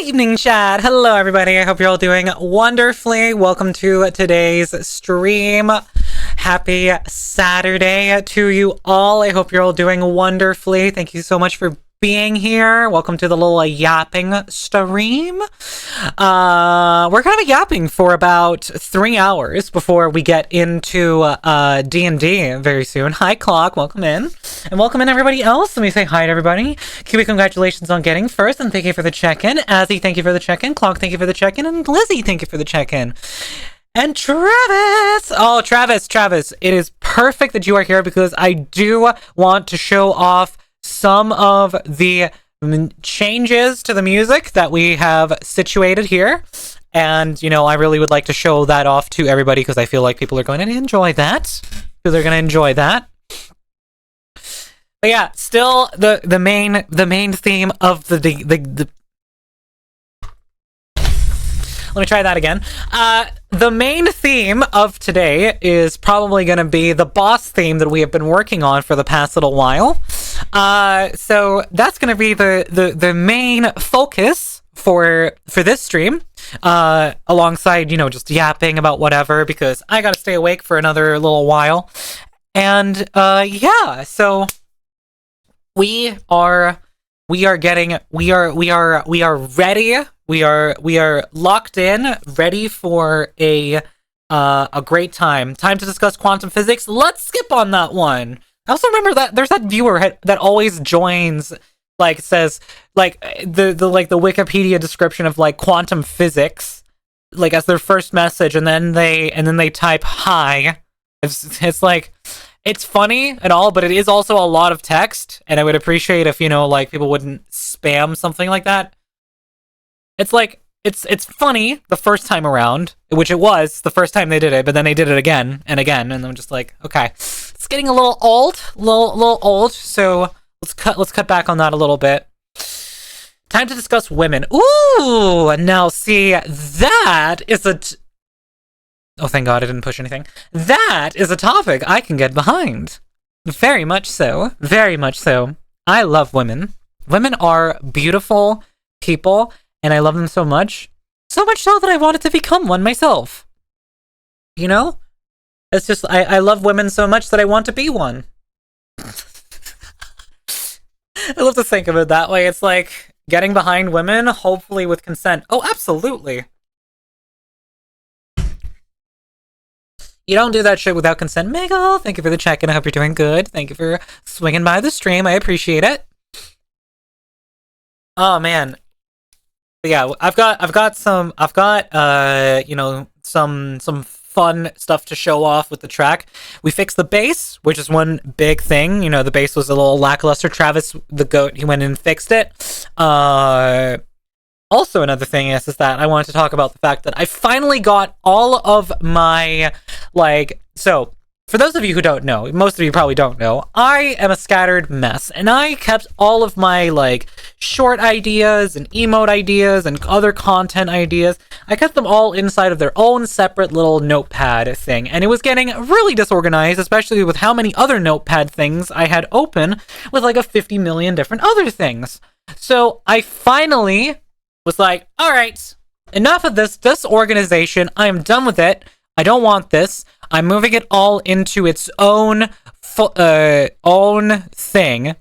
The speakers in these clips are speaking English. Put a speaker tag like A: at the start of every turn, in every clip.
A: Good evening, chat. Hello, everybody. I hope you're all doing wonderfully. Welcome to today's stream. Happy Saturday to you all. I hope you're all doing wonderfully. Thank you so much for being here. Welcome to the little yapping stream. We're gonna be yapping for about 3 hours before we get into D&D very soon. Hi, Clock. Welcome in. And welcome in everybody else. Let me say hi to everybody. Kiwi, congratulations on getting first, and thank you for the check-in. Azzy, thank you for the check-in. Clock, thank you for the check-in. And Lizzie, thank you for the check-in. And Travis! Oh, Travis, it is perfect that you are here because I do want to show off some of the changes to the music that we have situated here. And, you know, I really would like to show that off to everybody because I feel like people are going to enjoy that. Because they're going to enjoy that. But yeah, still the main theme of the let me try that again. The main theme of today is probably going to be the boss theme that we have been working on for the past little while. So that's going to be the main focus for this stream, alongside, you know, just yapping about whatever, because I got to stay awake for another little while. And yeah, so we are ready. We are locked in, ready for a great time. Time to discuss quantum physics. Let's skip on that one. I also remember that there's that viewer that always joins, like, says like the Wikipedia description of like quantum physics, like as their first message, and then they type hi. It's like, it's funny and all, but it is also a lot of text, and I would appreciate if, you know, like, people wouldn't spam something like that. It's like, it's funny the first time around, which it was the first time they did it, but then they did it again and again, and I'm just like, okay, it's getting a little old, little old. So let's cut back on that a little bit. Time to discuss women. Ooh, now see, that is oh, thank God I didn't push anything. That is a topic I can get behind. Very much so. Very much so. I love women. Women are beautiful people, and I love them so much. So much so that I wanted to become one myself. You know? It's just, I love women so much that I want to be one. I love to think of it that way. It's like getting behind women, hopefully with consent. Oh, absolutely. You don't do that shit without consent. Mega, thank you for the check-in. I hope you're doing good. Thank you for swinging by the stream. I appreciate it. Oh, man. But yeah, I've got you know, some fun stuff to show off with the track. We fixed the bass, which is one big thing. You know, the bass was a little lackluster. Travis, the goat, he went in and fixed it. Also, another thing is that I wanted to talk about the fact that I finally got all of my, like, so, for those of you who don't know, most of you probably don't know, I am a scattered mess, and I kept all of my, like, short ideas and emote ideas and other content ideas, I kept them all inside of their own separate little notepad thing, and it was getting really disorganized, especially with how many other notepad things I had open with, like, 50 million different other things. So, I finally was like, all right, enough of this disorganization. I am done with it. I don't want this. I'm moving it all into its own thing.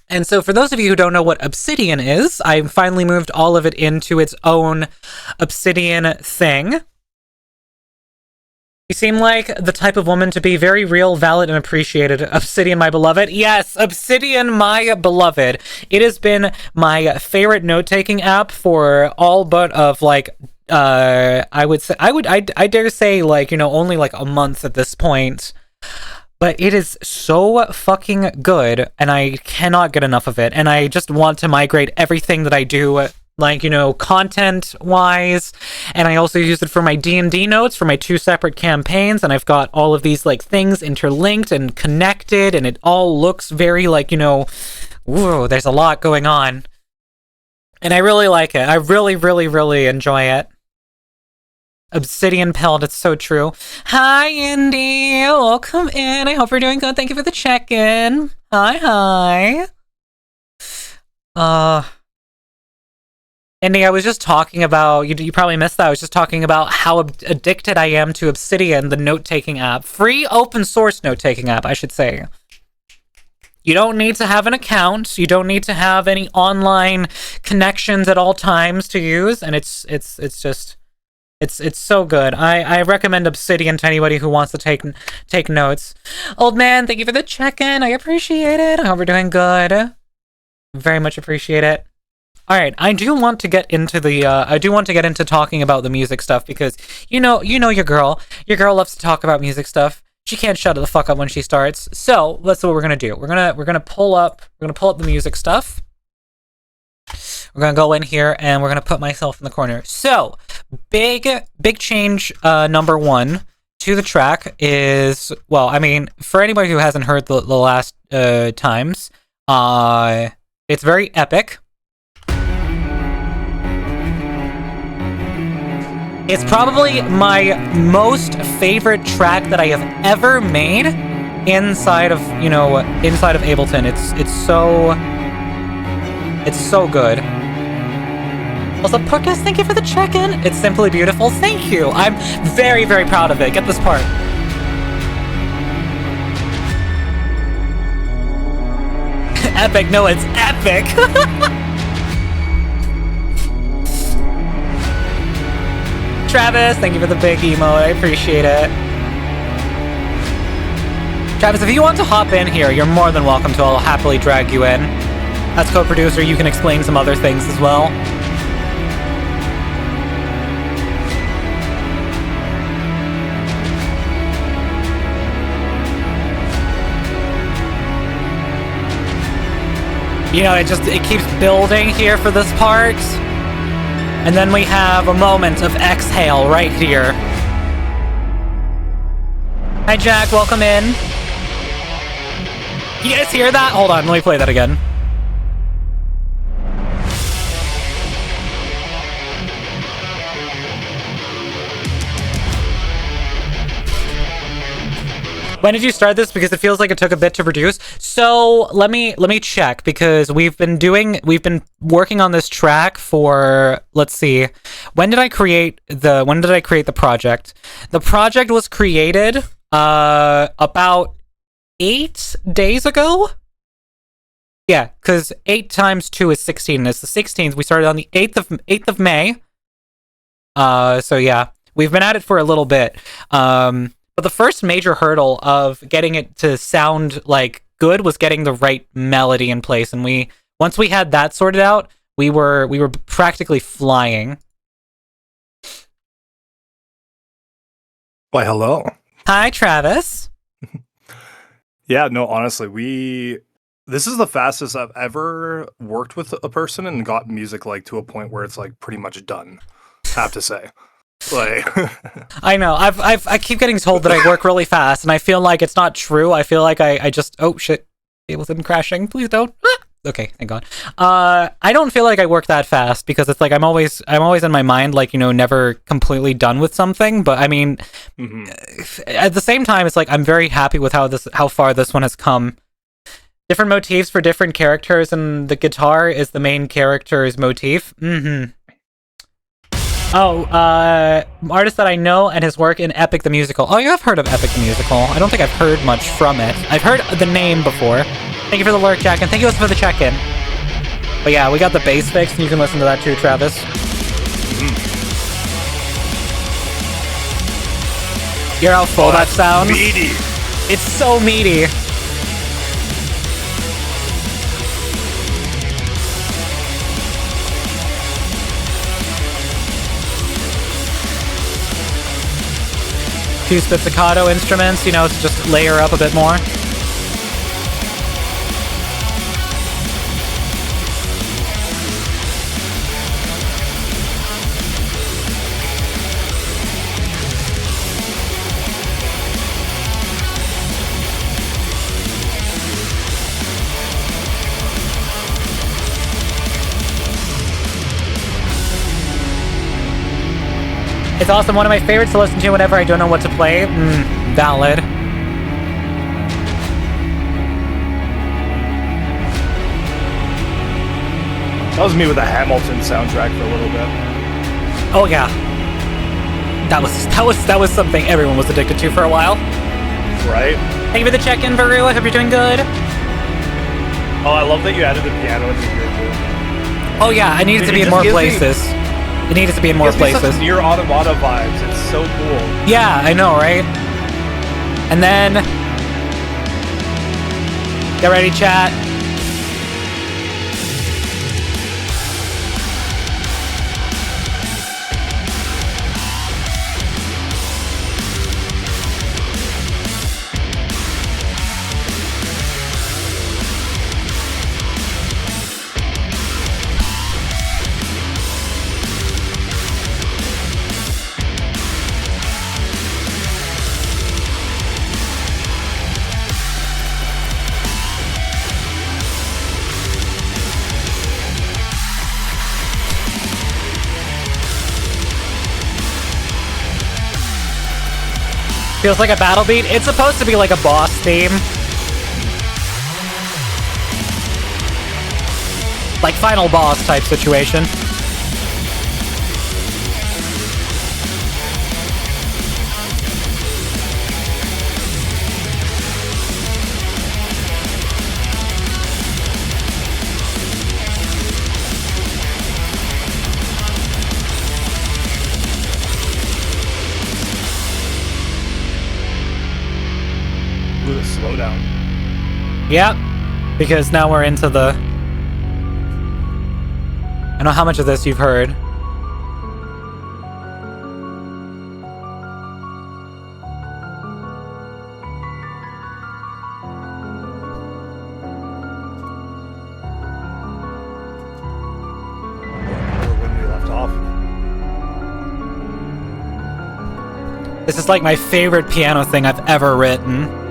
A: And so for those of you who don't know what Obsidian is, I finally moved all of it into its own Obsidian thing. You seem like the type of woman to be very real, valid, and appreciated. Obsidian, my beloved. Yes, Obsidian, my beloved. It has been my favorite note-taking app for all but of, like, I dare say, like, you know, only like a month at this point. But it is so fucking good, and I cannot get enough of it. And I just want to migrate everything that I do, like, you know, content-wise, and I also use it for my D&D notes for my 2 separate campaigns, and I've got all of these, like, things interlinked and connected, and it all looks very, like, you know, whoa, there's a lot going on. And I really like it. I really, really, really enjoy it. Obsidian Pilled, it's so true. Hi, Indy! Welcome in. I hope you're doing good. Thank you for the check-in. Hi. Indy, I was just talking about, you probably missed that, I was just talking about how addicted I am to Obsidian, the note-taking app. Free open source note-taking app, I should say. You don't need to have an account, you don't need to have any online connections at all times to use, and it's so good. I recommend Obsidian to anybody who wants to take notes. Old man, thank you for the check-in, I appreciate it. I hope we're doing good. Very much appreciate it. All right, I do want to get into talking about the music stuff because you know your girl loves to talk about music stuff. She can't shut the fuck up when she starts. So that's what we're gonna do. We're gonna pull up the music stuff. We're gonna go in here and we're gonna put myself in the corner. So big change number one to the track is, well, I mean, for anybody who hasn't heard the last times, it's very epic. It's probably my most favorite track that I have ever made inside of Ableton. It's so good. Also, Puckus, thank you for the check-in. It's simply beautiful. Thank you. I'm very, very proud of it. Get this part. Epic. No, it's epic. Travis, thank you for the big emote. I appreciate it. Travis, if you want to hop in here, you're more than welcome to. I'll happily drag you in. As co-producer, you can explain some other things as well. You know, it keeps building here for this part. And then we have a moment of exhale right here. Hi, Jack. Welcome in. You guys hear that? Hold on. Let me play that again. When did you start this? Because it feels like it took a bit to produce. So let me check, because we've been working on this track for, let's see, when did I create the project? The project was created about 8 days ago. Yeah, because 8 times 2 is 16. It's the 16th. We started on the 8th of May. So yeah, we've been at it for a little bit. But the first major hurdle of getting it to sound like good was getting the right melody in place, and once we had that sorted out, we were practically flying.
B: Why, hello.
A: Hi, Travis.
B: Yeah, no, honestly, this is the fastest I've ever worked with a person and got music like to a point where it's like pretty much done, I have to say. Like,
A: I know. I keep getting told that I work really fast, and I feel like it's not true. I feel like I just, oh shit, Ableton crashing. Please don't. Okay, thank God. I don't feel like I work that fast, because it's like I'm always in my mind, like, you know, never completely done with something. But I mean, at the same time, it's like I'm very happy with how far this one has come. Different motifs for different characters, and the guitar is the main character's motif. Oh, artist that I know and his work in Epic the Musical. Oh, you have heard of Epic the Musical. I don't think I've heard much from it. I've heard the name before. Thank you for the lurk, Jack, and thank you also for the check-in. But yeah, we got the bass fix, and you can listen to that too, Travis. Hear how full that sounds?
B: Meaty.
A: It's so meaty. Two spizzicato instruments, you know, to just layer up a bit more. It's awesome. One of my favorites to listen to whenever I don't know what to play. Valid.
B: That was me with the Hamilton soundtrack for a little bit.
A: Oh yeah. That was something everyone was addicted to for a while.
B: Right?
A: Thank you for the check-in, Varu. I hope you're doing good.
B: Oh, I love that you added the piano into here too.
A: Oh yeah, I need it to be in more places. It needed to be in more places.
B: Near Automata vibes. It's so cool.
A: Yeah, I know, right? And then get ready, chat. Feels like a battle beat. It's supposed to be like a boss theme. Like final boss type situation.
B: Slow down.
A: Yep, because now we're into the... I don't know how much of this you've heard.
B: When we left off.
A: This is like my favorite piano thing I've ever written.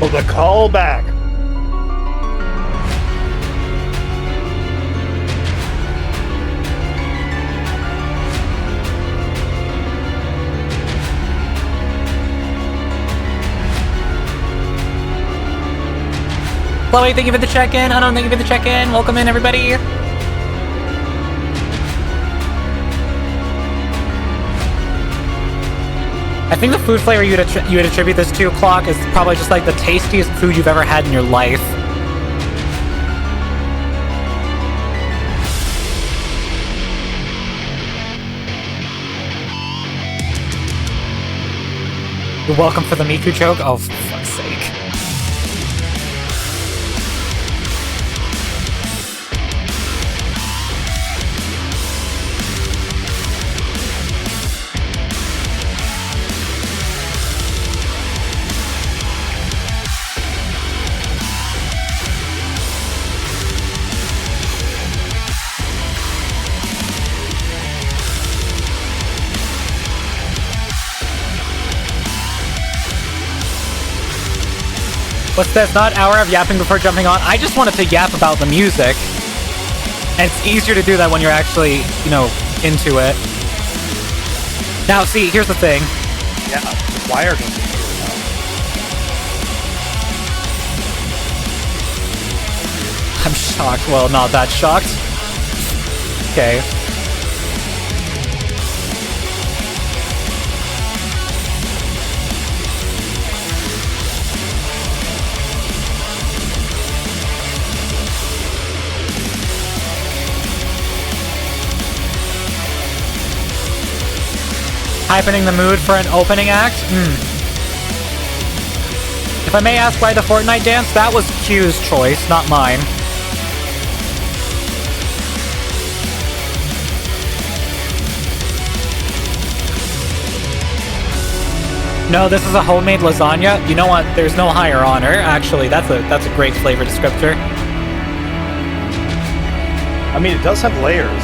B: Oh, the callback.
A: Chloe, thank you for the check-in. I don't thank you for the check-in. Welcome in, everybody. I think the food flavor you would attribute this to, Clock, is probably just like the tastiest food you've ever had in your life. You're welcome for the Miku joke? Oh, for fuck's sake. What's this? Not hour of yapping before jumping on? I just wanted to yap about the music. And it's easier to do that when you're actually, you know, into it. Now, see, here's the thing.
B: Yeah, the wire doesn't hear it.
A: I'm shocked. Well, not that shocked. Okay. Hypening the mood for an opening act? If I may ask why the Fortnite dance, that was Q's choice, not mine. No, this is a homemade lasagna. You know what? There's no higher honor. Actually, that's a great flavor descriptor.
B: I mean, it does have layers.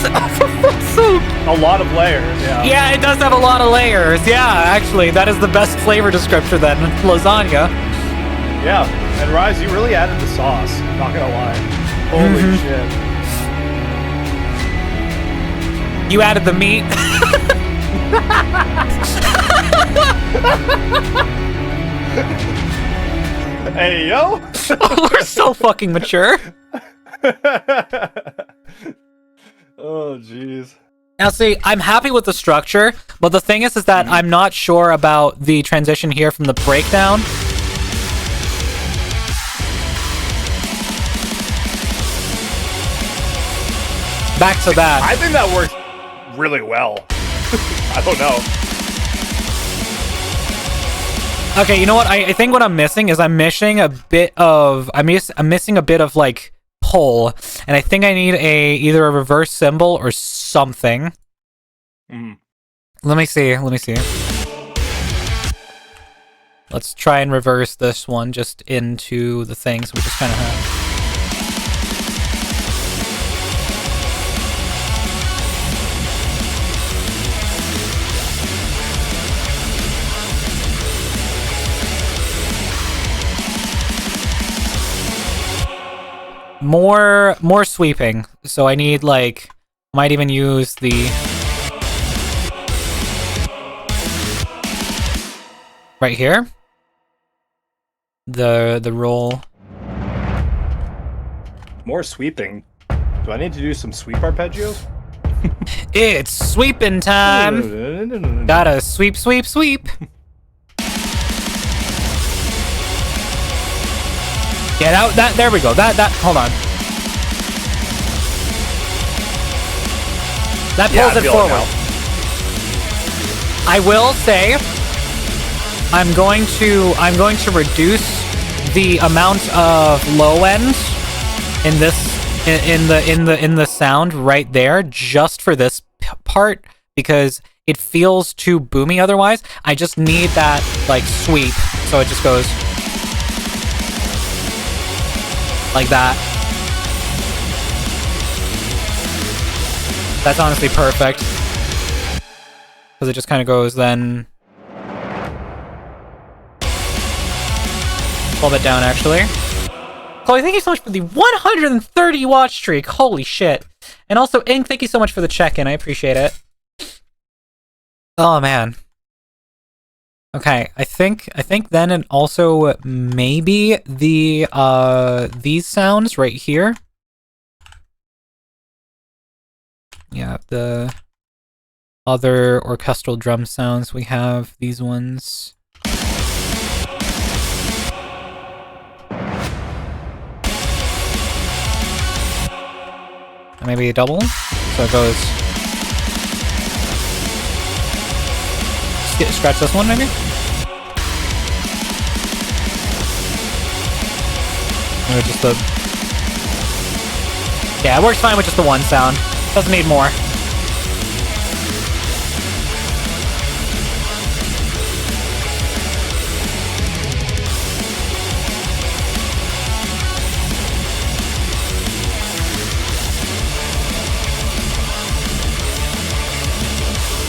B: A lot of layers, yeah.
A: Yeah, it does have a lot of layers. Yeah, actually, that is the best flavor descriptor then. Lasagna.
B: Yeah, and Rise, you really added the sauce. Not gonna lie. Holy shit.
A: You added the meat.
B: Hey, yo!
A: We're so fucking mature.
B: Oh, jeez.
A: Now, see, I'm happy with the structure, but the thing is that I'm not sure about the transition here from the breakdown. Back to that.
B: I think that works really well. I don't know.
A: Okay, you know what? I think what I'm missing is I'm missing a bit of I'm missing a bit of like pull, and I think I need either a reverse cymbal or something. Let me see. Let's try and reverse this one just into the thing, so we just kind of have. More sweeping. So I need like might even use the right here. The roll.
B: More sweeping. Do I need to do some sweep arpeggios?
A: It's sweeping time. Gotta sweep, sweep, sweep. Get out that. There we go. That. Hold on. That pulls it forward. I will say, I'm going to reduce the amount of low end in this in the sound right there just for this part because it feels too boomy otherwise. I just need that like sweep, so it just goes like that. That's honestly perfect. Because it just kind of goes then... a little bit down, actually. Chloe, thank you so much for the 130 watch streak. Holy shit. And also, Ink, thank you so much for the check-in. I appreciate it. Oh, man. Okay, I think then and also maybe the these sounds right here. Yeah, the other orchestral drum sounds we have, these ones. Maybe a double, so it goes. Scratch this one, maybe? Or just the... yeah, it works fine with just the one sound. Doesn't need more.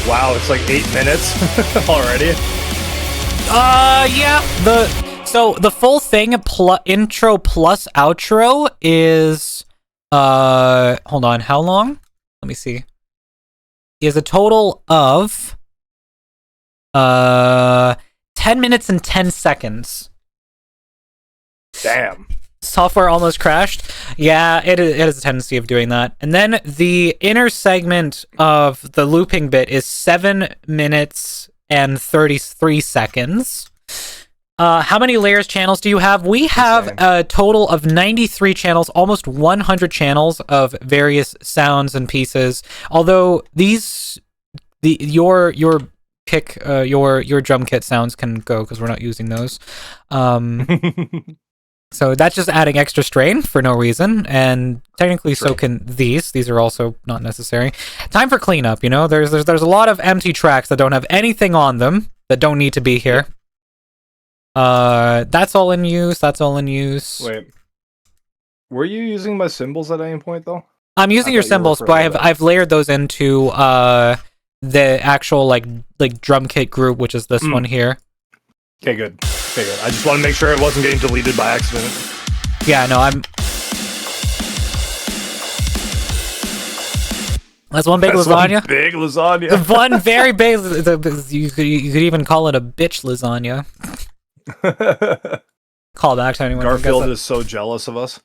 B: Wow, it's like 8 minutes already.
A: Yeah. The full thing, intro plus outro is hold on, how long? Let me see. Is a total of 10 minutes and 10 seconds.
B: Damn.
A: Software almost crashed. Yeah, it has a tendency of doing that. And then the inner segment of the looping bit is 7 minutes and 33 seconds. How many layers channels do you have? We have a total of 93 channels, almost 100 channels of various sounds and pieces. Although your kick, your drum kit sounds can go because we're not using those. So that's just adding extra strain for no reason, and technically so can these. These are also not necessary. Time for cleanup, you know? There's a lot of empty tracks that don't have anything on them that don't need to be here. That's all in use. That's all in use.
B: Wait. Were you using my cymbals at any point, though?
A: I'm using your symbols, but I've layered those into the actual like drum kit group, which is this one here.
B: Okay, good. I just want to make sure it wasn't getting deleted by accident.
A: Yeah, no, I'm. That's one big lasagna.
B: One big lasagna.
A: One very big. You could even call it a bitch lasagna. Call back to anyone.
B: Garfield is so jealous of us.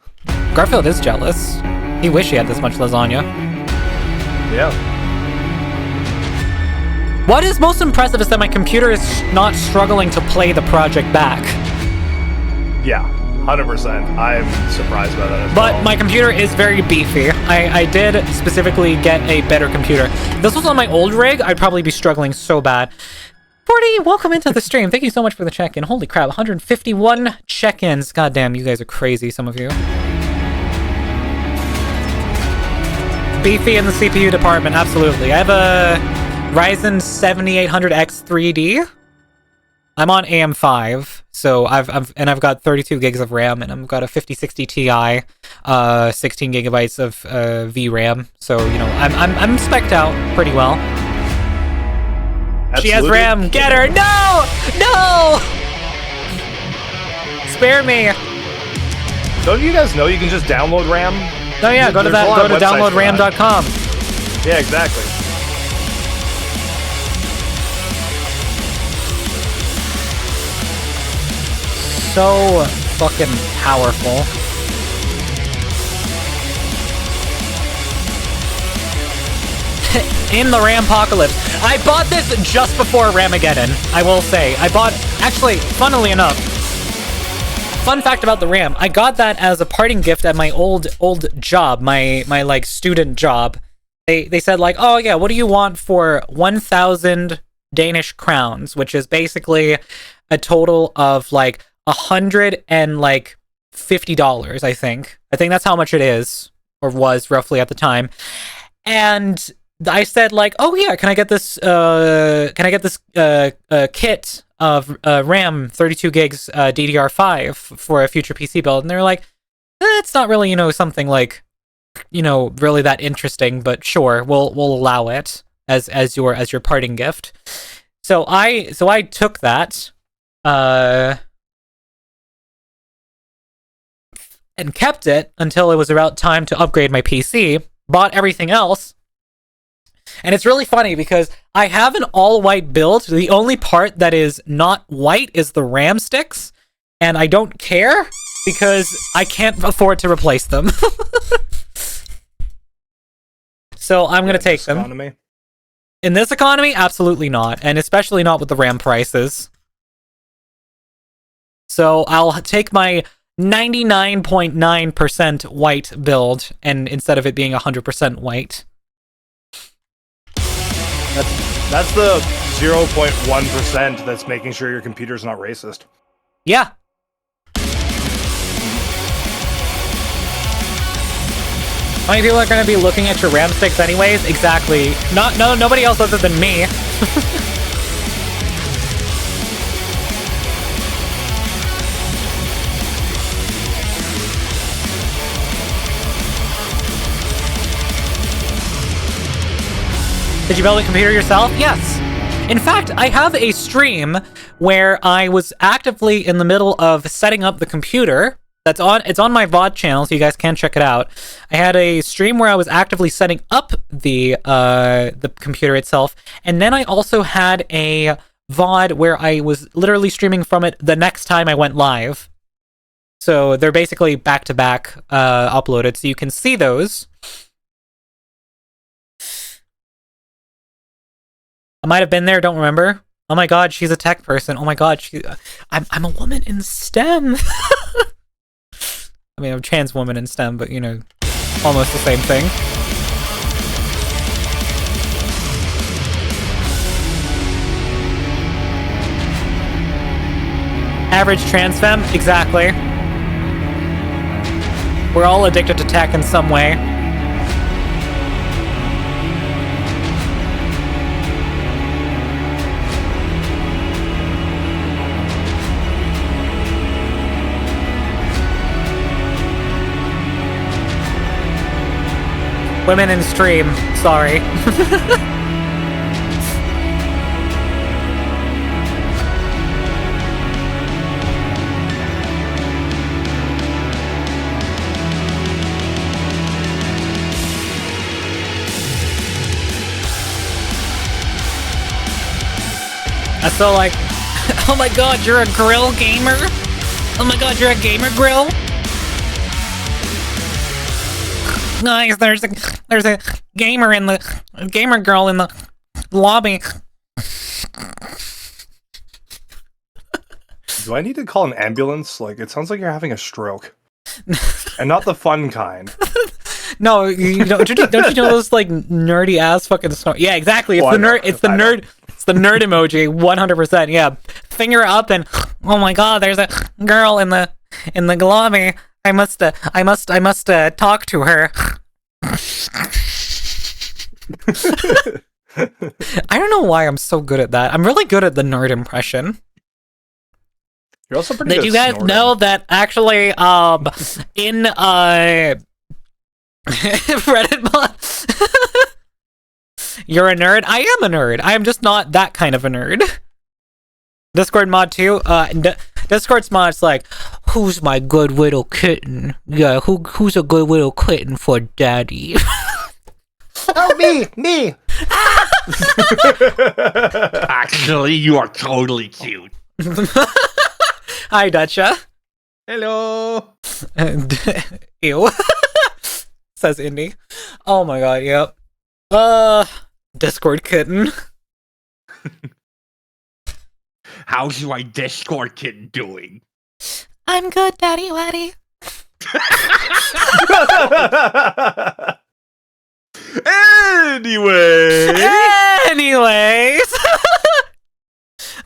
A: Garfield is jealous. He wish he had this much lasagna.
B: Yeah.
A: What is most impressive is that my computer is not struggling to play the project back.
B: Yeah, 100%. I'm surprised by that as well.
A: But my computer is very beefy. I did specifically get a better computer. If this was on my old rig, I'd probably be struggling so bad. Forty, welcome into the stream. Thank you so much for the check-in. Holy crap, 151 check-ins. God damn, you guys are crazy, some of you. Beefy in the CPU department, absolutely. I have a Ryzen 7800X 3D. I'm on AM5, so I've got 32 gigs of RAM, and I've got a 5060 Ti, 16 gigabytes of VRAM. So you know, I'm spec'd out pretty well. Absolutely. She has RAM. Get her! No! Spare me!
B: Don't you guys know you can just download RAM?
A: Oh yeah, go to downloadram.com.
B: Yeah, exactly.
A: So fucking powerful. In the Rampocalypse. I bought this just before Ramageddon, I will say. Actually, funnily enough, fun fact about the RAM, I got that as a parting gift at my old job, my like student job. They said like, oh yeah, what do you want for 1,000 Danish crowns, which is basically a total of like $150, I think. I think that's how much it is, or was roughly at the time. And I said like, oh yeah, can I get this kit of RAM 32 gigs DDR5 for a future PC build? And they're like, it's not really, you know, something like, you know, really that interesting, but sure, we'll allow it as your parting gift. So I took that and kept it until it was about time to upgrade my PC, bought everything else. And it's really funny because I have an all-white build. The only part that is not white is the RAM sticks, and I don't care because I can't afford to replace them. So I'm going to take them.
B: Economy.
A: In this economy, absolutely not, and especially not with the RAM prices. So I'll take my 99.9% white build, and instead of it being 100% white.
B: That's the 0.1% that's making sure your computer's not racist.
A: Yeah. How many people are going to be looking at your RAM sticks anyways? Exactly. Nobody else other than me. Did you build a computer yourself? Yes. In fact, I have a stream where I was actively in the middle of setting up the computer. It's on my VOD channel, so you guys can check it out. I had a stream where I was actively setting up the computer itself, and then I also had a VOD where I was literally streaming from it the next time I went live. So they're basically back-to-back uploaded, so you can see those. I might have been there, don't remember. Oh my god, she's a tech person. Oh my god, I'm a woman in STEM. I mean, I'm a trans woman in STEM, but, you know, almost the same thing. Average trans femme? Exactly. We're all addicted to tech in some way. Women in stream. Sorry. I feel like, oh my god, you're a grill gamer? Oh my god, you're a gamer grill? Nice, there's a gamer in the gamer girl in the lobby.
B: Do I need to call an ambulance? Like, it sounds like you're having a stroke. And not the fun kind.
A: No, don't you know those like nerdy ass fucking snort? Yeah, exactly. It's the nerd emoji, 100%. Yeah, finger up and oh my god, there's a girl in the lobby. I must talk to her. I don't know why I'm so good at that. I'm really good at the nerd impression.
B: You're also pretty good
A: Did you guys know that actually in Reddit mod you're a nerd? I am a nerd. I am just not that kind of a nerd. Discord mod too. Discord's mod's like, who's my good little kitten? Yeah, who's a good little kitten for daddy?
B: Oh, me.
C: Actually, you are totally cute.
A: Hi, Dutcha.
C: Hello.
A: Ew. Says Indy. Oh my god, yep. Discord kitten.
C: How's my Discord kitten doing?
A: I'm good, Daddy Waddy. Anyways.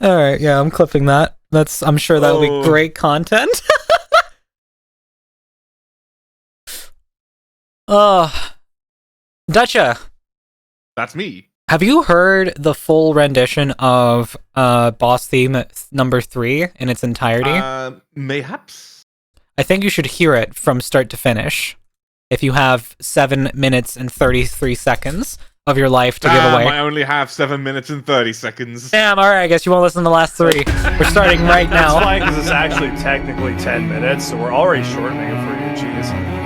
A: Alright, yeah, I'm clipping that. I'm sure that'll be great content. Dutcha.
C: That's me.
A: Have you heard the full rendition of Boss Theme number 3 in its entirety?
C: Mayhaps.
A: I think you should hear it from start to finish. If you have 7 minutes and 33 seconds of your life to give away.
C: I only have 7 minutes and 30 seconds.
A: Damn, alright, I guess you won't listen to the last 3. We're starting right now.
B: That's fine, because it's actually technically 10 minutes, so we're already shortening it for you, jeez.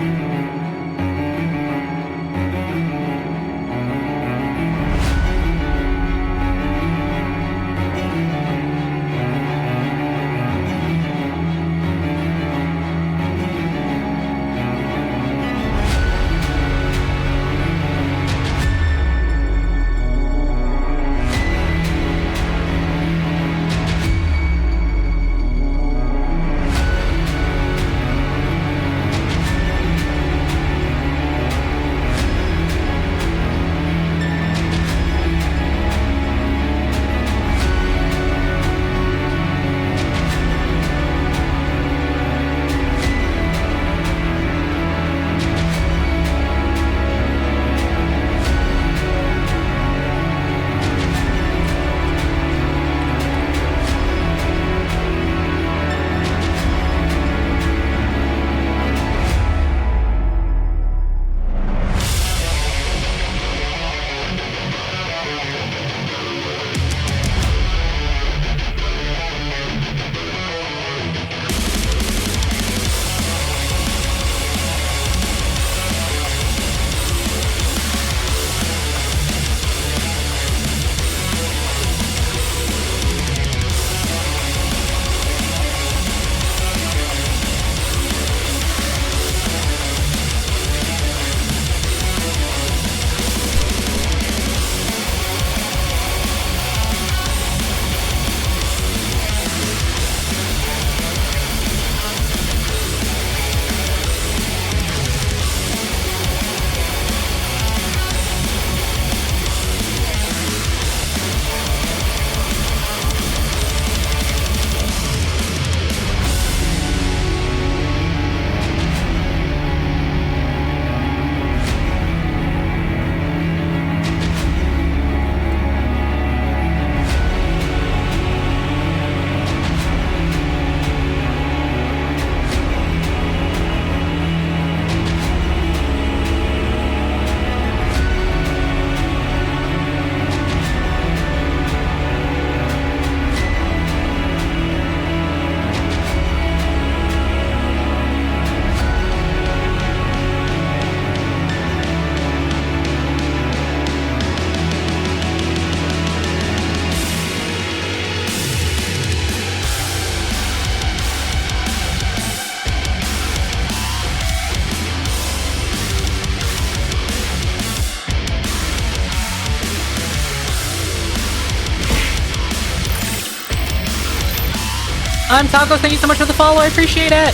A: I'm Taco. Thank you so much for the follow. I appreciate it.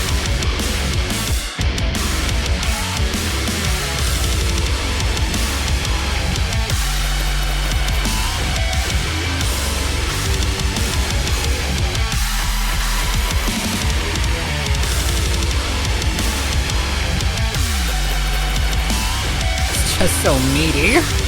A: It's just so meaty.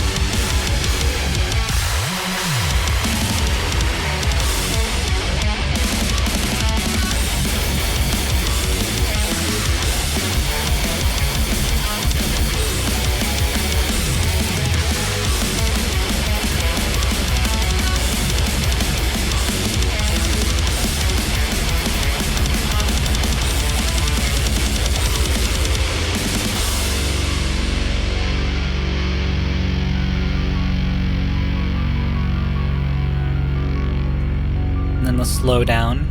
A: And then the slow down.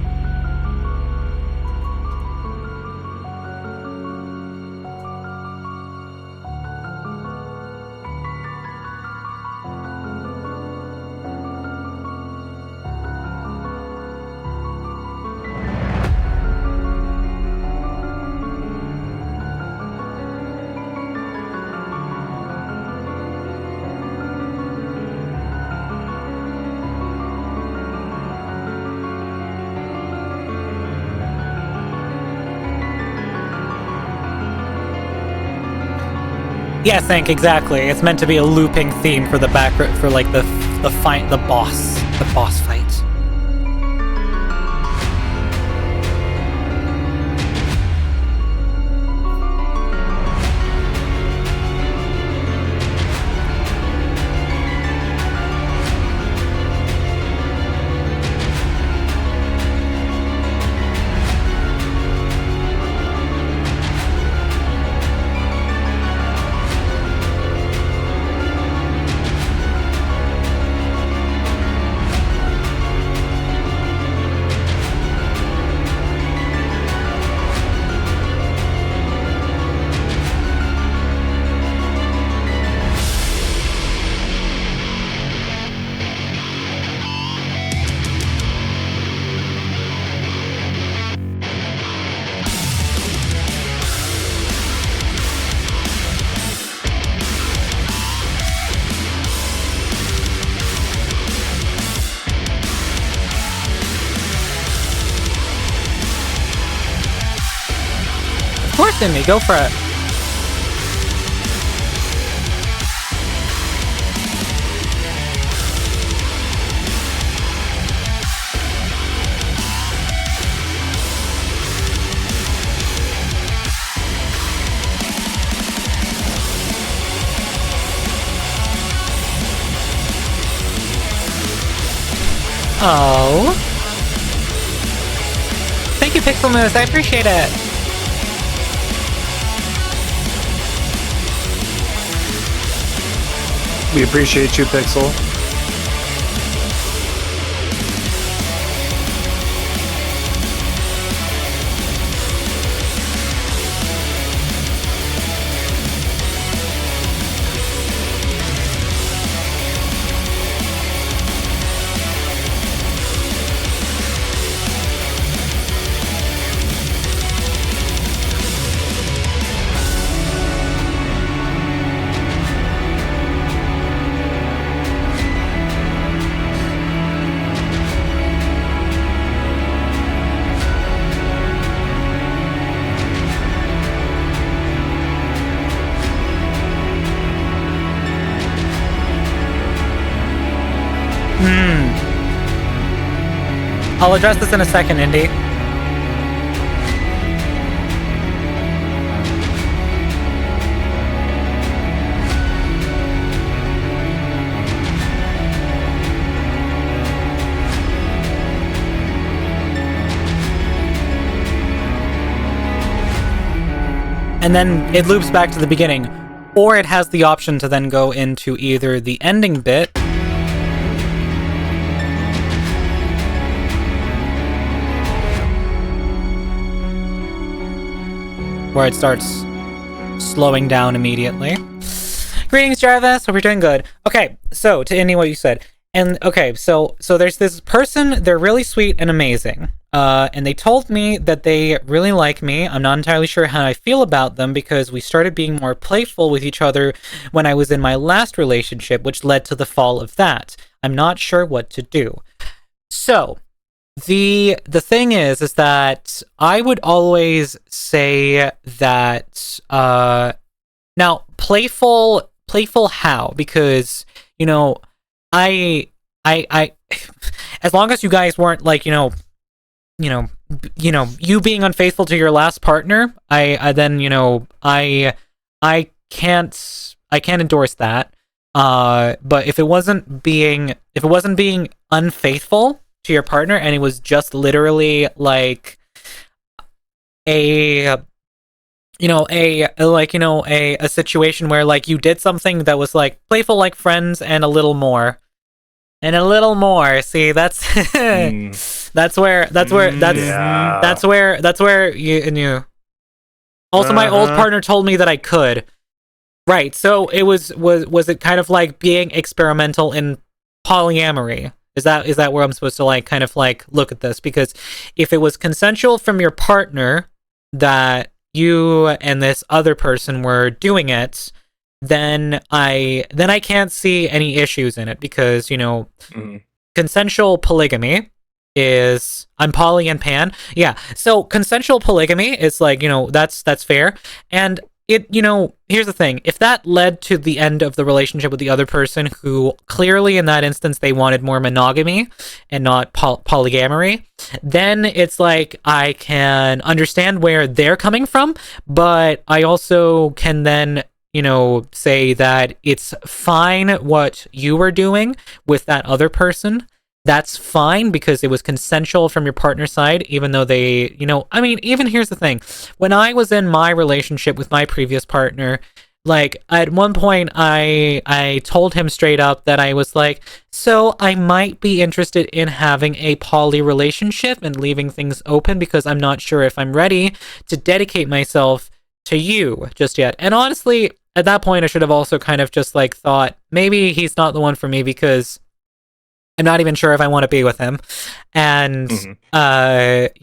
A: Yeah, Think, exactly. It's meant to be a looping theme for the for like the boss fight. Of course, Indy, go for it. Oh. Thank you, Pixel Moose. I appreciate it.
B: We appreciate you, Pixel.
A: I'll address this in a second, Indy. And then it loops back to the beginning. Or it has the option to then go into either the ending bit, where it starts slowing down immediately. Greetings, Jarvis. Hope you're doing good. Okay, so to Indy, what you said. And okay, so there's this person, they're really sweet and amazing. and they told me that they really like me. I'm not entirely sure how I feel about them because we started being more playful with each other when I was in my last relationship, which led to the fall of that. I'm not sure what to do. So, the thing is that I would always say that now playful how? Because I as long as you guys weren't like you being unfaithful to your last partner, I can't endorse that. But if it wasn't being unfaithful to your partner and it was just literally like a situation where like you did something that was like playful like friends and a little more. See, that's that's where you also my old partner told me that I could. Right. So it was it kind of like being experimental in polyamory? Is that where I'm supposed to like kind of like look at this? Because if it was consensual from your partner that you and this other person were doing it, then I can't see any issues in it because consensual polygamy is I'm poly and pan. Yeah. So consensual polygamy is like, that's fair. And it, here's the thing. If that led to the end of the relationship with the other person who clearly in that instance they wanted more monogamy and not polyamory, then it's like I can understand where they're coming from, but I also can then say that it's fine what you were doing with that other person. That's fine because it was consensual from your partner's side, even though they, even here's the thing. When I was in my relationship with my previous partner, like at one point I told him straight up that I was like, so I might be interested in having a poly relationship and leaving things open because I'm not sure if I'm ready to dedicate myself to you just yet. And honestly, at that point I should have also kind of just like thought maybe he's not the one for me because I'm not even sure if I want to be with him. And but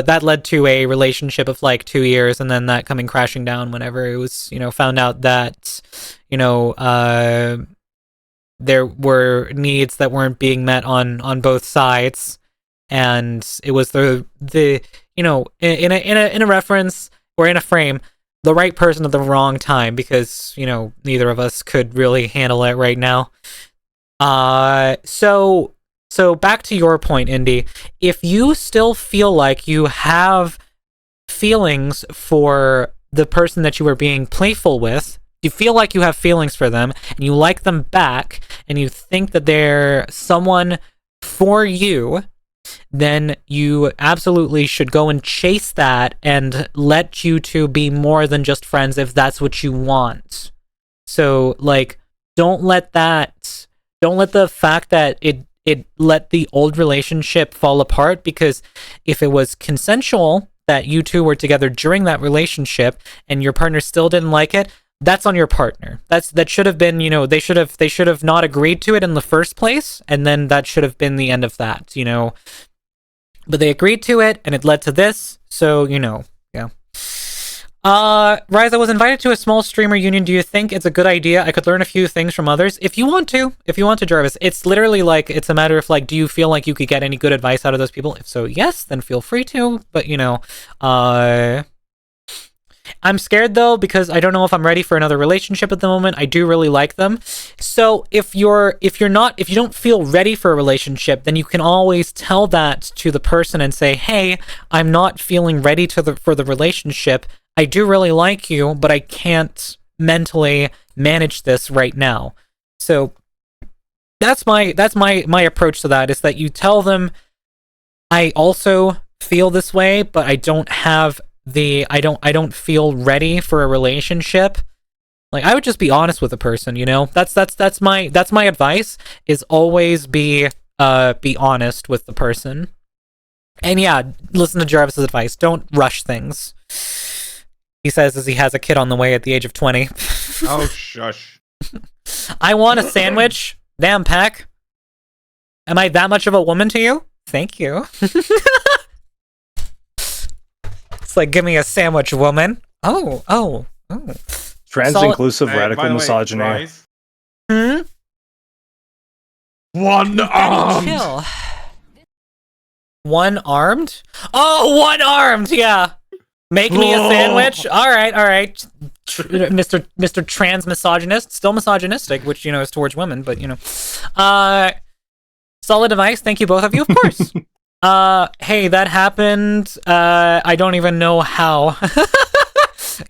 A: that led to a relationship of like 2 years and then that coming crashing down whenever it was found out that there were needs that weren't being met on both sides, and it was the in a reference or in a frame, the right person at the wrong time because neither of us could really handle it right now. So back to your point, Indy. If you still feel like you have feelings for the person that you were being playful with, you feel like you have feelings for them and you like them back and you think that they're someone for you, then you absolutely should go and chase that and let you two be more than just friends if that's what you want. So like, don't let the fact that it let the old relationship fall apart, because if it was consensual that you two were together during that relationship and your partner still didn't like it, that's on your partner. That should have been, they should have not agreed to it in the first place, and then that should have been the end of that, But they agreed to it and it led to this, so yeah. Rise, I was invited to a small streamer union. Do you think it's a good idea? I could learn a few things from others. If you want to, Jarvis. It's literally like, it's a matter of like, do you feel like you could get any good advice out of those people? If so, yes, then feel free to. But I'm scared though, because I don't know if I'm ready for another relationship at the moment. I do really like them. So if you don't feel ready for a relationship, then you can always tell that to the person and say, hey, I'm not feeling ready for the relationship. I do really like you, but I can't mentally manage this right now. So that's my approach to that, is that you tell them, I also feel this way, but I don't have I don't feel ready for a relationship. Like, I would just be honest with the person, That's my advice, is always be honest with the person. And yeah, listen to Jarvis's advice. Don't rush things. He says as he has a kid on the way at the age of 20.
C: Oh, shush.
A: I want a sandwich. Damn, Pack. Am I that much of a woman to you? Thank you. It's like, give me a sandwich, woman. Oh.
B: Trans-inclusive
C: Hey,
B: radical
C: by the way,
B: misogyny.
C: Rise,
A: Hmm?
C: one arm.
A: Chill. One-armed? Oh, one-armed, yeah. Make me a sandwich? Alright. Mr. Trans misogynist. Still misogynistic, which, is towards women, but, solid device, thank you both of you, of course. Hey, that happened. I don't even know how.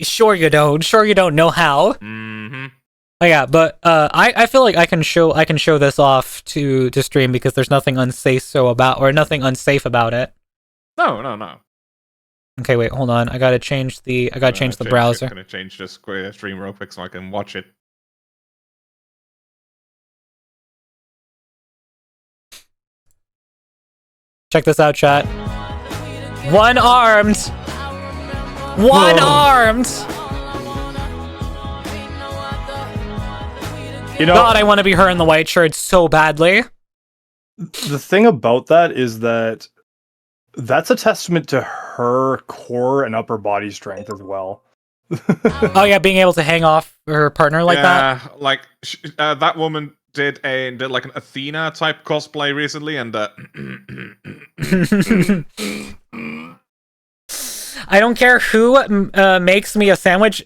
A: Sure you don't know how.
C: Mm-hmm.
A: Oh yeah, but I feel like I can show this off to stream because there's nothing unsafe about it.
C: No.
A: Okay, wait, hold on. I gotta change the browser.
C: I'm gonna change the stream real quick so I can watch it.
A: Check this out, chat. One-armed. God, I want to be her in the white shirt so badly.
B: The thing about that is that that's a testament to her core and upper body strength as well.
A: Oh yeah, being able to hang off her partner like that.
C: Yeah, like that woman did like an Athena type cosplay recently, and
A: I don't care who makes me a sandwich.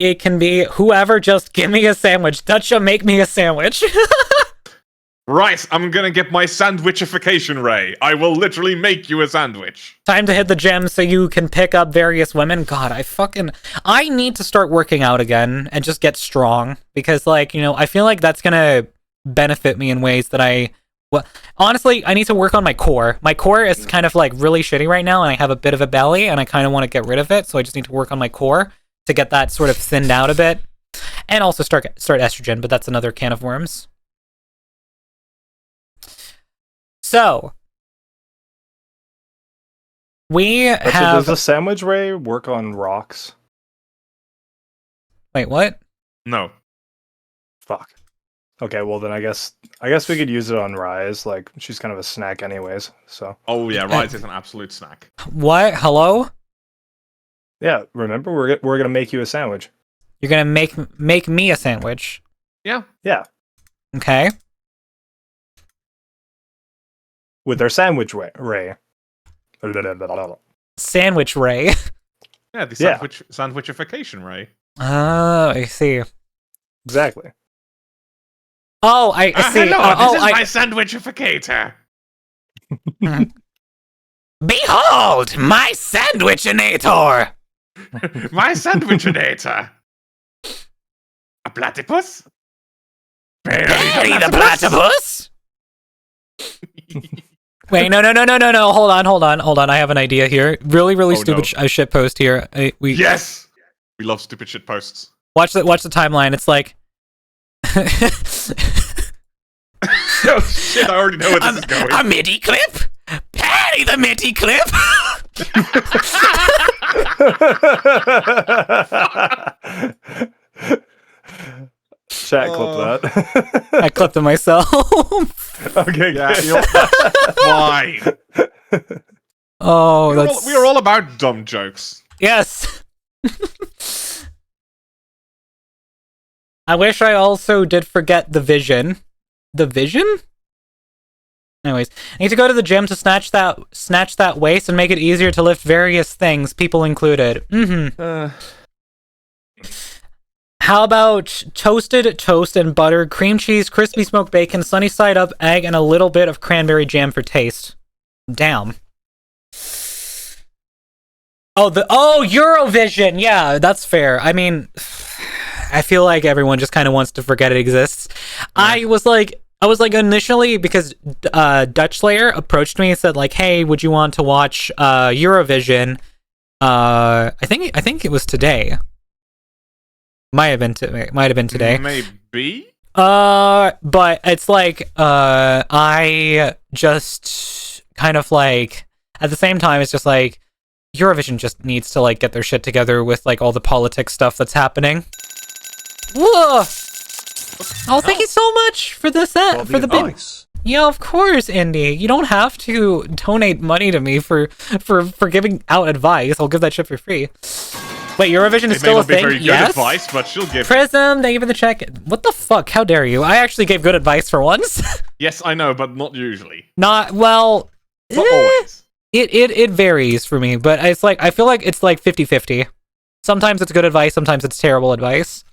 A: It can be whoever. Just give me a sandwich. Dutcha, make me a sandwich.
C: Right, I'm gonna get my sandwichification ray. I will literally make you a sandwich.
A: Time to hit the gym so you can pick up various women. God, I need to start working out again and just get strong because, like, I feel like that's gonna benefit me in ways that honestly, I need to work on my core. My core is kind of like really shitty right now, and I have a bit of a belly, and I kind of want to get rid of it. So I just need to work on my core to get that sort of thinned out a bit, and also start estrogen. But that's another can of worms. So we have.
B: Does the sandwich ray work on rocks?
A: Wait, what?
C: No.
B: Fuck. Okay, well then I guess we could use it on Rise. Like, she's kind of a snack anyways. So.
C: Oh yeah, Rise is an absolute snack.
A: What? Hello?
B: Yeah, remember we're gonna make you a sandwich.
A: You're gonna make me a sandwich.
C: Yeah.
B: Yeah.
A: Okay.
B: With our sandwich ray.
A: Sandwich ray.
C: Yeah, the sandwichification ray.
A: Oh, I see.
B: Exactly.
A: Oh, I see.
C: Hello, this is my sandwichificator.
A: Behold, my sandwichinator!
C: My sandwichinator. A platypus?
A: Barry the platypus? Wait, no. Hold on. I have an idea here. Really stupid shit post here.
C: Yes! We love stupid shit posts.
A: Watch the timeline. It's like...
C: Oh shit, I already know where this is going.
A: A MIDI clip? Patty the MIDI clip?
B: Chat, clip that.
A: I clipped it myself.
B: Okay,
C: yeah, that's fine.
A: Oh,
C: we are all about dumb jokes.
A: Yes. I wish I also did forget the vision. The vision? Anyways, I need to go to the gym to snatch that waist and make it easier to lift various things, people included. How about toasted toast and butter, cream cheese, crispy smoked bacon, sunny side up egg, and a little bit of cranberry jam for taste? Damn. Oh, Eurovision. Yeah, that's fair. I mean, I feel like everyone just kind of wants to forget it exists. Yeah. I was like initially, because Dutch Slayer approached me and said like, "Hey, would you want to watch Eurovision?" I think it was today. Might have been today.
C: Maybe.
A: But it's like I just kind of like at the same time it's just like Eurovision just needs to like get their shit together with like all the politics stuff that's happening. Whoa! Oh, thank you so much for the set, for the bit.
D: Nice.
A: Yeah, of course, Indy. You don't have to donate money to me for giving out advice. I'll give that shit for free. Wait, Eurovision is still a thing?
C: It may not be very good advice, but she'll give it.
A: Prism, thank you for the check. What the fuck? How dare you? I actually gave good advice for once.
C: Yes, I know, but not usually.
A: Not, well...
C: Not always.
A: It varies for me, but it's like, I feel like it's like 50-50. Sometimes it's good advice, sometimes it's terrible advice.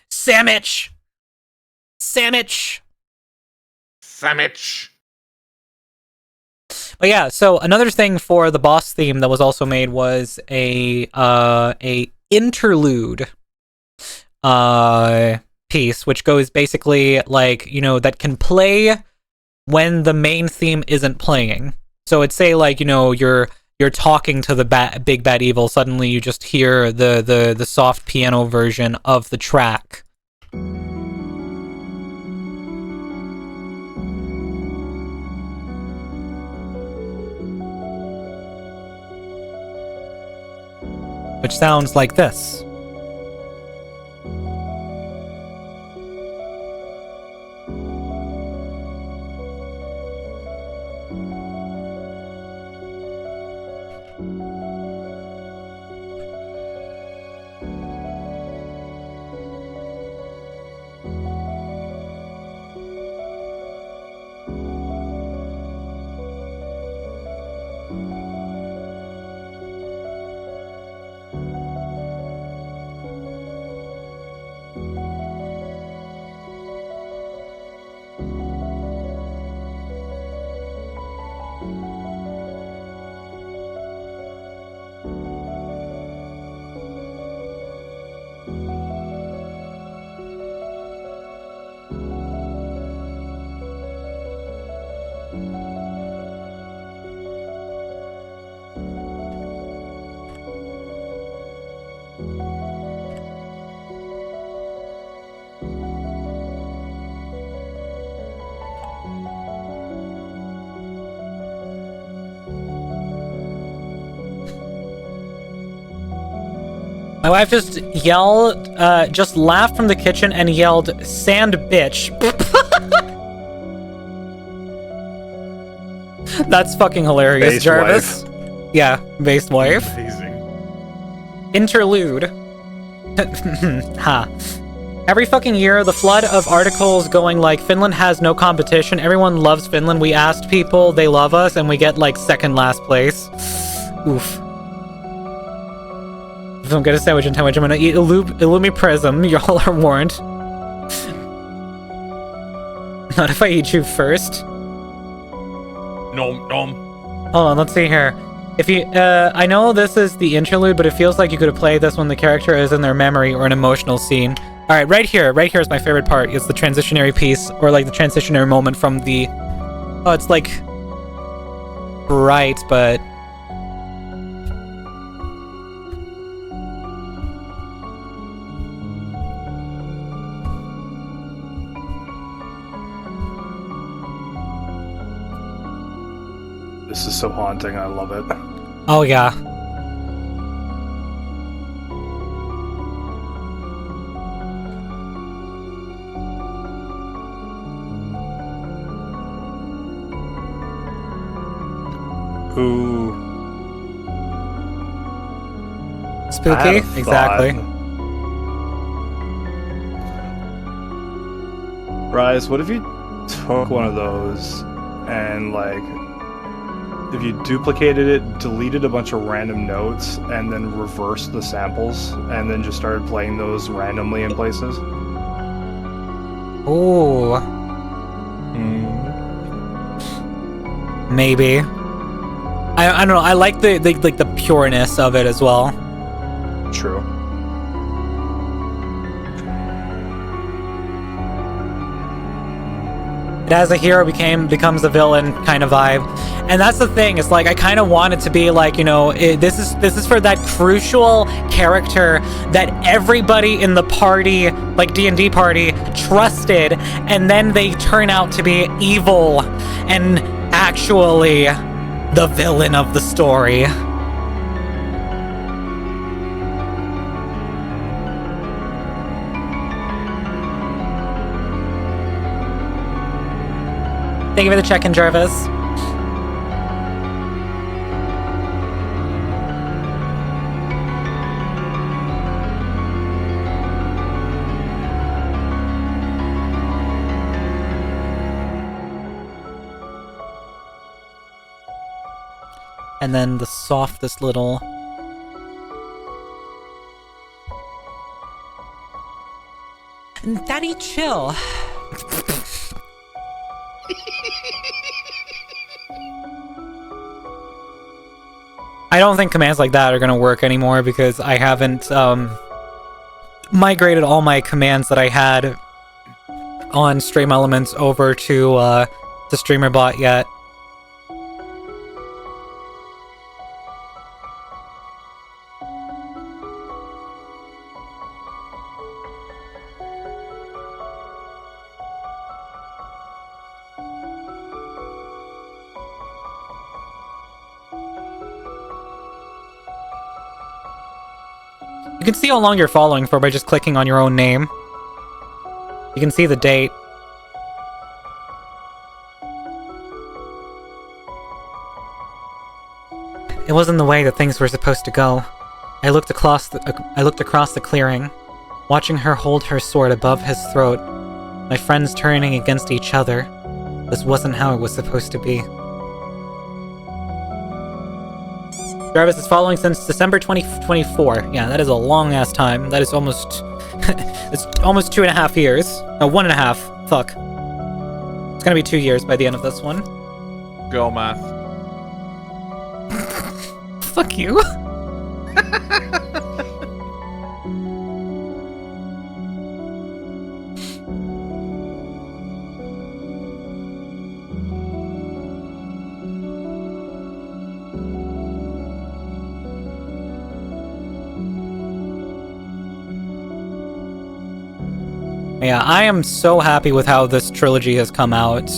A: Sandwich! Sandwich!
C: Sandwich!
A: But yeah, so another thing for the boss theme that was also made was a interlude piece, which goes basically like, you know, that can play when the main theme isn't playing. So it's say like, you know, you're talking to the big bad evil, suddenly you just hear the soft piano version of the track. Which sounds like this. My wife just yelled, just laughed from the kitchen and yelled, "Sand bitch." That's fucking hilarious,
B: Based
A: Jarvis.
B: wife.
A: Yeah, based wife.
C: Amazing.
A: Interlude. Ha. Every fucking year, the flood of articles going like, Finland has no competition, everyone loves Finland, we asked people, they love us, and we get like second last place. Oof. If I'm gonna sandwich in time, I'm gonna eat Illumi Prism. Y'all are warned. Not if I eat you first.
C: Nom nom.
A: Hold on, let's see here. If you, I know this is the interlude, but it feels like you could have played this when the character is in their memory or an emotional scene. All right, right here is my favorite part. It's the transitionary piece, or like the transitionary moment from the. Oh, it's like. Right, but.
B: This is so haunting. I love it.
A: Oh yeah.
B: Ooh.
A: Spooky? Exactly.
B: Rise, what if you took one of those and like if you duplicated it, deleted a bunch of random notes, and then reversed the samples, and then just started playing those randomly in places?
A: Ooh. Maybe. I don't know. I like the pureness of it as well.
B: True.
A: It as a hero becomes a villain kind of vibe, and that's the thing. It's like I kind of want it to be like, you know, this is for that crucial character that everybody in the party, like D&D party, trusted, and then they turn out to be evil and actually the villain of the story. Thank you for the check-in, Jarvis. And then the softest little... Daddy, chill. I don't think commands like that are gonna work anymore because I haven't migrated all my commands that I had on Stream Elements over to StreamerBot yet. You can see how long you're following for by just clicking on your own name. You can see the date. It wasn't the way that things were supposed to go. I looked across the clearing, watching her hold her sword above his throat, my friends turning against each other. This wasn't how it was supposed to be. Jarvis is following since December 2024. Yeah, that is a long-ass time. That is almost... it's almost 2.5 years. No, 1.5. Fuck. It's gonna be 2 years by the end of this one.
C: Go math.
A: Fuck you. Yeah, I am so happy with how this trilogy has come out.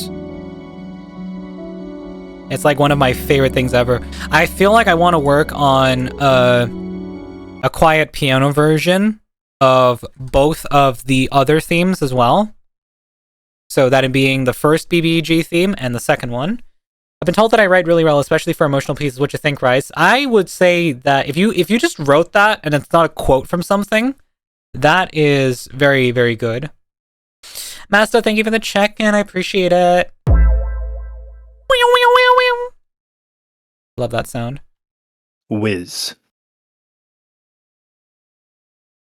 A: It's like one of my favorite things ever. I feel like I want to work on a quiet piano version of both of the other themes as well. So that being the first BBEG theme and the second one. I've been told that I write really well, especially for emotional pieces. What you think, Rice? I would say that if you just wrote that and it's not a quote from something, that is very, very good. Master, thank you for the check-in. I appreciate it. Love that sound.
B: Whiz.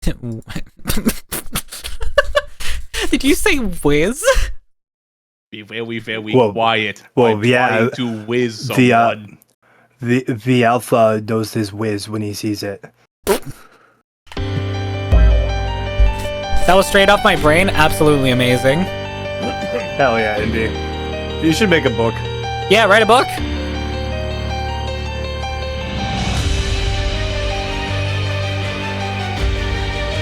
A: Did you say whiz?
C: Be very, very
B: Well,
C: quiet.
B: well,
C: I'm
B: yeah,
C: trying to whiz someone.
B: The alpha knows his whiz when he sees it.
A: That was straight off my brain. Absolutely amazing.
B: Hell yeah, Indy. You should make a book.
A: Yeah, write a book.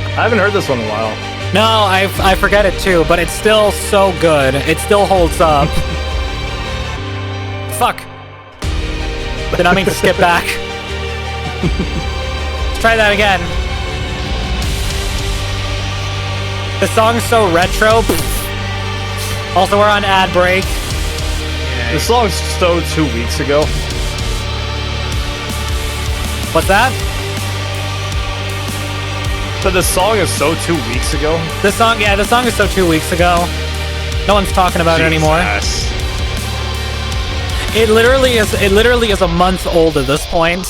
B: I haven't heard this one in a while.
A: No, I forget it too, but it's still so good. It still holds up. Fuck. Did not mean to skip back. Let's try that again. The song's so retro. Also, we're on ad break.
B: The song's so 2 weeks ago.
A: What's that?
B: So the song is so 2 weeks ago.
A: The song is so 2 weeks ago. No one's talking about it anymore.
C: Jesus.
A: It literally is a month old at this point.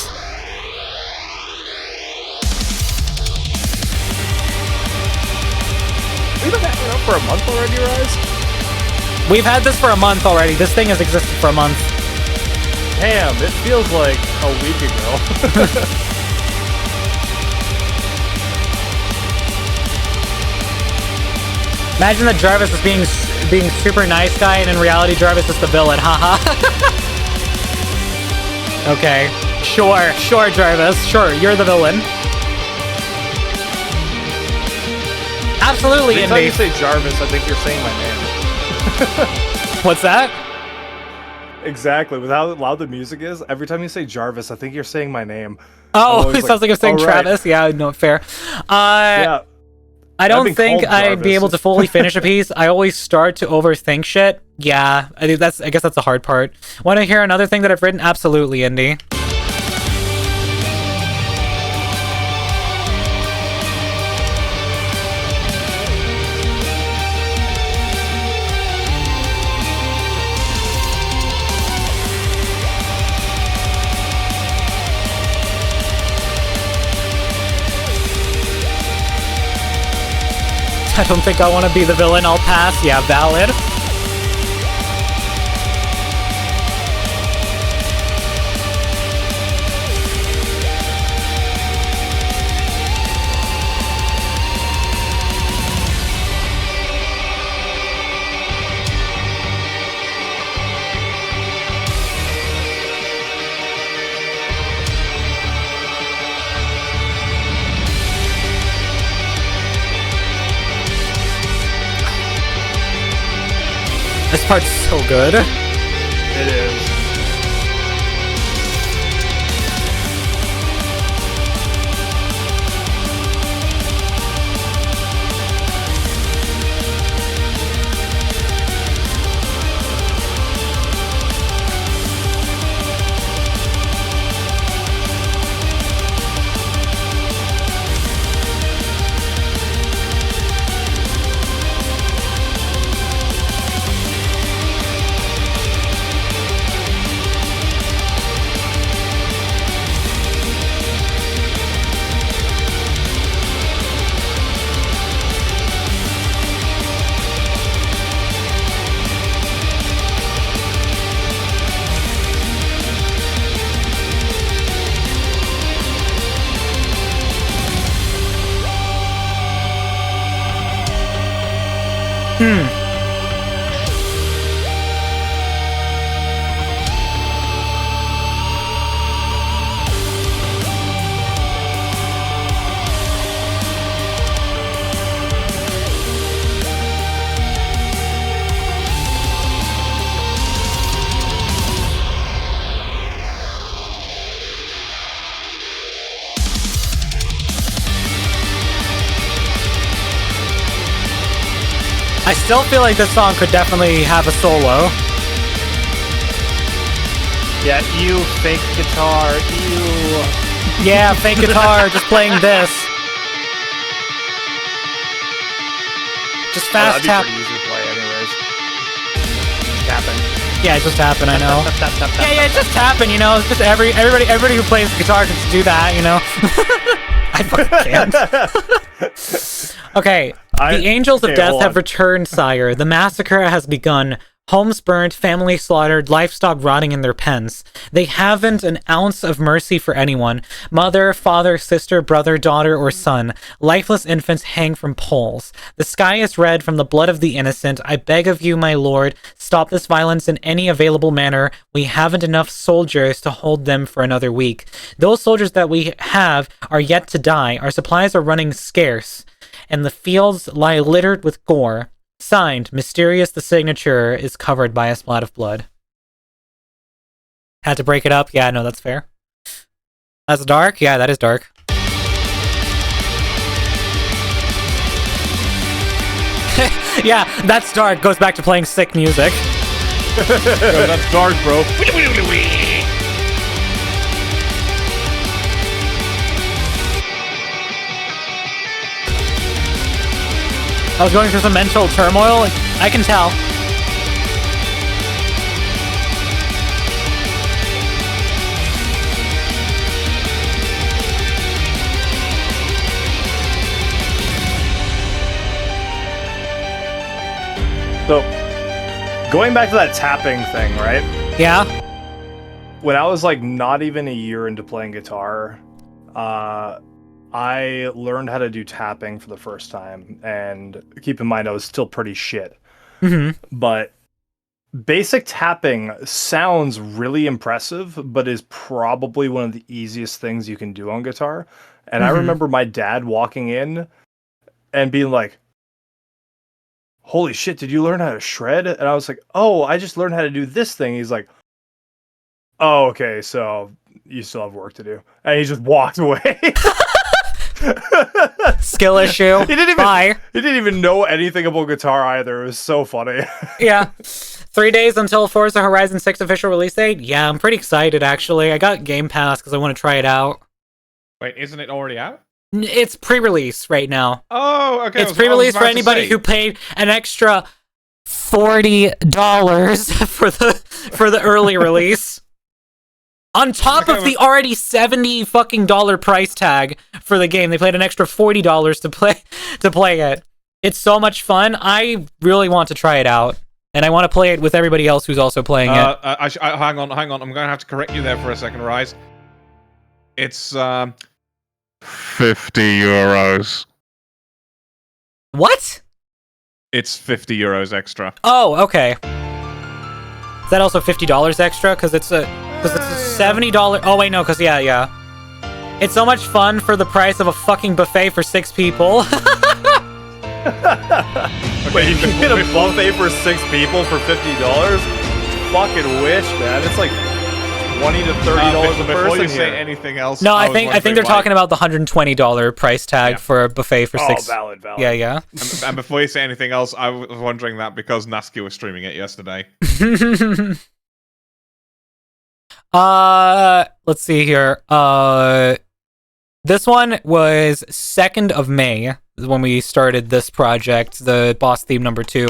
B: We've been hanging up for a month already, Rise?
A: We've had this for a month already. This thing has existed for a month.
B: Damn, it feels like a week ago.
A: Imagine that Jarvis is being super nice guy, and in reality, Jarvis is the villain. Haha. Okay, sure, Jarvis. Sure, you're the villain. Absolutely,
B: Every time
A: Indy.
B: you say Jarvis, I think you're saying my name.
A: What's that?
B: Exactly. With how loud the music is, every time you say Jarvis, I think you're saying my name.
A: Oh, it sounds like I'm saying
B: "Oh, right."
A: Travis. Yeah, no, fair.
B: Yeah.
A: I don't
B: been
A: think
B: called
A: I'd be
B: Jarvis.
A: able to fully finish a piece. I always start to overthink shit. Yeah, I guess that's the hard part. Want to hear another thing that I've written? Absolutely, Indy. I don't think I want to be the villain. I'll pass. Yeah, valid. This part's so good.
B: It is.
A: I still feel like this song could definitely have a solo.
B: Yeah, you fake guitar, you.
A: Yeah, fake guitar, just playing this. Just fast
B: That'd be
A: tap.
B: pretty easy to play, anyways. Tapping.
A: Yeah, it just happened, I know. Yeah, it just happened, you know. It's just everybody who plays guitar can just do that, you know. I fucking can't. Okay, the angels of death have returned, sire. The massacre has begun. Homes burned, family slaughtered, livestock rotting in their pens. They haven't an ounce of mercy for anyone. Mother, father, sister, brother, daughter, or son. Lifeless infants hang from poles. The sky is red from the blood of the innocent. I beg of you, my lord, stop this violence in any available manner. We haven't enough soldiers to hold them for another week. Those soldiers that we have are yet to die. Our supplies are running scarce, and the fields lie littered with gore. Signed, Mysterious the signature is covered by a splat of blood. Had to break it up? Yeah, no, that's fair. That's dark? Yeah, that is dark. Yeah, that's dark. Goes back to playing sick music.
C: Yo, that's dark, bro.
A: I was going through some mental turmoil. I can tell.
B: So, going back to that tapping thing, right?
A: Yeah?
B: When I was like not even a year into playing guitar, I learned how to do tapping for the first time, and keep in mind I was still pretty shit.
A: Mm-hmm.
B: But basic tapping sounds really impressive, but is probably one of the easiest things you can do on guitar. And I remember my dad walking in and being like, "Holy shit, did you learn how to shred?" And I was like, "Oh, I just learned how to do this thing." He's like, "Oh, okay, so you still have work to do." And he just walked away.
A: skill issue.
B: He didn't even.
A: Bye.
B: He didn't even know anything about guitar either. It was so funny.
A: Yeah. 3 days until Forza Horizon 6 official release date. Yeah, I'm pretty excited actually. I got Game Pass because I want to try it out.
C: Wait, isn't it already out?
A: It's pre-release right now.
C: Oh, okay.
A: It's pre-release for anybody who paid an extra $40 for the early release. On top of the already $70 fucking price tag for the game, they paid an extra $40 to play it. It's so much fun. I really want to try it out, and I want to play it with everybody else who's also playing it.
C: Hang on. I'm going to have to correct you there for a second, Rise. It's 50 euros.
A: What?
C: It's 50 euros extra.
A: Oh, okay. Is that also $50 extra? Because it's a $70. Oh wait, no, because yeah. It's so much fun for the price of a fucking buffet for 6 people.
B: Wait, you can get a buffet for 6 people for $50? Fucking wish, man. It's like $20 to $30 a person.
C: Before you
B: here.
C: say anything else,
A: No, I think they're talking about the $120 price tag for a buffet for 6.
B: Oh, valid.
A: Yeah.
C: And before you say anything else, I was wondering that because Nasky was streaming it yesterday.
A: Let's see here. This one was 2nd of May when we started this project, the boss theme number 2.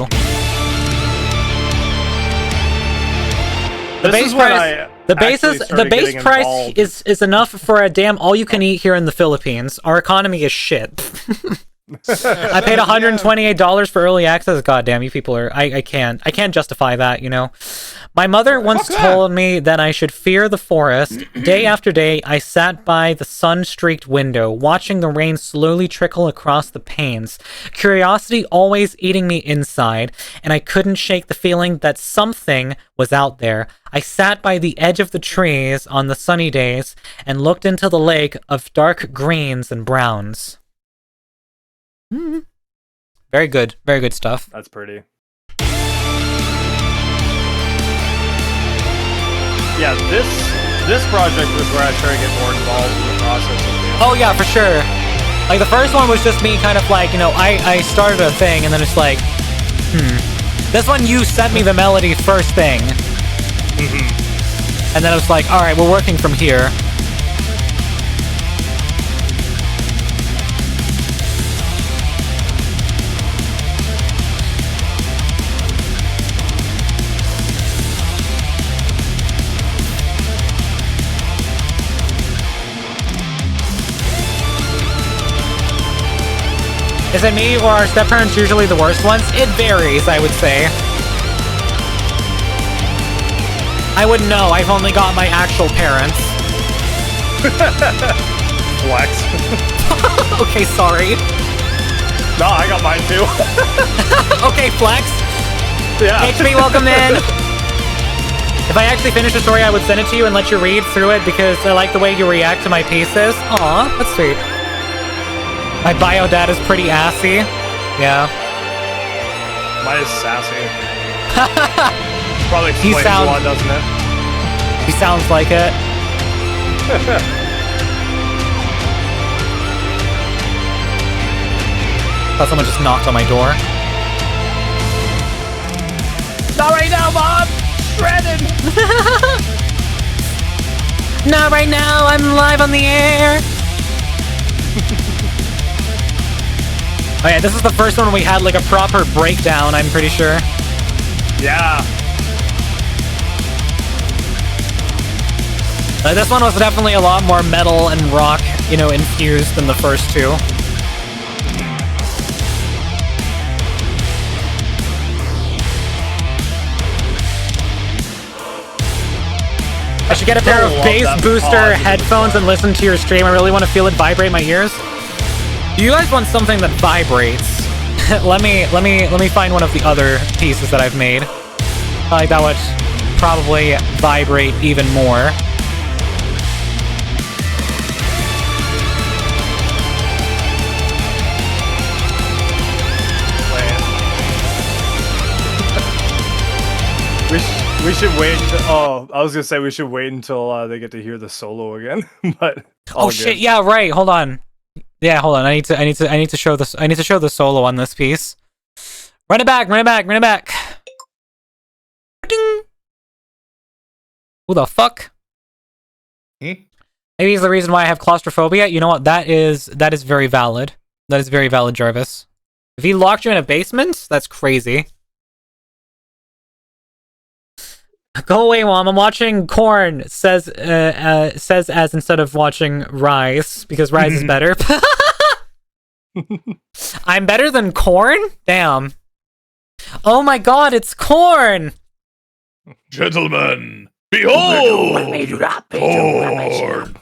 A: The base price is enough for a damn all-you-can-eat here in the Philippines. Our economy is shit. I paid $128 for early access. God damn, you people are... I can't justify that, you know? My mother once told me that I should fear the forest. Day after day, I sat by the sun-streaked window, watching the rain slowly trickle across the panes. Curiosity always eating me inside, and I couldn't shake the feeling that something was out there. I sat by the edge of the trees on the sunny days and looked into the lake of dark greens and browns. Very good stuff.
B: That's pretty. Yeah, this project was where I started to get more involved in the process of the
A: Oh yeah, for sure. Like the first one was just me kind of like, you know, I started a thing and then it's like, This one you sent me the melody first thing. And then I was like, alright, we're working from here. Is it me, or are step-parents usually the worst ones? It varies, I would say. I wouldn't know, I've only got my actual parents.
B: Flex.
A: Okay, sorry.
B: No, I got mine too.
A: Okay, flex.
B: Yeah.
A: HP, welcome in. If I actually finish the story, I would send it to you and let you read through it because I like the way you react to my pieces. Aw, that's sweet. My bio dad is pretty assy. Yeah.
B: Mine is sassy. Probably explains a lot, doesn't it?
A: He sounds like it. Thought someone just knocked on my door. Not right now, Mom! Shredded! Not right now, I'm live on the air! Oh yeah, this is the first one we had like a proper breakdown, I'm pretty sure.
B: Yeah.
A: This one was definitely a lot more metal and rock, you know, infused than the first two. I should get a pair of bass booster headphones and listen to your stream. I really want to feel it vibrate my ears. Do you guys want something that vibrates? let me find one of the other pieces that I've made. Like that would probably vibrate even more.
B: We should wait until, oh, I was gonna say we should wait until they get to hear the solo again, but
A: oh shit, yeah, right, hold on. Yeah, hold on. I need to show this. I need to show the solo on this piece. Run it back. Ding. Who the fuck?
C: Hmm?
A: Maybe it's the reason why I have claustrophobia. You know what? That is very valid. That is very valid, Jarvis. If he locked you in a basement, that's crazy. Go away, Mom. I'm watching Korn. Says as instead of watching Rise because Rise is better. I'm better than Korn? Damn. Oh my god, it's Korn!
C: Gentlemen, behold! Korn!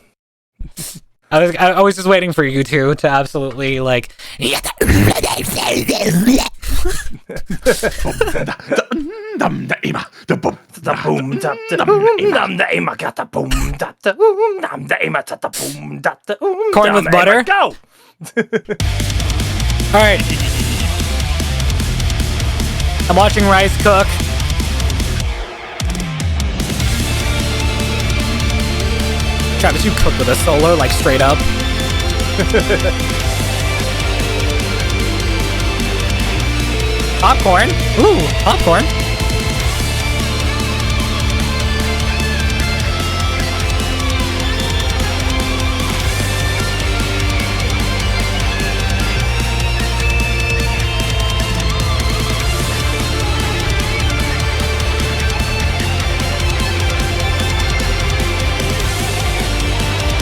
A: I was just waiting for you two to absolutely like. Corn with butter.
B: Go.
A: All right. I'm watching Rice cook. Travis, you cook with a solo, like straight up. Popcorn. Ooh, popcorn.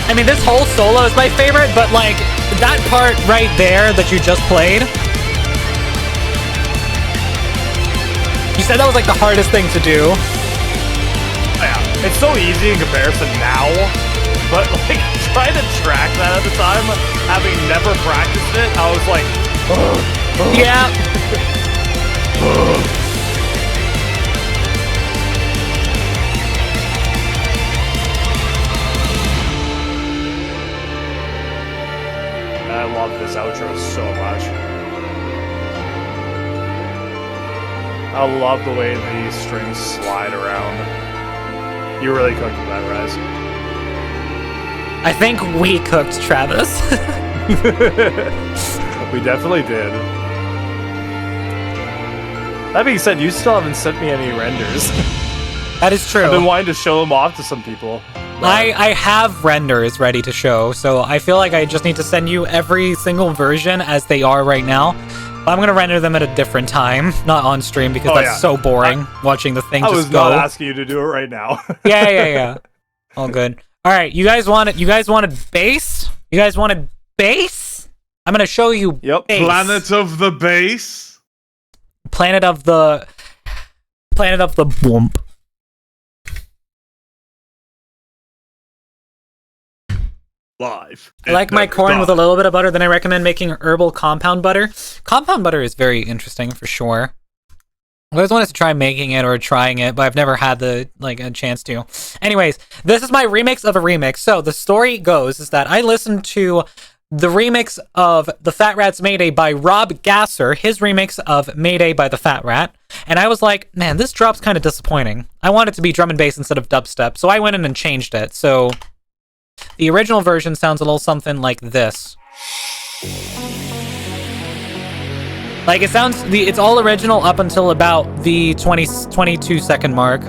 A: I mean, this whole solo is my favorite, but like that part right there that you just played. You said that was like the hardest thing to do.
B: Yeah, it's so easy in comparison now, but like trying to track that at the time, having never practiced it, I was like,
A: Yeah.
B: I love this outro so much. I love the way the strings slide around. You really cooked with that, Rise.
A: I think we cooked, Travis.
B: We definitely did. That being said, you still haven't sent me any renders.
A: That is true.
B: I've been wanting to show them off to some people.
A: I have renders ready to show, so I feel like I just need to send you every single version as they are right now. But I'm gonna render them at a different time, not on stream, because that's so boring watching the thing just go.
B: I was not asking you to do it right now.
A: Yeah. All good. All right, you guys wanted bass? You guys wanted bass? I'm gonna show you.
B: Yep.
A: Bass.
C: Planet of the Bass?
A: Planet of the Boomp.
C: Live.
A: I like my corn with a little bit of butter, then I recommend making herbal compound butter. Compound butter is very interesting for sure. I always wanted to try making it or trying it, but I've never had a chance to. Anyways, this is my remix of a remix. So the story goes is that I listened to the remix of The Fat Rat's Mayday by Rob Gasser, his remix of Mayday by The Fat Rat, and I was like, man, this drop's kind of disappointing. I want it to be drum and bass instead of dubstep, so I went in and changed it. So the original version sounds a little something like this. Like it's all original up until about the 22 second mark.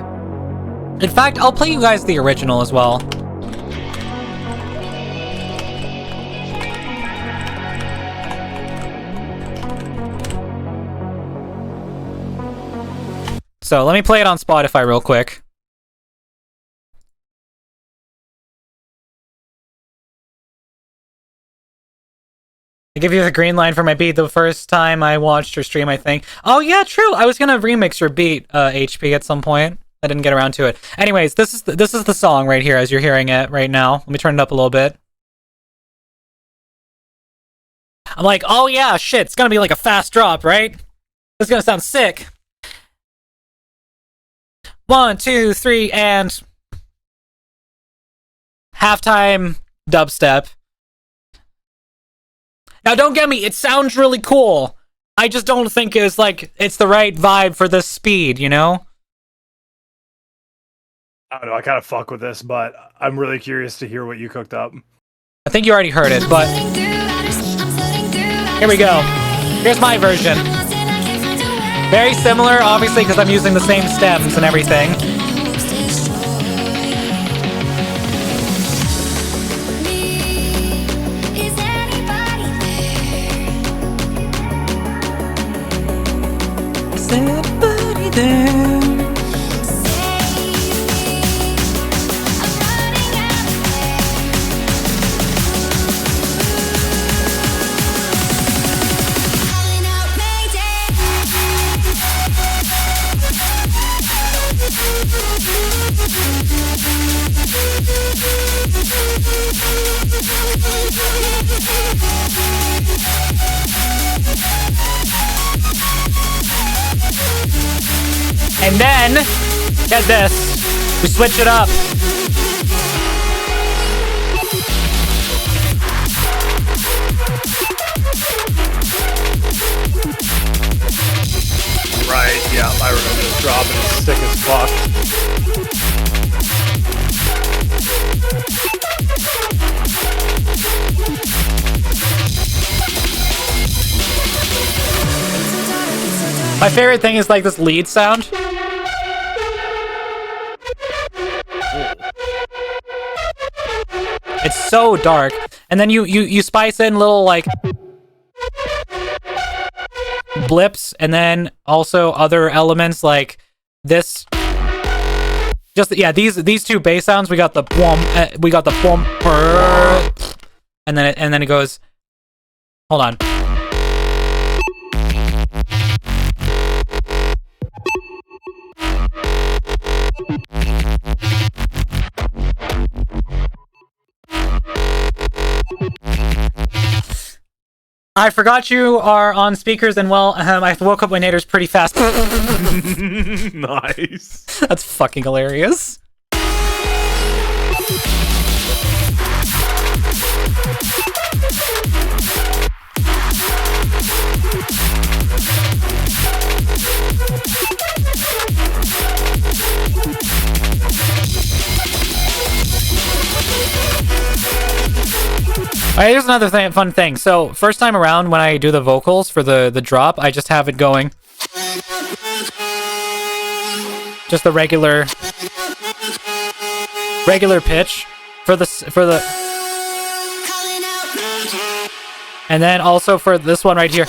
A: In fact, I'll play you guys the original as well. So let me play it on Spotify real quick. I give you the green line for my beat the first time I watched your stream, I think. Oh yeah, true. I was gonna remix your beat, HP, at some point. I didn't get around to it. Anyways, this is the song right here as you're hearing it right now. Let me turn it up a little bit. I'm like, oh yeah, shit, it's gonna be like a fast drop, right? This is gonna sound sick. 1, 2, 3, and halftime dubstep. Now, don't get me, it sounds really cool. I just don't think it's the right vibe for this speed, you know?
B: I don't know, I kind of fuck with this, but I'm really curious to hear what you cooked up.
A: I think you already heard it, but here we go. Here's my version. Very similar, obviously, because I'm using the same stems and everything. Is anybody there? And then, get this, we switch it up.
B: Right, yeah, I remember this drop and it's sick as fuck.
A: My favorite thing is like this lead sound. It's so dark. And then you spice in little like blips and then also other elements like this. Just yeah, these two bass sounds. We got the boom, we got the boom, and then it goes. Hold on. I forgot you are on speakers, and well, I woke up my neighbors pretty fast.
C: Nice.
A: That's fucking hilarious. Alright, here's another fun thing. So, first time around when I do the vocals for the drop, I just have it going. Just the regular pitch for the and then also for this one right here.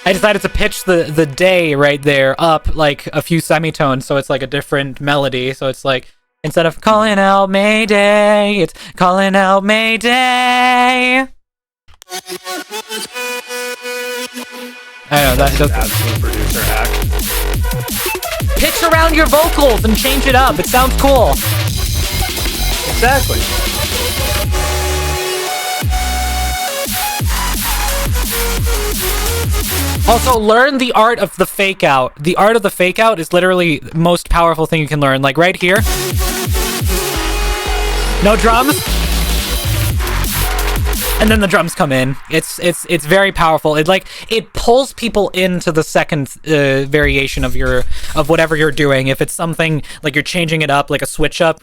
A: I decided to pitch the day right there up like a few semitones, so it's like a different melody. So it's like instead of calling out Mayday, it's calling out Mayday. I know that just
B: absolute producer hack.
A: Pitch around your vocals and change it up. It sounds cool.
B: Exactly.
A: Also, learn the art of the fake out. The art of the fake out is literally the most powerful thing you can learn. Like right here. No drums. And then the drums come in. It's very powerful. It pulls people into the second variation of whatever you're doing. If it's something like you're changing it up, like a switch up,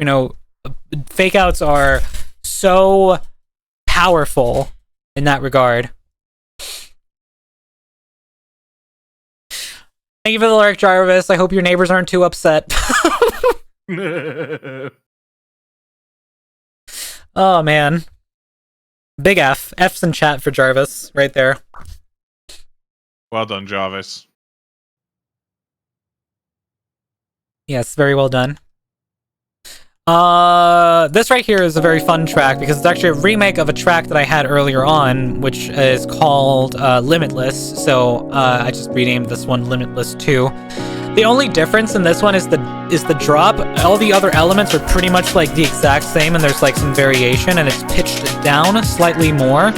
A: fake outs are so powerful in that regard. Thank you for the lyric, Jarvis. I hope your neighbors aren't too upset. Oh, man. Big F. F's in chat for Jarvis, right there.
C: Well done, Jarvis.
A: Yes, very well done. This right here is a very fun track because it's actually a remake of a track that I had earlier on, which is called Limitless. So I just renamed this one Limitless 2. The only difference in this one is the drop. All the other elements are pretty much like the exact same, and there's like some variation, and it's pitched down slightly more.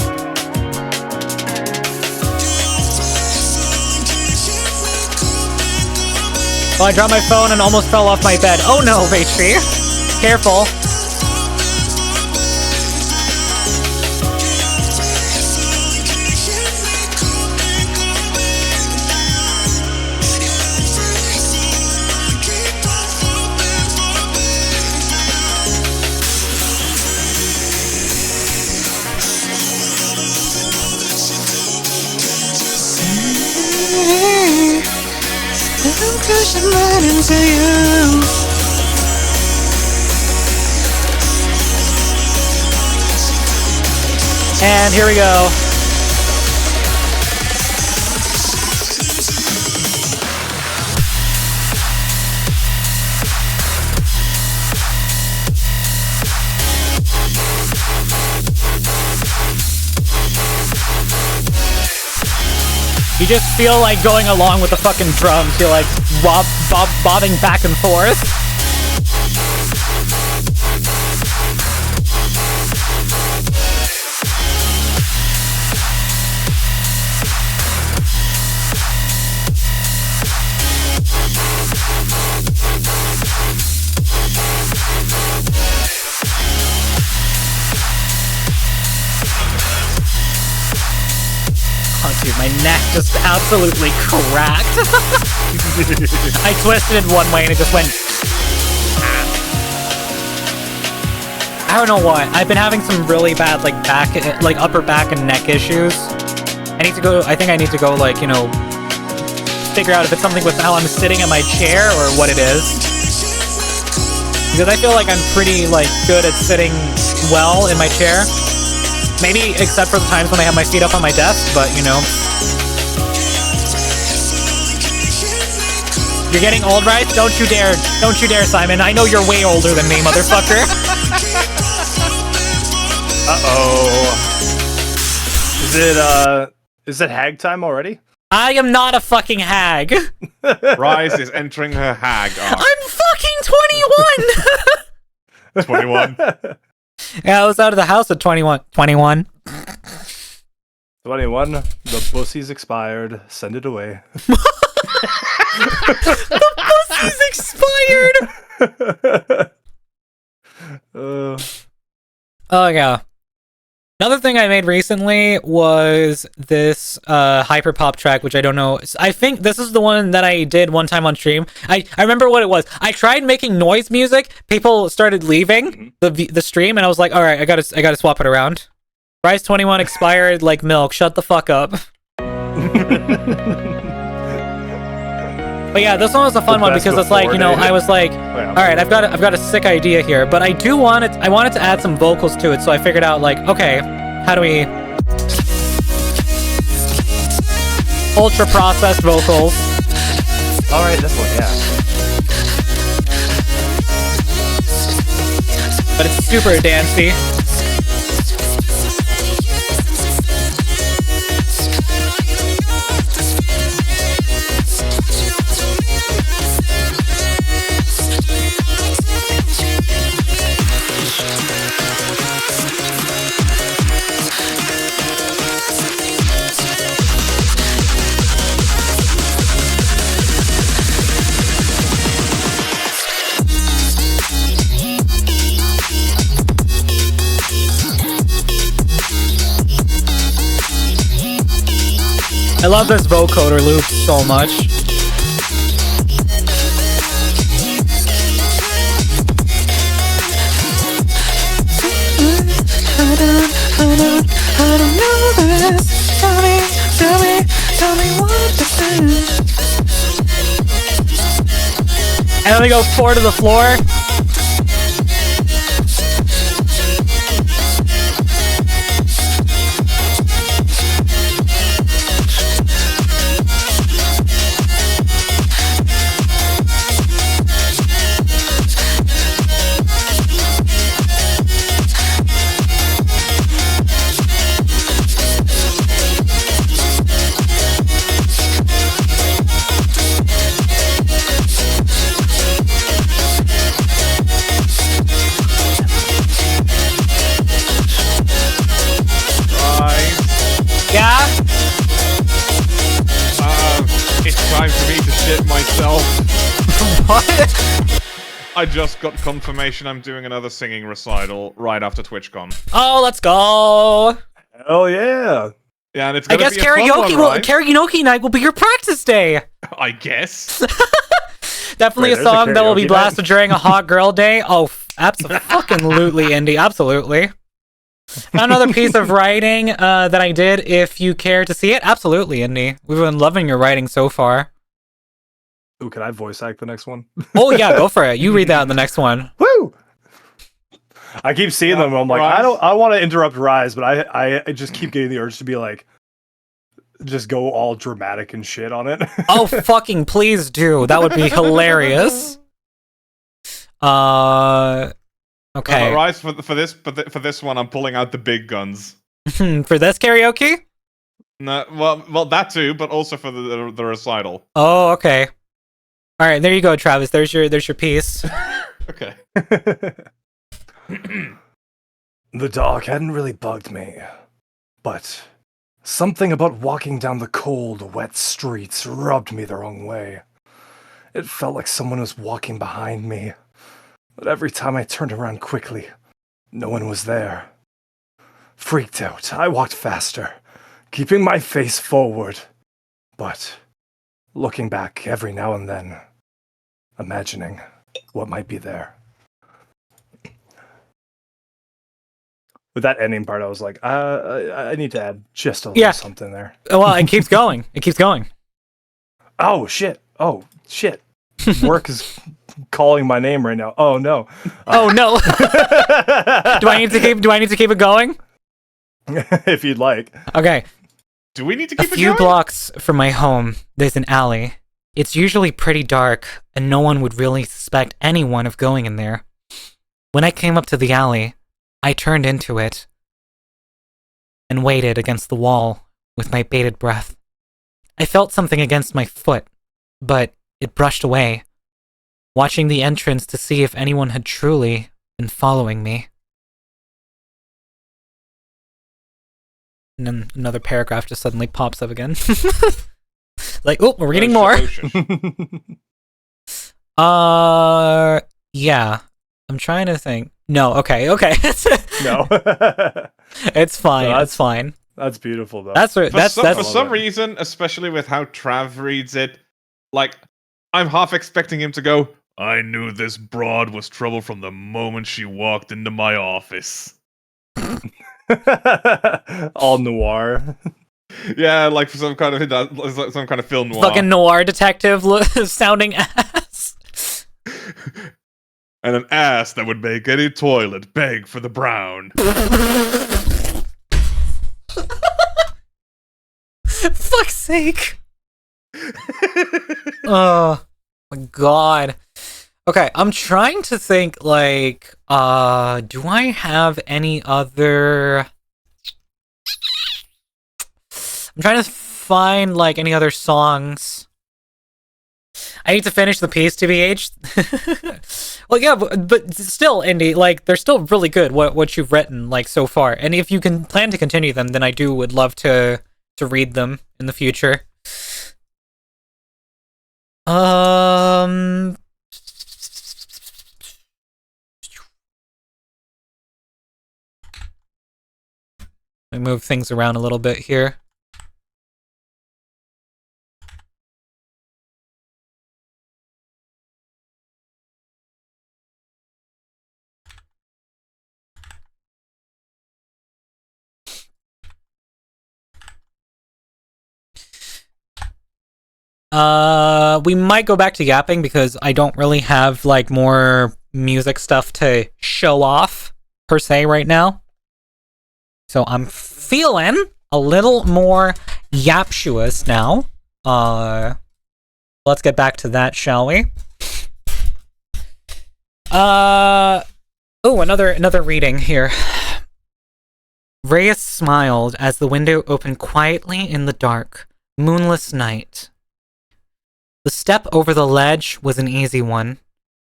A: Oh, I dropped my phone and almost fell off my bed. Oh no, HP. Careful. let into you. And here we go. You just feel like going along with the fucking drums. You're like bobbing back and forth. Oh, dude, my neck just absolutely cracked. I twisted it one way and it just went. I don't know what. I've been having some really bad like upper back and neck issues. I think I need to go like, you know, figure out if it's something with how I'm sitting in my chair or what it is. Because I feel like I'm pretty like good at sitting well in my chair. Maybe except for the times when I have my feet up on my desk, but you know. You're getting old, right? Don't you dare, Simon. I know you're way older than me, motherfucker.
B: Uh-oh. Is it hag time already?
A: I am not a fucking hag.
C: Rise is entering her hag arc.
A: I'm fucking 21!
C: 21.
A: Yeah, I was out of the house at 21. 21.
B: 21. The pussy's expired. Send it away.
A: The pussy's expired! Oh, yeah. Another thing I made recently was this hyperpop track, which I don't know. I think this is the one that I did one time on stream. I remember what it was. I tried making noise music. People started leaving the stream, and I was like, all right, I gotta swap it around. Rise 21 expired like milk. Shut the fuck up. But yeah, this one was a fun one because it's like, you know, I was like, all right, I've got a sick idea here, but I wanted to add some vocals to it, so I figured out like, okay, how do we ultra processed vocals?
B: All right, this one, yeah.
A: But it's super dancey. I love this vocoder loop so much. I don't know this. Tell me what to do. And then we go 4 to the floor.
C: Time for me to shit myself.
A: What?
C: I just got confirmation I'm doing another singing recital right after TwitchCon.
A: Oh, let's go!
B: Oh yeah.
C: Yeah, and it's
A: I
C: gonna
A: guess
C: be a fun
A: karaoke
C: one, right?
A: karaoke night will be your practice day.
C: I guess.
A: Definitely
B: Wait,
A: a song that will be
B: karaoke
A: blasted during a hot girl day. Oh, absolutely, Indy, absolutely. Another piece of writing that I did, if you care to see it, absolutely, Indy. We've been loving your writing so far.
B: Ooh, can I voice act the next one?
A: Oh yeah, go for it. You read that in the next one.
B: Woo! I keep seeing them. I'm like, I want to interrupt Rise, but I just keep getting the urge to be like, just go all dramatic and shit on it.
A: Oh, fucking please do. That would be hilarious. Okay.
C: Rise, for this one, I'm pulling out the big guns.
A: For this karaoke?
C: No, well, that too, but also for the recital.
A: Oh, okay. All right, there you go, Travis. There's your piece.
C: Okay.
B: The dog hadn't really bugged me, but something about walking down the cold, wet streets rubbed me the wrong way. It felt like someone was walking behind me, but every time I turned around quickly, no one was there. Freaked out, I walked faster, keeping my face forward, but looking back every now and then, imagining what might be there. With that ending part, I was like, I need to add just a little something there.
A: Well, it keeps going. It keeps going.
B: Oh, shit. Work is calling my name right now. Oh, no.
A: Oh, no. Do I need to keep it going?
B: If you'd like.
A: Okay.
C: Do we need to keep it going?
A: A few blocks from my home, there's an alley. It's usually pretty dark, and no one would really suspect anyone of going in there. When I came up to the alley, I turned into it and waited against the wall with my bated breath. I felt something against my foot, but it brushed away, watching the entrance to see if anyone had truly been following me. And then another paragraph just suddenly pops up again. Like, oh, we're reading more. Yeah. I'm trying to think. No, okay.
B: No.
A: It's fine.
B: No,
A: it's fine.
B: That's beautiful, though.
C: For some reason, especially with how Trav reads it, like, I'm half expecting him to go, I knew this broad was trouble from the moment she walked into my office.
B: All noir.
C: Yeah, like some kind of film noir.
A: Fucking noir detective sounding ass.
C: And an ass that would make any toilet beg for the brown.
A: Fuck's sake. Oh my god. Okay, I'm trying to think, like, do I have any other... I'm trying to find, like, any other songs. I need to finish the piece, TBH. Well, yeah, but still, Indy, like, they're still really good, what you've written, like, so far. And if you can plan to continue them, then I would love to read them in the future. I move things around a little bit here. We might go back to yapping because I don't really have, like, more music stuff to show off, per se, right now. So I'm feeling a little more yaptuous now. Let's get back to that, shall we? Oh, another reading here. Reyes smiled as the window opened quietly in the dark, moonless night. The step over the ledge was an easy one,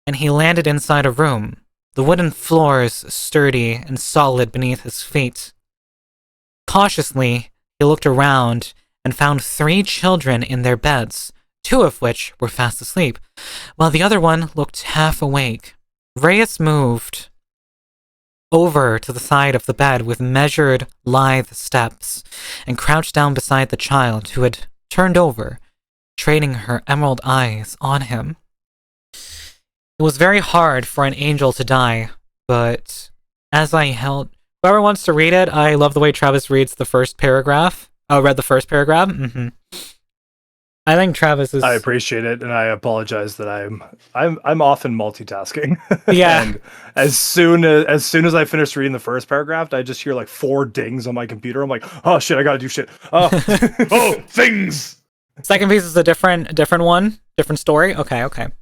A: and he landed inside a room, the wooden floors sturdy and solid beneath his feet. Cautiously, he looked around and found 3 children in their beds, 2 of which were fast asleep, while the other one looked half awake. Reyes moved over to the side of the bed with measured, lithe steps, and crouched down beside the child, who had turned over, training her emerald eyes on him. It was very hard for an angel to die, but as I held... Whoever wants to read it, I love the way Travis reads the first paragraph. Oh, read the first paragraph? I think Travis is.
B: I appreciate it, and I apologize that I'm often multitasking.
A: Yeah.
B: And as soon as I finish reading the first paragraph, I just hear like 4 dings on my computer. I'm like, oh shit, I gotta do shit. Oh,
C: Oh, things.
A: Second piece is a different one, different story. Okay. It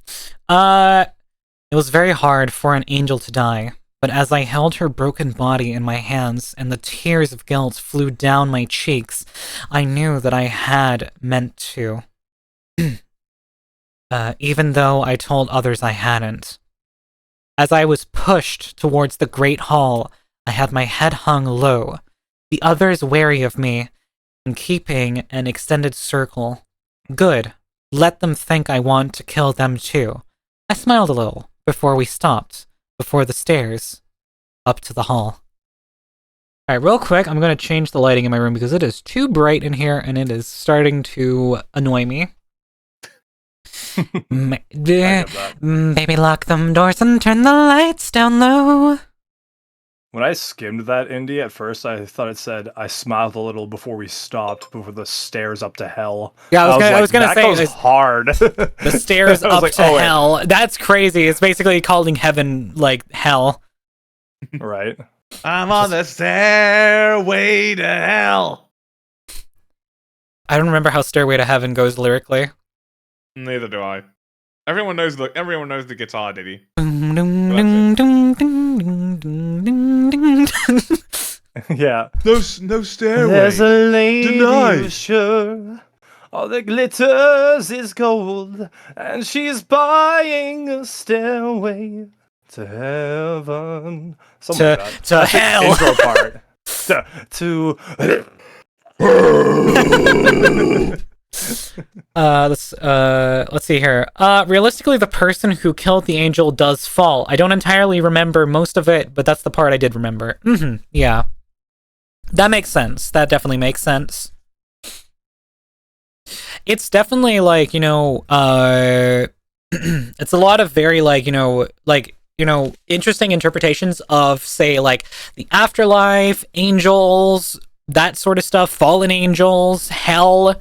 A: was very hard for an angel to die, but as I held her broken body in my hands and the tears of guilt flew down my cheeks, I knew that I had meant to. Even though I told others I hadn't. As I was pushed towards the great hall, I had my head hung low, the others wary of me, and keeping an extended circle. Good. Let them think I want to kill them too. I smiled a little before we stopped, before the stairs, up to the hall. Alright, real quick, I'm going to change the lighting in my room because it is too bright in here and it is starting to annoy me. Baby, lock them doors and turn the lights down low.
B: when I skimmed that indie at first, I thought it said I smiled a little before we stopped, before the stairs up to hell.
A: Yeah, I was gonna
B: that
A: say
B: goes hard.
A: the stairs
B: I was
A: up
B: like,
A: to
B: oh, wait.
A: hell. That's crazy. It's basically calling heaven like hell.
B: Right.
C: I'm on the stairway to hell.
A: I don't remember how Stairway to Heaven goes lyrically.
C: Neither do I. Everyone knows the guitar ditty.
B: Yeah.
C: No stairway.
B: There's a lady
C: Denied.
B: who's sure all that glitters is gold, and she's buying a stairway to heaven. Something like that.
A: To
B: That's the
A: hell.
B: intro part. to
A: let's see here. Realistically, the person who killed the angel does fall. I don't entirely remember most of it, but that's the part I did remember. Yeah. That makes sense. That definitely makes sense. It's definitely like, it's a lot of very interesting interpretations of, say, like the afterlife, angels, that sort of stuff, fallen angels, hell,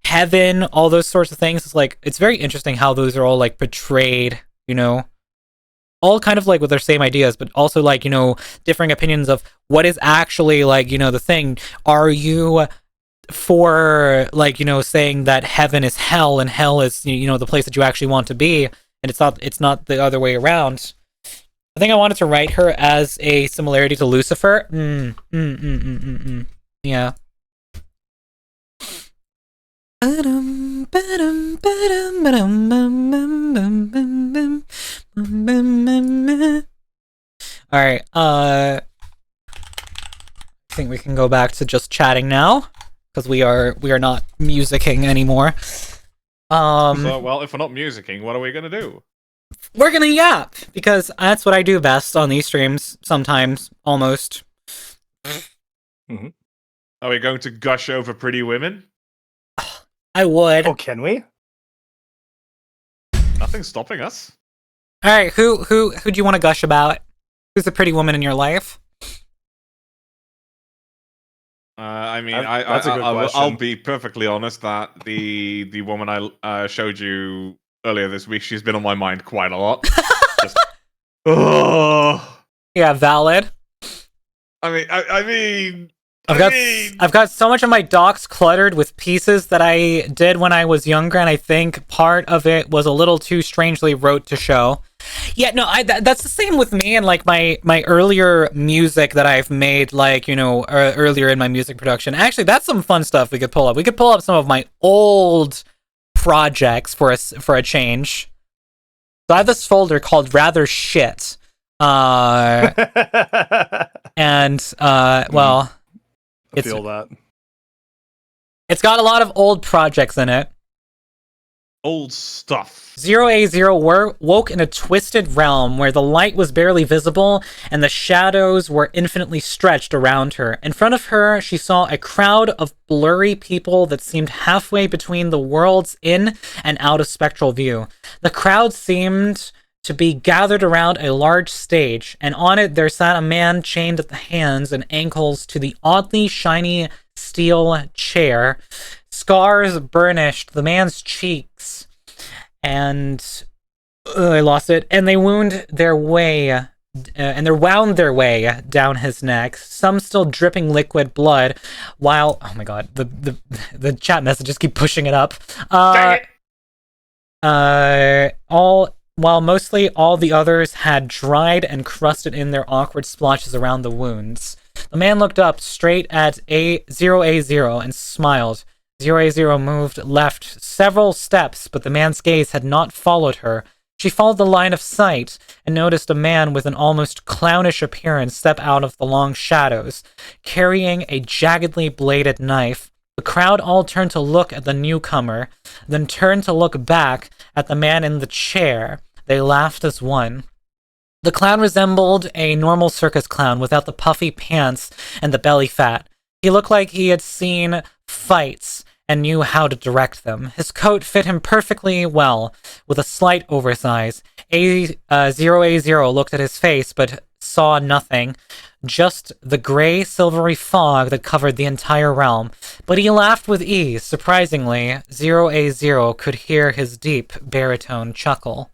A: heaven, all those sorts of things. It's like, it's very interesting how those are all like portrayed, all kind of like with their same ideas, but also like, differing opinions of what is actually like, the thing. Are you for like, saying that heaven is hell and hell is, the place that you actually want to be, and it's not the other way around. I think I wanted to write her as a similarity to Lucifer. Yeah. Alright, I think we can go back to just chatting now, because we are not musicking anymore.
C: So, well, if we're not musicking, what are we gonna do?
A: We're gonna yap, because that's what I do best on these streams, sometimes, almost.
B: Mm-hmm.
C: Are we going to gush over pretty women?
A: I would.
B: Oh, can we?
C: Nothing's stopping us.
A: Alright, who do you want to gush about? Who's the pretty woman in your life?
C: I mean,
B: That's a good
C: I'll
B: question.
C: be perfectly honest that the woman I showed you earlier this week, she's been on my mind quite a lot. Oh,
A: Yeah, valid.
C: I mean,
A: I've got so much of my docs cluttered with pieces that I did when I was younger, and I think part of it was a little too strangely wrote to show. Yeah, no, that's the same with me and like my earlier music that I've made, like, earlier in my music production. Actually, that's some fun stuff we could pull up. We could pull up some of my old projects for a change. So I have this folder called Rather Shit. Well,
B: I feel that.
A: it's got a lot of old projects in it.
C: old stuff.
A: 0A0 woke in a twisted realm where the light was barely visible and the shadows were infinitely stretched around her. In front of her, she saw a crowd of blurry people that seemed halfway between the worlds in and out of spectral view. The crowd seemed to be gathered around a large stage, and on it there sat a man chained at the hands and ankles to the oddly shiny steel chair, scars burnished the man's cheeks, and I lost it. And they wound their way. And they wound their way down his neck, some still dripping liquid blood, while oh my god, the chat messages keep pushing it up.
C: Dang it!
A: While mostly all the others had dried and crusted in their awkward splotches around the wounds. The man looked up straight at A0 and smiled. 0A0 moved left several steps, but the man's gaze had not followed her. She followed the line of sight and noticed a man with an almost clownish appearance step out of the long shadows, carrying a jaggedly bladed knife. The crowd all turned to look at the newcomer, then turned to look back at the man in the chair. They laughed as one. The clown resembled a normal circus clown without the puffy pants and the belly fat. He looked like he had seen fights and knew how to direct them. His coat fit him perfectly well, with a slight oversize. 0A0 looked at his face, but saw nothing, just the gray, silvery fog that covered the entire realm. But he laughed with ease. Surprisingly, 0A0 could hear his deep baritone chuckle.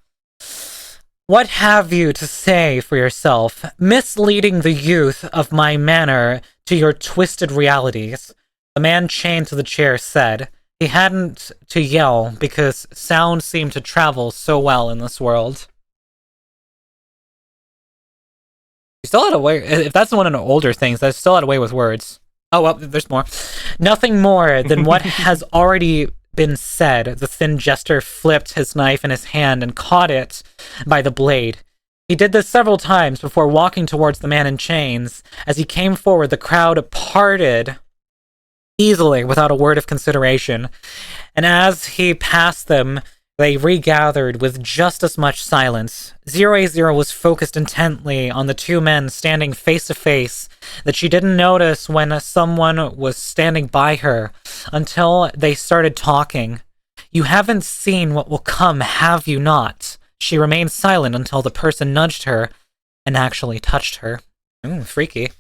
A: What have you to say for yourself, misleading the youth of my manor to your twisted realities? The man chained to the chair said. He hadn't to yell because sound seemed to travel so well in this world. You still had a way. If that's one of the older things, I still had a way with words. Oh, well, there's more. Nothing more than what has already been said. The thin jester flipped his knife in his hand and caught it by the blade. He did this several times before walking towards the man in chains. As he came forward, the crowd parted easily without a word of consideration, and as he passed them, they regathered with just as much silence. 0A0 was focused intently on the two men standing face to face that she didn't notice when someone was standing by her until they started talking. You haven't seen what will come, have you not? She remained silent until the person nudged her and actually touched her. Ooh, freaky.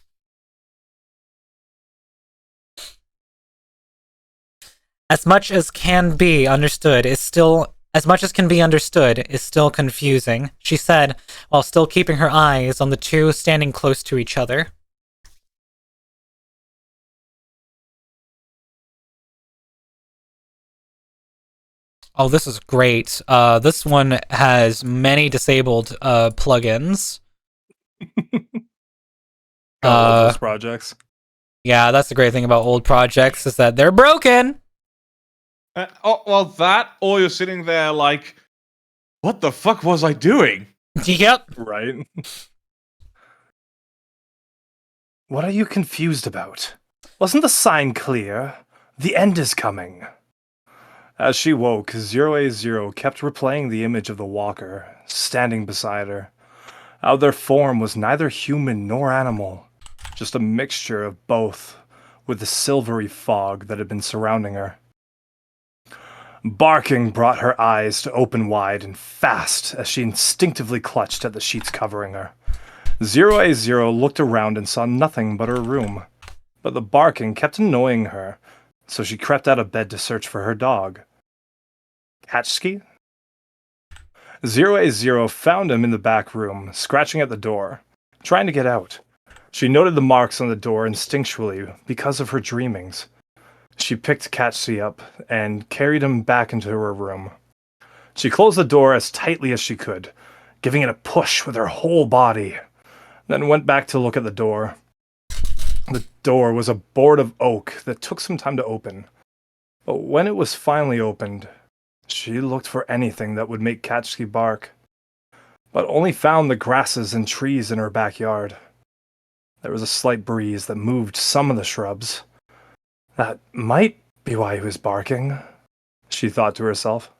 A: As much as can be understood is still confusing, she said, while still keeping her eyes on the two standing close to each other. Oh, this is great. This one has many disabled plugins.
B: Those projects.
A: Yeah, that's the great thing about old projects, is that they're broken.
C: Or you're sitting there like, what the fuck was I doing?
A: Yep.
B: Right. What are you confused about? Wasn't the sign clear? The end is coming. As she woke, 0A0 kept replaying the image of the walker, standing beside her. How their form was neither human nor animal, just a mixture of both, with the silvery fog that had been surrounding her. Barking brought her eyes to open wide and fast as she instinctively clutched at the sheets covering her. 0A0 looked around and saw nothing but her room, but the barking kept annoying her, so she crept out of bed to search for her dog. Katchki? 0A0 found him in the back room, scratching at the door, trying to get out. She noted the marks on the door instinctually because of her dreamings. She picked Katchki up and carried him back into her room. She closed the door as tightly as she could, giving it a push with her whole body, then went back to look at the door. The door was a board of oak that took some time to open, but when it was finally opened, she looked for anything that would make Katchki bark, but only found the grasses and trees in her backyard. There was a slight breeze that moved some of the shrubs. That might be why he was barking, she thought to herself.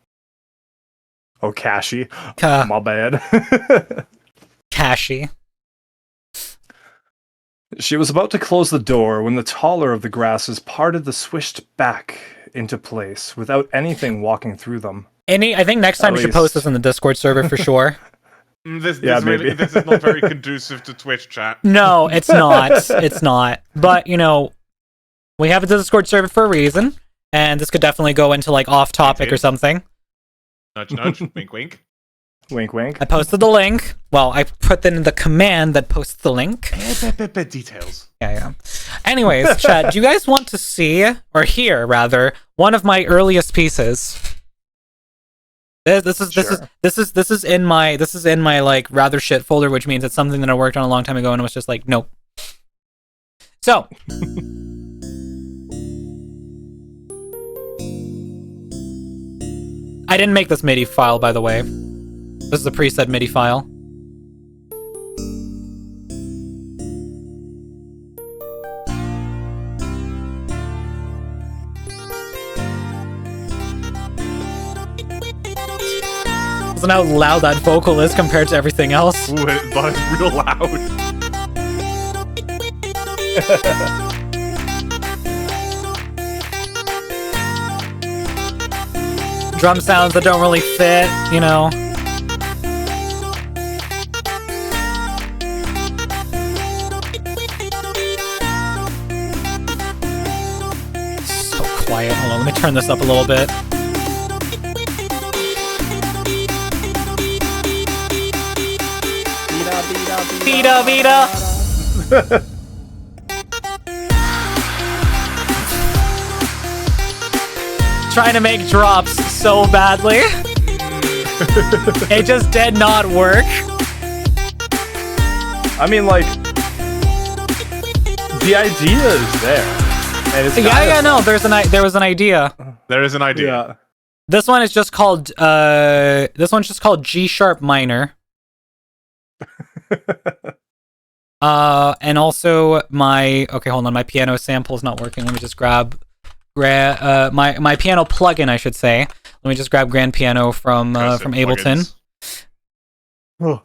B: Oh, Kashi. My bad.
A: Kashi.
B: She was about to close the door when the taller of the grasses parted the swished back into place without anything walking through them.
A: I think next time we should post this in the Discord server for sure.
C: This is not very conducive to Twitch chat.
A: No, it's not. It's not. But, we have a Discord server for a reason, and this could definitely go into like off topic or something.
C: Nudge, nudge, wink, wink.
B: Wink, wink.
A: I posted the link. Well, I put in the command that posts the link.
C: Details.
A: Yeah. Anyways, chat, do you guys want to see, or hear rather, one of my earliest pieces? This is in my like rather shit folder, which means it's something that I worked on a long time ago and it was just like, nope. So I didn't make this MIDI file, by the way. This is a preset MIDI file. Listen how loud that vocal is compared to everything else.
C: Ooh, it's real loud.
A: Drum sounds that don't really fit, you know. So quiet. Hold on, let me turn this up a little bit. Vita, Vita. Trying to make drops so badly. It just did not work.
B: I mean, like, the idea is there. And it's
A: No, there was an idea.
C: There is an idea.
B: Yeah.
A: This one is just called G sharp minor. And also my piano sample is not working. Let me just grab my piano plugin, I should say. Let me just grab Grand Piano from Ableton.
B: Oh.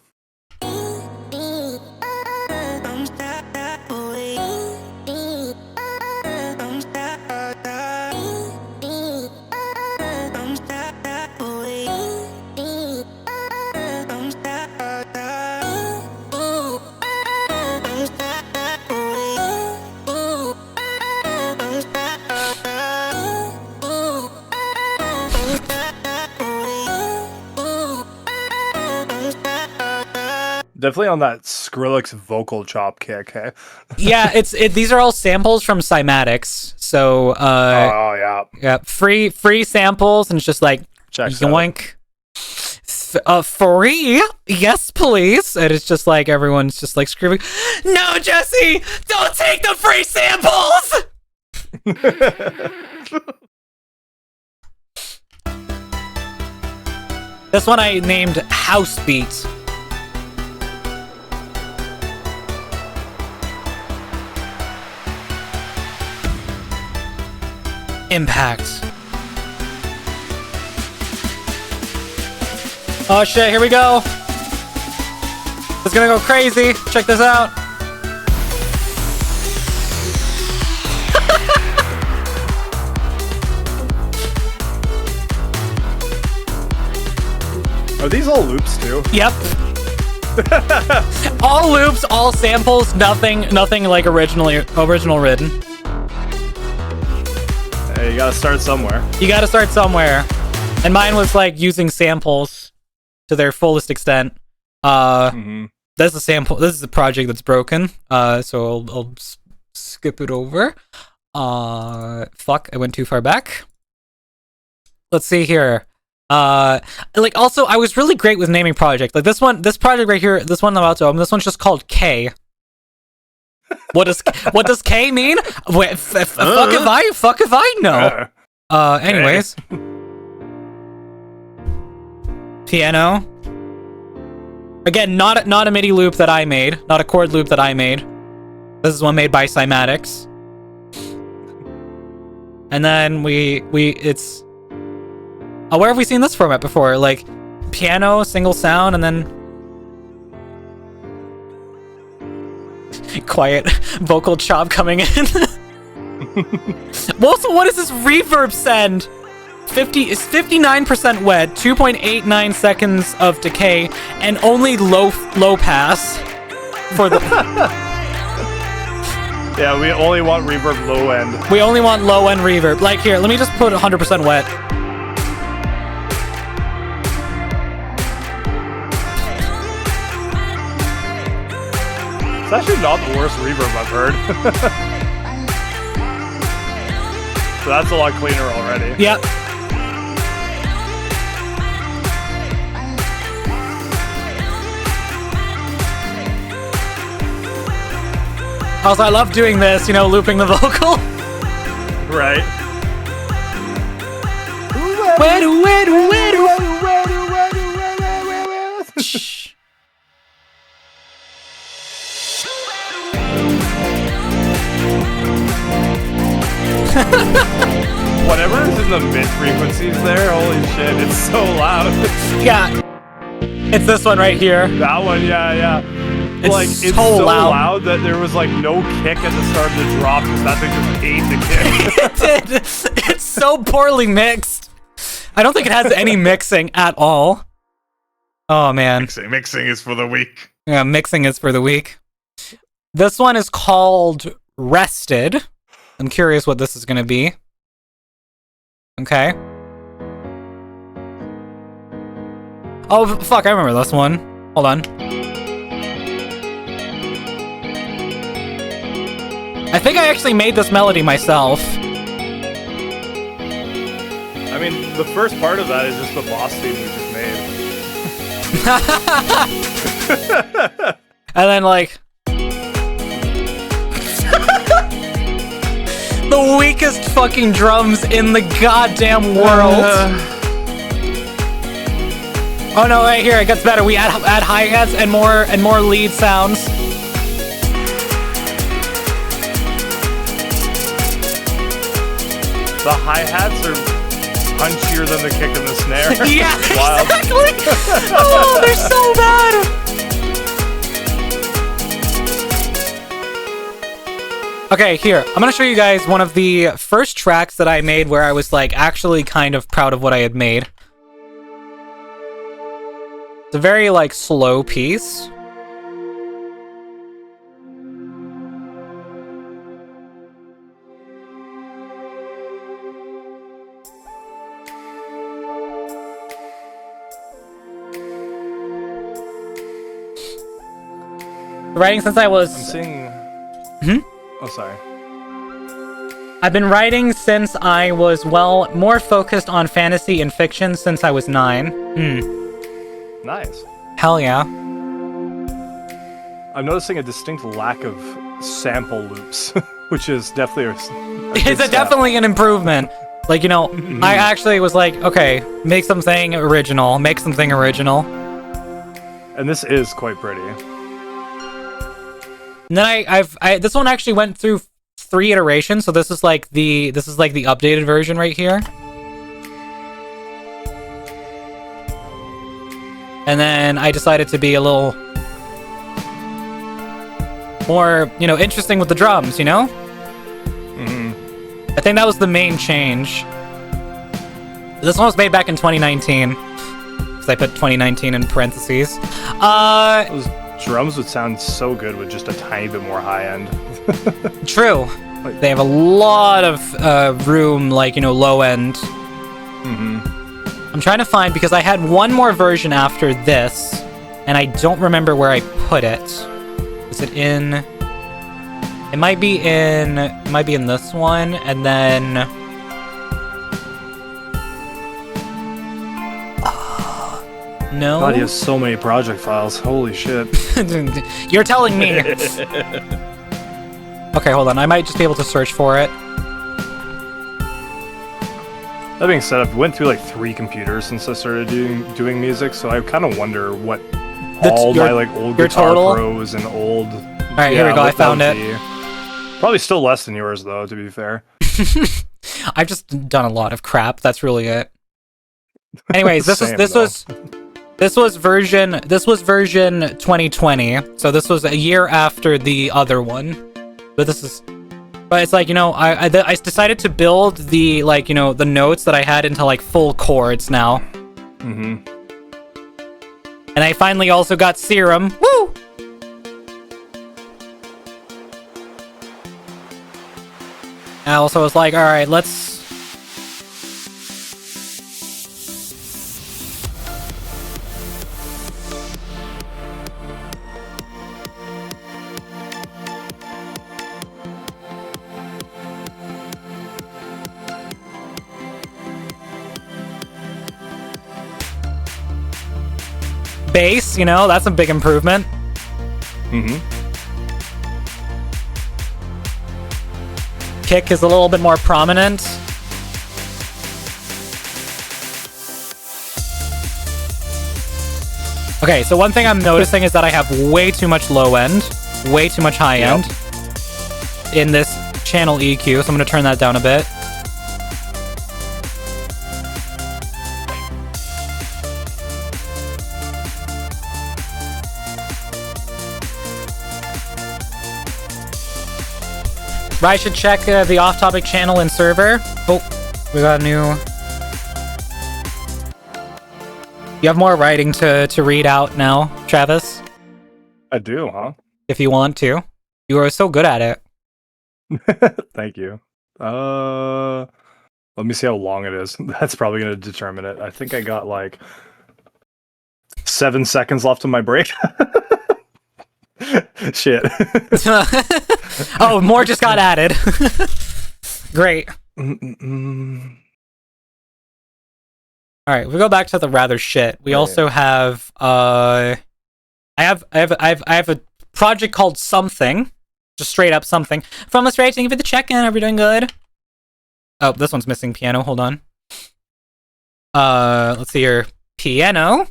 B: Definitely on that Skrillex vocal chop kick, hey?
A: Yeah, these are all samples from Cymatics. So yeah, free samples, and it's just like yoink. Free? Yes, please. And it's just like everyone's just like screaming, "No, Jesse! Don't take the free samples!" This one I named House Beat. Impact. Oh shit, here we go. It's gonna go crazy. Check this out.
B: Are these all loops too?
A: Yep. All loops, all samples, nothing like original written.
B: Hey, you gotta start somewhere.
A: You gotta start somewhere. And mine was like using samples to their fullest extent. That's a sample. This is a project that's broken. So I'll skip it over. Fuck, I went too far back. Let's see here. Like also, I was really great with naming projects. Like this project right here, this one I'm about to open. This one's just called K. What does K mean? Wait, fuck if I know. Anyways. Piano. Again, not a MIDI loop that I made, not a chord loop that I made. This is one made by Cymatics. And then it's where have we seen this format before? Like piano, single sound, and then quiet vocal chop coming in. Also, what is this reverb send? 59% wet, 2.89 seconds of decay, and only low pass for the.
B: Yeah, we only want reverb low end.
A: We only want low end reverb. Like here, let me just put 100% wet.
B: It's actually not the worst reverb I've heard. So that's a lot cleaner already.
A: Yep. Also, I love doing this, you know, looping the vocal.
B: Right.
A: Shh.
B: Whatever is in the mid frequencies there, holy shit, it's so loud.
A: Yeah. It's this one right here.
B: That one, yeah.
A: It's
B: Like,
A: so
B: it's so
A: loud.
B: loud that there was like no kick at the start of the drop because that thing just ate the kick.
A: It did. It's so poorly mixed. I don't think it has any mixing at all. Oh, man.
C: Mixing is for the weak.
A: Yeah, mixing is for the weak. This one is called Rested. I'm curious what this is going to be. Okay. Oh, fuck, I remember this one. Hold on. I think I actually made this melody myself.
B: I mean, the first part of that is just the boss theme we just made.
A: And then, like... the weakest fucking drums in the goddamn world. Oh no, right here, it gets better. We add hi-hats and more lead sounds.
B: The hi-hats are punchier than the kick and the snare.
A: Yeah,
B: Wild.
A: exactly. Oh, they're so bad. Okay, here, I'm gonna show you guys one of the first tracks that I made where I was like actually kind of proud of what I had made. It's a very like slow piece. Writing since I was...
B: I'm seeing... Oh, sorry.
A: I've been writing since I was, well, more focused on fantasy and fiction since I was 9.
B: Nice.
A: Hell yeah.
B: I'm noticing a distinct lack of sample loops, which is definitely a good
A: It's
B: step.
A: definitely an improvement. Like, you know, I actually was like, okay, make something original. Make something original.
B: And this is quite pretty.
A: And then this one actually went through 3 iterations, so this is like the updated version right here. And then I decided to be a little more, you know, interesting with the drums, you know? I think that was the main change. This one was made back in 2019. Because I put 2019 in parentheses.
B: Those drums would sound so good with just a tiny bit more high-end.
A: True. They have a lot of room, like, you know, low end. I'm trying to find, because I had one more version after this, and I don't remember where I put it. Is it in... It might be in this one, and then... No?
B: God, he has so many project files. Holy shit.
A: You're telling me. Okay, hold on. I might just be able to search for it.
B: That being said, I've went through like 3 computers since I started doing music, so I kind of wonder what my like old
A: your
B: Guitar
A: total?
B: Pros and old...
A: Alright, here we go. I found it.
B: Probably still less than yours, though, to be fair.
A: I've just done a lot of crap. That's really it. Anyways, this was version 2020. So this was a year after the other one. But it's like, you know, I decided to build the, like, you know, the notes that I had into like full chords now. And I finally also got Serum. Woo! I also was like, all right, let's. Bass, you know, that's a big improvement.
B: Mm-hmm.
A: Kick is a little bit more prominent. Okay, so one thing I'm noticing is that I have way too much low end, way too much high end in this channel EQ, so I'm going to turn that down a bit. I should check the off-topic channel and server. Oh, we got a new... You have more writing to read out now, Travis.
B: I do, huh?
A: If you want to. You are so good at it.
B: Thank you. Let me see how long it is. That's probably going to determine it. I think I got like 7 seconds left on my break. Shit.
A: Oh, more just got added. Great. All right, we go back to the rather shit. We also have I have a project called Something, just straight up Something. From us, right? Thank you for the check-in. Are we doing good? Oh, this one's missing piano. Hold on. Let's see here. Piano.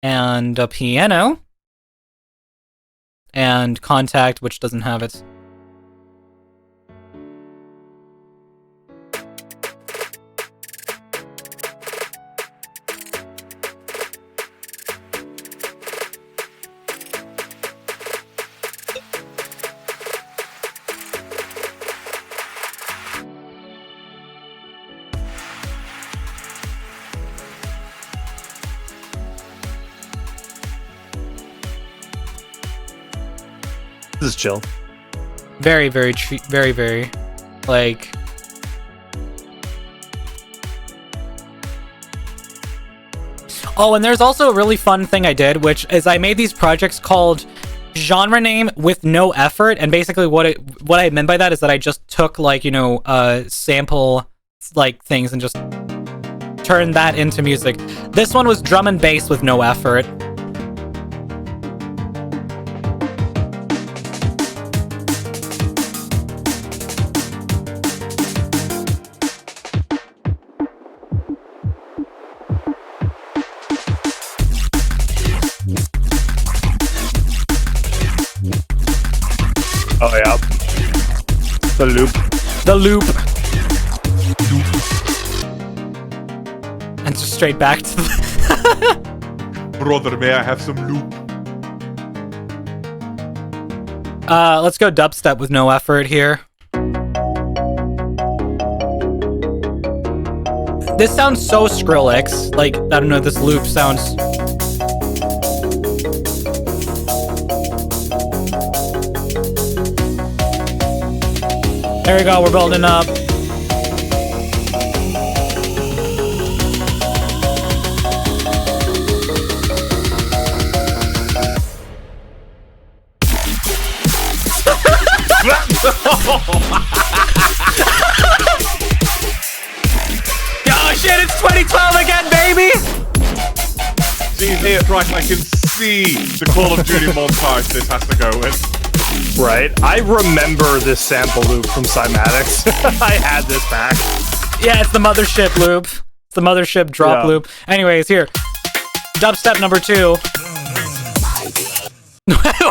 A: And a piano. And contact, which doesn't have it.
B: This is chill.
A: Very, very, very, like... Oh, and there's also a really fun thing I did, which is I made these projects called genre name with no effort, and basically what I meant by that is that I just took, like, you know, sample, like, things and just turned that into music. This one was drum and bass with no effort.
B: Oh yeah. The loop.
A: The loop. And just straight back to the...
C: Brother, may I have some loop?
A: Let's go dubstep with no effort here. This sounds so Skrillex. Like, I don't know, this loop sounds... There we go, we're building up. Oh shit, it's 2012 again, baby!
C: Jesus Christ, I can see the Call of Duty montage this has to go with.
B: Right. I remember this sample loop from Cymatics. I had this back.
A: Yeah, it's the mothership loop. It's the mothership drop loop. Anyways, here. Dubstep number 2.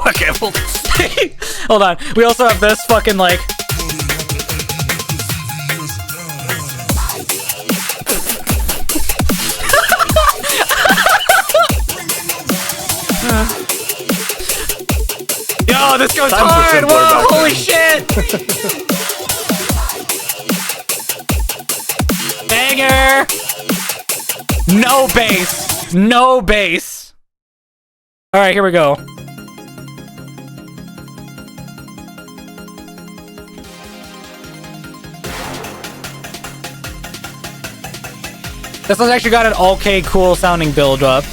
A: Okay, hold on. We also have this fucking, like... Yo, this goes hard! Whoa, holy shit! Banger! No bass! No bass! Alright, here we go. This one's actually got an okay, cool sounding build up.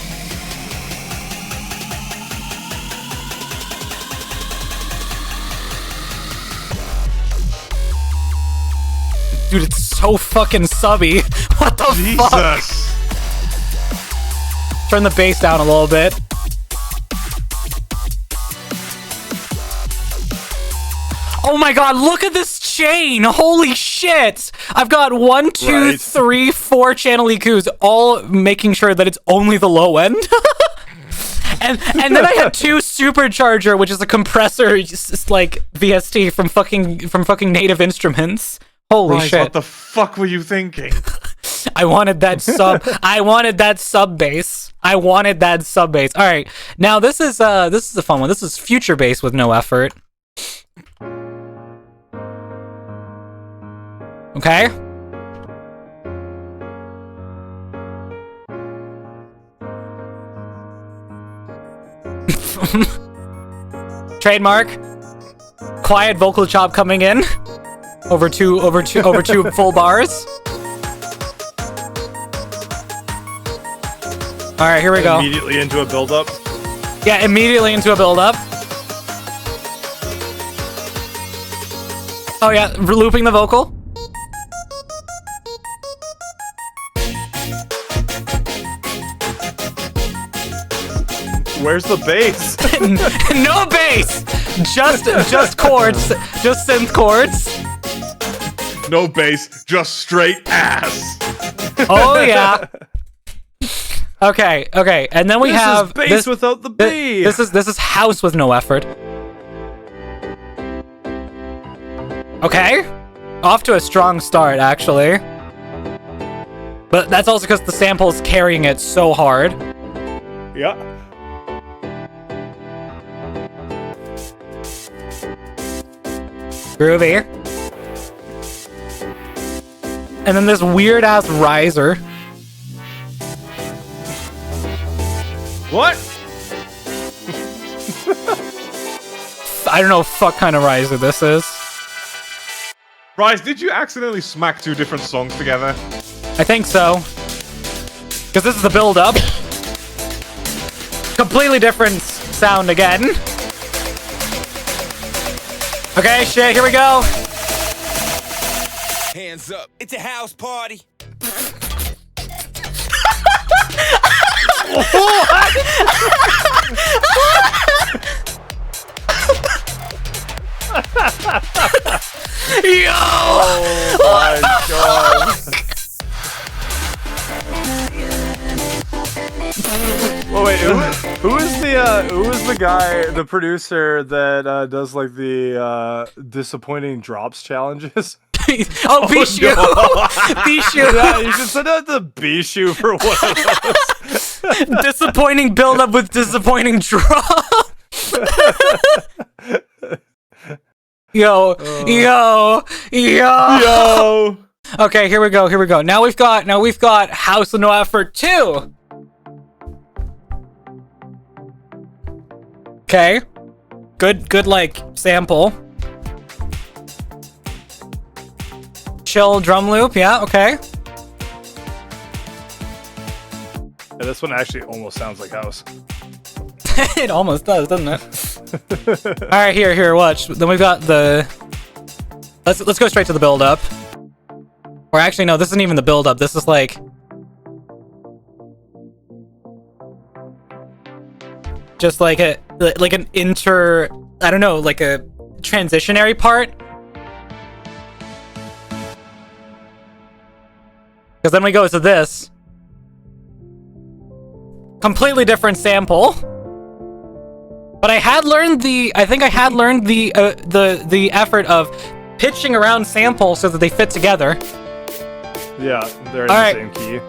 A: Dude, it's so fucking subby. What the fuck? Turn the bass down a little bit. Oh my god, look at this chain! Holy shit! I've got 1, 2, 3, 4 channel EQs, all making sure that it's only the low end. and then I had 2 supercharger, which is a compressor, just like VST from fucking Native Instruments. Holy shit!
C: What the fuck were you thinking?
A: I wanted that sub. I wanted that sub bass. I wanted that sub bass. All right, now this is a fun one. This is future bass with no effort. Okay. Trademark. Quiet vocal chop coming in. Over two full bars. All right, here we go.
B: Immediately into a build-up.
A: Yeah, immediately into a build-up. Oh yeah, looping the vocal.
B: Where's the bass?
A: No bass. Just chords. Just synth chords.
C: No bass, just straight ass.
A: Oh yeah. Okay, and then we have
B: this is bass without the B.
A: This is house with no effort. Okay, off to a strong start actually, but that's also because the sample's carrying it so hard.
B: Yeah.
A: Groovy. And then this weird ass riser.
C: What?
A: I don't know what kind of riser this is.
C: Bryce, did you accidentally smack 2 different songs together?
A: I think so. Because this is the build-up. Completely different sound again. Okay, shit, here we go.
D: Hands up, it's a house party.
A: Yo!
B: Oh my god. Oh wait, who is the guy, the producer that does like the disappointing drops challenges?
A: Oh, Bishu! Bishu!
B: Yeah, you should send out the Bishu for one of those.
A: Disappointing build-up with disappointing drop. Yo. Okay, here we go. Now we've got house with no effort too. Okay. Good like sample. Chill drum loop, yeah, okay.
B: Yeah, this one actually almost sounds like house.
A: It almost does, doesn't it? All right, here, watch. Then we've got the. Let's go straight to the build up. Or actually, no, this isn't even the build up. This is like. Just like an I don't know, like a transitionary part. Because then we go to this. Completely different sample. But I think I had learned the effort of pitching around samples so that they fit together.
B: Yeah, they're in the same key.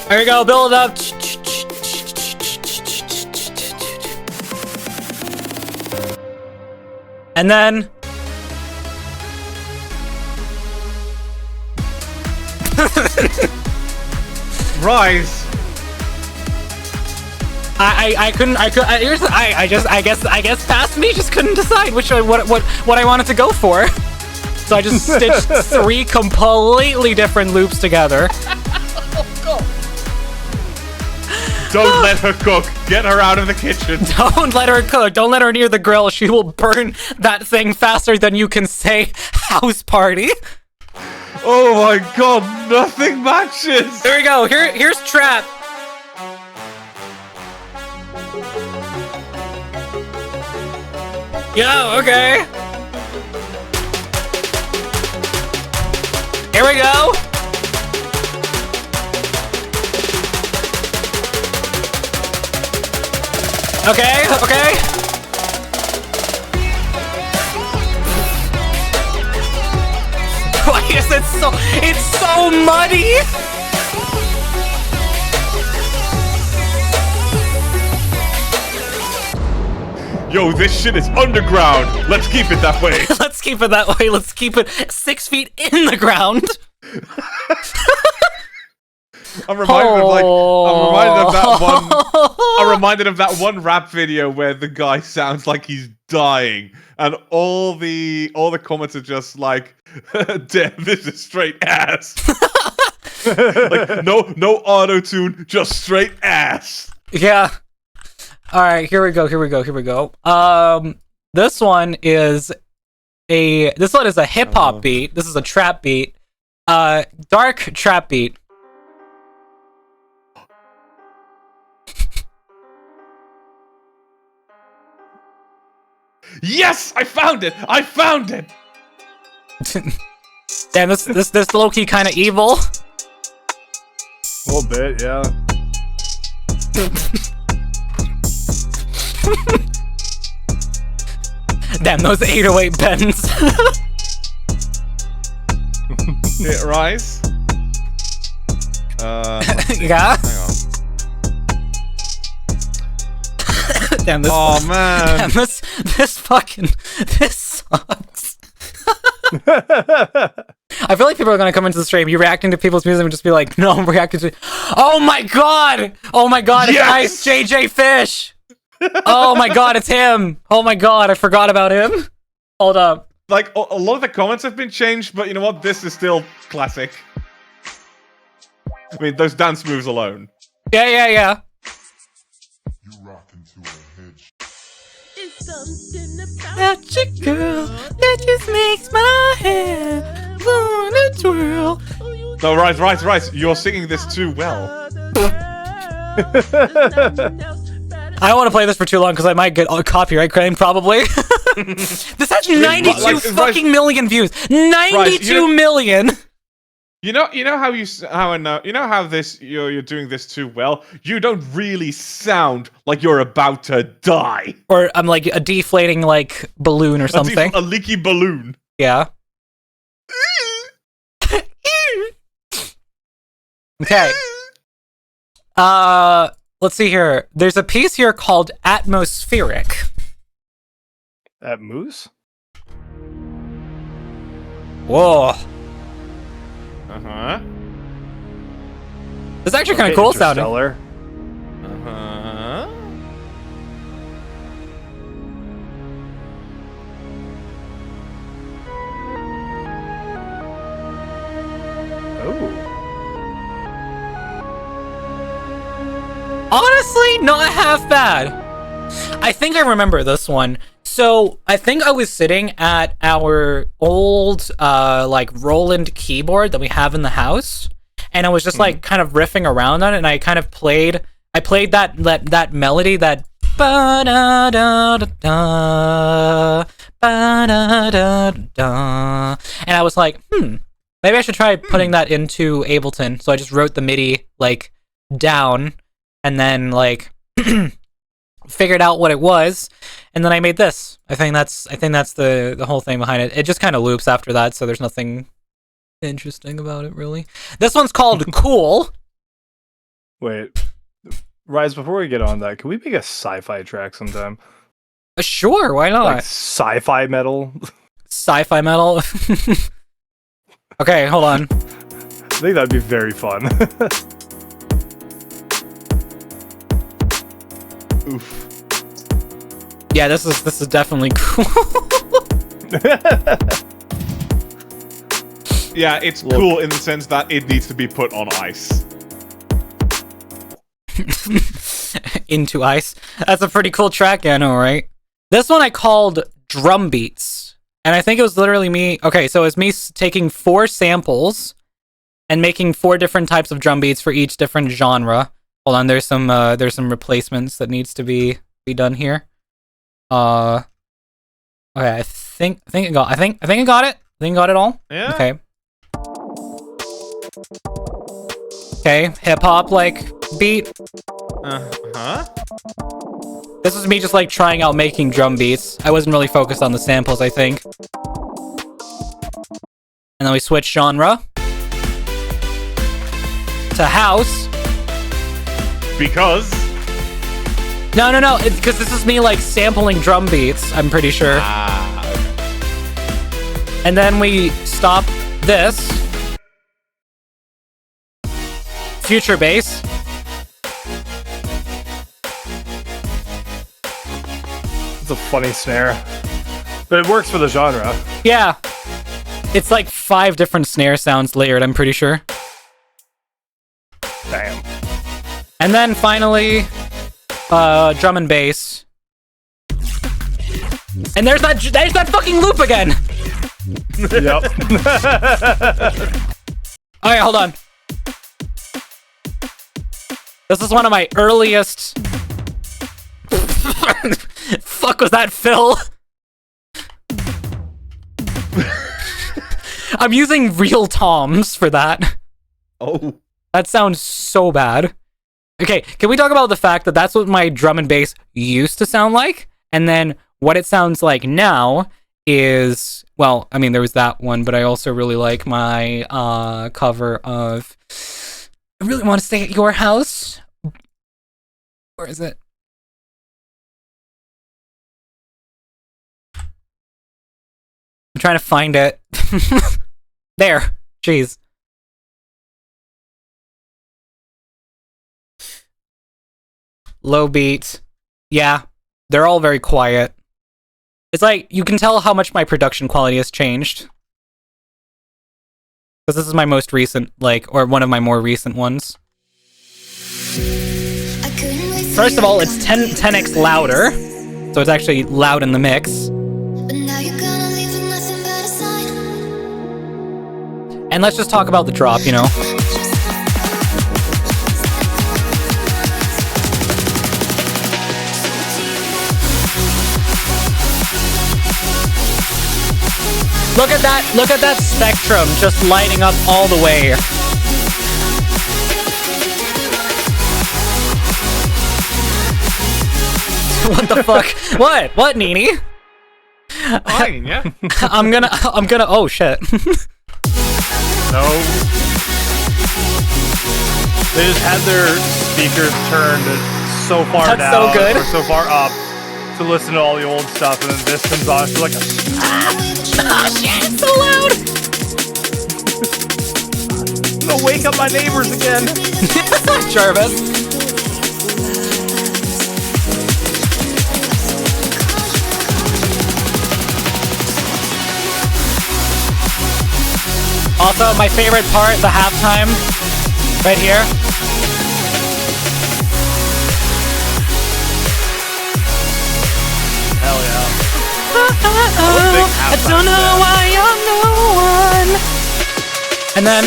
A: There you go, build up. And then
C: Rise.
A: I guess past me just couldn't decide what I wanted to go for. So I just stitched 3 completely different loops together.
C: Don't let her cook. Get her out of the kitchen.
A: Don't let her cook. Don't let her near the grill. She will burn that thing faster than you can say house party.
C: Oh my god, nothing matches.
A: Here we go. Here's trap. Yo, okay. Here we go. Okay, okay. Why is it so... It's so muddy!
C: Yo, this shit is underground. Let's keep it that way.
A: Let's keep it that way. Let's keep it 6 feet in the ground.
C: I'm reminded of that one. I'm reminded of that one rap video where the guy sounds like he's dying, and all the comments are just like, "Damn, this is straight ass." Like no auto tune, just straight ass.
A: Yeah. All right, here we go. This one is a hip hop beat. This is a trap beat. Dark trap beat.
C: Yes, I found it.
A: Damn, this low key kind of evil.
B: A little bit, yeah.
A: Damn, those 808 bends.
C: Hit rise.
A: Yeah.
C: Hang on.
A: Damn this.
C: Oh man.
A: Damn this sucks. I feel like people are gonna come into the stream. You're reacting to people's music and just be like, "No, I'm reacting to." Oh my god!
C: Yes!
A: It's JJ Fish. Oh my god, it's him. Oh my god, I forgot about him. Hold up.
C: Like a lot of the comments have been changed, but you know what? This is still classic. I mean, those dance moves alone.
A: Yeah.
E: You rock into a hedge.
F: It's something
A: That your girl that just makes my head wanna twirl.
C: No, right. You're singing this too well.
A: I don't want to play this for too long because I might get a copyright claim, probably. This has 92 fucking million views. 92 million.
C: You know how you're doing this too well. You don't really sound like you're about to die.
A: Or I'm like a deflating like balloon or something.
C: A leaky balloon.
A: Yeah. Okay. Let's see here. There's a piece here called Atmospheric.
B: At Moose?
A: Whoa.
C: Uh-huh.
A: It's actually kind of cool sounding.
B: Interstellar.
C: Uh-huh.
B: Oh.
A: Honestly, not half bad. I think I remember this one. So I think I was sitting at our old like Roland keyboard that we have in the house, and I was just like kind of riffing around on it, and I kind of played that melody, that ba da da da da ba da da da, and I was like, maybe I should try putting that into Ableton. So I just wrote the MIDI like down, and then like figured out what it was, and then I made this. I think that's the whole thing behind it. It just kind of loops after that, so there's nothing interesting about it really. This one's called Cool.
B: Wait. Rise, before we get on that, can we make a sci-fi track sometime?
A: Sure, why not?
B: Like sci-fi metal?
A: Sci-fi metal. Okay, hold on.
B: I think that'd be very fun.
C: Oof.
A: Yeah, this is definitely cool.
C: Yeah, it's cool in the sense that it needs to be put on ice.
A: Into Ice. That's a pretty cool track, I know, right? This one I called Drum Beats. And I think it was literally me. Okay, so it's me taking 4 samples and making 4 different types of drum beats for each different genre. Hold on, there's some replacements that needs to be done here. Okay, I think I got it. I think I got it all.
C: Yeah.
A: Okay. Okay, hip hop like beat.
C: Huh?
A: This was me just like trying out making drum beats. I wasn't really focused on the samples, I think. And then we switch genre to house.
C: Because
A: No, it's because this is me like sampling drum beats, I'm pretty sure. And then we stop this. Future bass.
B: It's a funny snare. But it works for the genre.
A: Yeah. It's like 5 different snare sounds layered, I'm pretty sure.
B: Damn.
A: And then finally, drum and bass. And there's that fucking loop again!
B: Yep.
A: Alright, hold on. This is one of my earliest... Fuck was that, Phil? I'm using real toms for that.
C: oh,
A: That sounds so bad. Okay, can we talk about the fact that that's what my drum and bass used to sound like? And then what it sounds like now is... Well, I mean, there was that one, but I also really like my cover of... I Really Want to Stay at Your House? Where is it? I'm trying to find it. There. Jeez. Low beat. Yeah. They're all very quiet. It's like, you can tell how much my production quality has changed. Because this is my most recent, like, or one of my more recent ones. First of all, it's 10x louder. So it's actually loud in the mix. And let's just talk about the drop, you know? Look at that spectrum just lighting up all the way. What the fuck? What, Nini?
C: fine, yeah.
A: I'm gonna, oh shit.
B: No. They just had their speakers turned so far
A: That's
B: down
A: so good.
B: or so far up to listen to all the old stuff, and then this comes on. It's like
A: Oh shit, it's so loud!
B: I'm gonna wake up my neighbors again.
A: Jarvis. Also, my favorite part, the halftime, right here.
B: Hell yeah.
A: I don't know why I'm no one. And then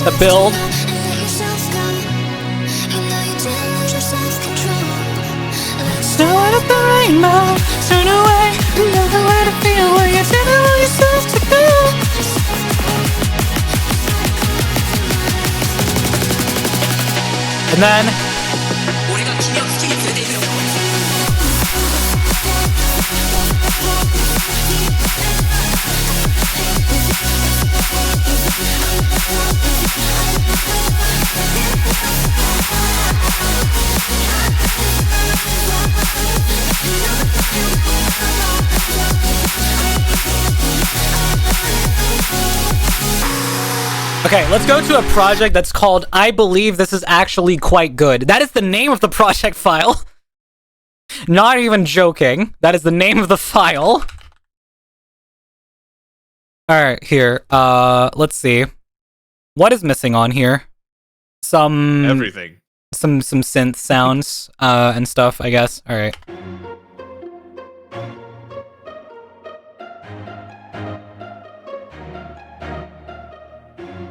A: the build. Snow out of the rainbow, turn away, another way to feel where you didn't want yourself to go. And then okay, let's go to a project that's called I Believe This Is Actually Quite Good. That is the name of the project file. Not even joking. That is the name of the file. Alright, here. Let's see. What is missing on here? Some
C: Everything.
A: some synth sounds and stuff, I guess. Alright.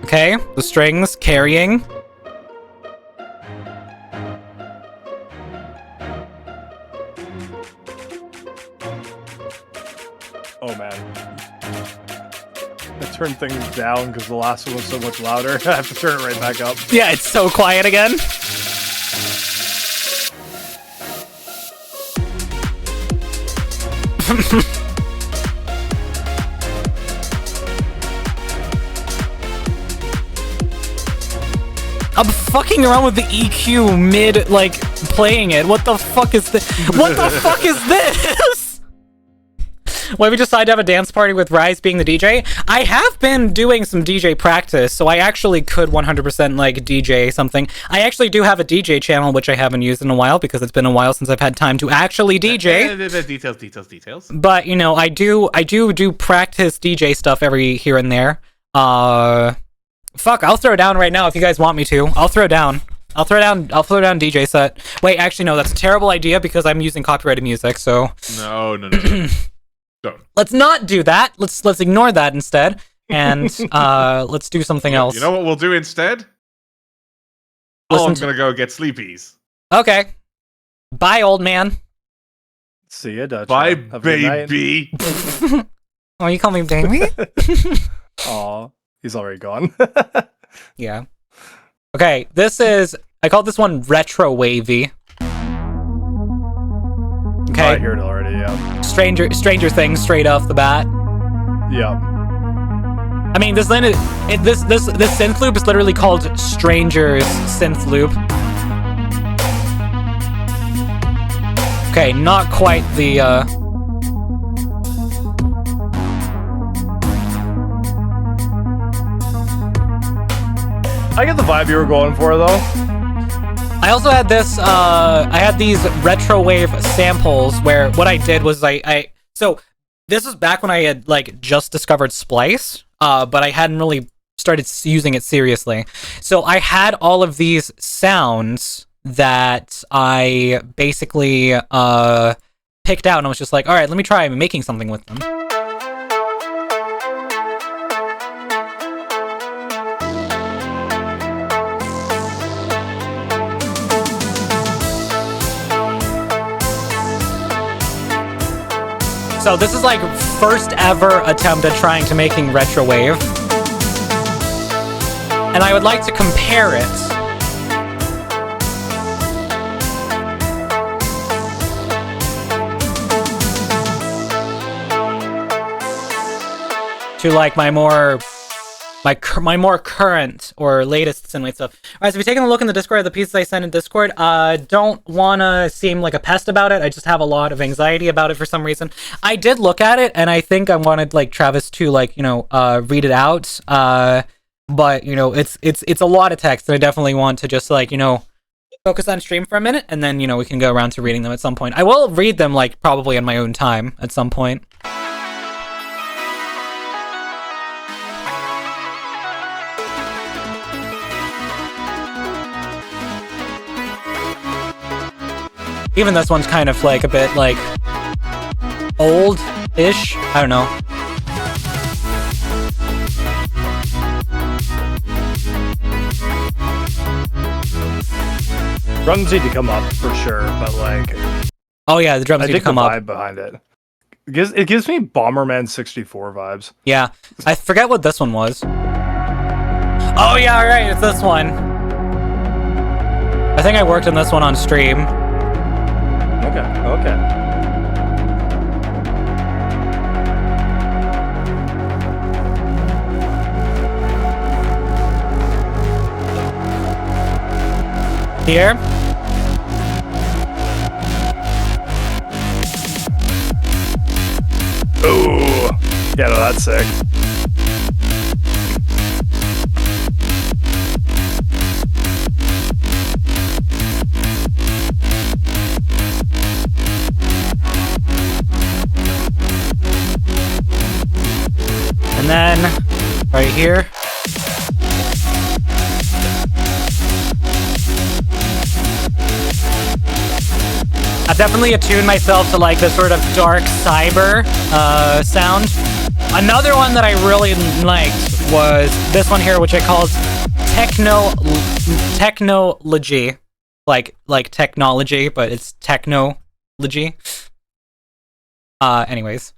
A: Okay, the strings carrying.
B: Oh man. I turned things down because the last one was so much louder. I have to turn it right back up.
A: Yeah, it's so quiet again. I'm fucking around with the EQ mid, like, playing it. What the fuck is this? What the fuck is this? Why we decided to have a dance party with Rise being the DJ? I have been doing some DJ practice, so I actually could 100% like DJ something. I actually do have a DJ channel, which I haven't used in a while because it's been a while since I've had time to actually DJ.
C: Details.
A: But, you know, I do practice DJ stuff every here and there. Fuck, I'll throw down right now if you guys want me to. I'll throw down DJ set. Wait, actually no, that's a terrible idea because I'm using copyrighted music, so
C: No. Don't.
A: let's not do that. Let's ignore that instead. And let's do something else.
C: You know what we'll do instead? I'm gonna go get sleepies.
A: Okay. Bye, old man.
B: See ya, Dutch.
C: Bye,
B: Have a good night.
C: baby.
A: Oh, you call me baby?
B: Aw, he's already gone.
A: Yeah. Okay, I called this one retro wavy. Okay.
B: I hear it already, yeah.
A: Stranger Things straight off the bat.
B: Yeah.
A: I mean, this synth loop is literally called Stranger's synth loop. Okay, not quite the
B: I get the vibe you were going for, though.
A: I also had this, I had these retro wave samples where what I did was so this was back when I had like just discovered Splice, but I hadn't really started using it seriously. So I had all of these sounds that I basically, picked out and I was just like, all right, let me try making something with them. So this is like first ever attempt at trying to making retro wave. And I would like to compare it to like my more current or latest synthwave stuff. Alright, so if you're taking a look in the Discord at the pieces I sent in Discord, don't wanna seem like a pest about it. I just have a lot of anxiety about it for some reason. I did look at it, and I think I wanted like Travis to like, you know, read it out. But you know, it's a lot of text, and I definitely want to just like, you know, focus on stream for a minute, and then, you know, we can go around to reading them at some point. I will read them like probably in my own time at some point. Even this one's kind of like a bit like old-ish. I don't know.
B: Drums need to come up for sure, but like,
A: Oh yeah, the drums
B: I
A: need to
B: think
A: come
B: the
A: up.
B: vibe behind it. It gives me Bomberman 64 vibes.
A: Yeah, I forget what this one was. Oh yeah, alright, it's this one. I think I worked on this one on stream.
B: Okay.
A: Here.
B: Ooh. Yeah, no, that's sick.
A: And then right here. I've definitely attuned myself to like this sort of dark cyber sound. Another one that I really liked was this one here, which I called technology, like technology, but it's technology. Anyways,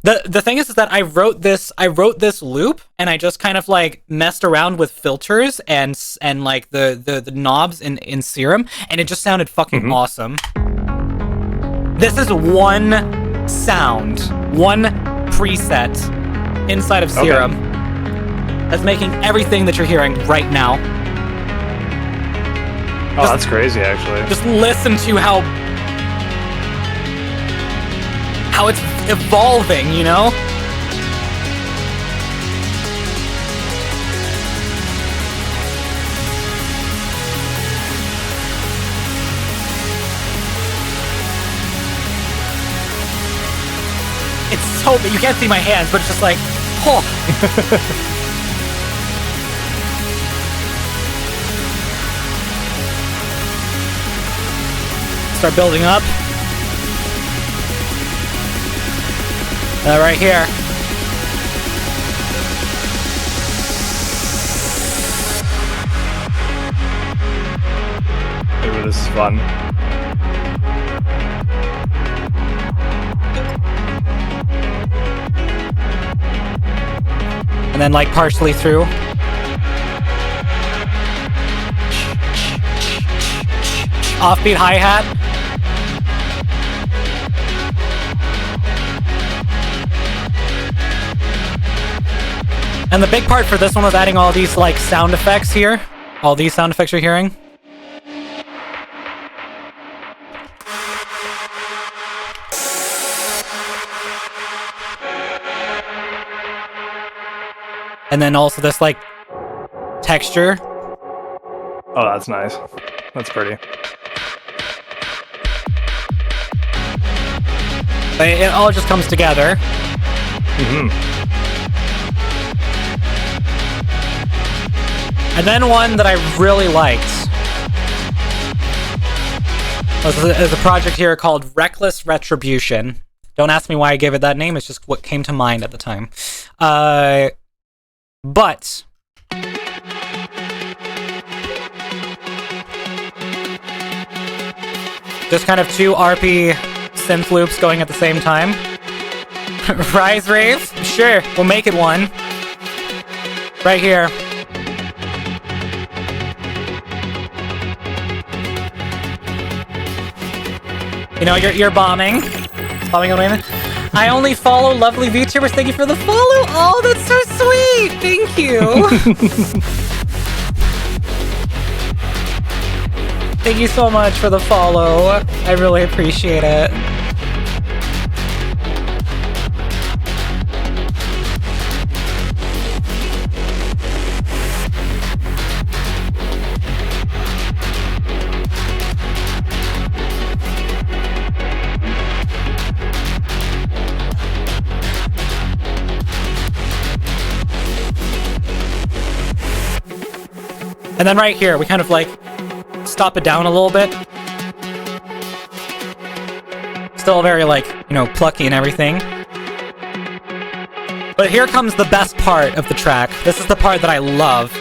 A: the thing is that I wrote this loop, and I just kind of like messed around with filters and like the knobs in Serum, and it just sounded fucking awesome. This is one sound, one preset inside of Serum that's making everything that you're hearing right now.
B: Oh, that's crazy, actually.
A: Just listen to how it's evolving, you know? It's so, you can't see my hands, but it's just like, oh. Start building up. Right here.
B: Maybe this is fun.
A: And then like partially through. Offbeat hi-hat. And the big part for this one was adding all these like sound effects here. All these sound effects you're hearing. And then also this like texture.
B: Oh, that's nice. That's pretty.
A: It all just comes together. And then one that I really liked is a project here called Reckless Retribution. Don't ask me why I gave it that name, it's just what came to mind at the time. But just kind of two RP synth loops going at the same time. Rise Rave? Sure, we'll make it one. Right here. You know, you're bombing. Bombing away. I only follow lovely VTubers. Thank you for the follow. Oh, that's so sweet. Thank you. Thank you so much for the follow. I really appreciate it. And then right here, we kind of like stop it down a little bit. Still very like, you know, plucky and everything. But here comes the best part of the track. This is the part that I love.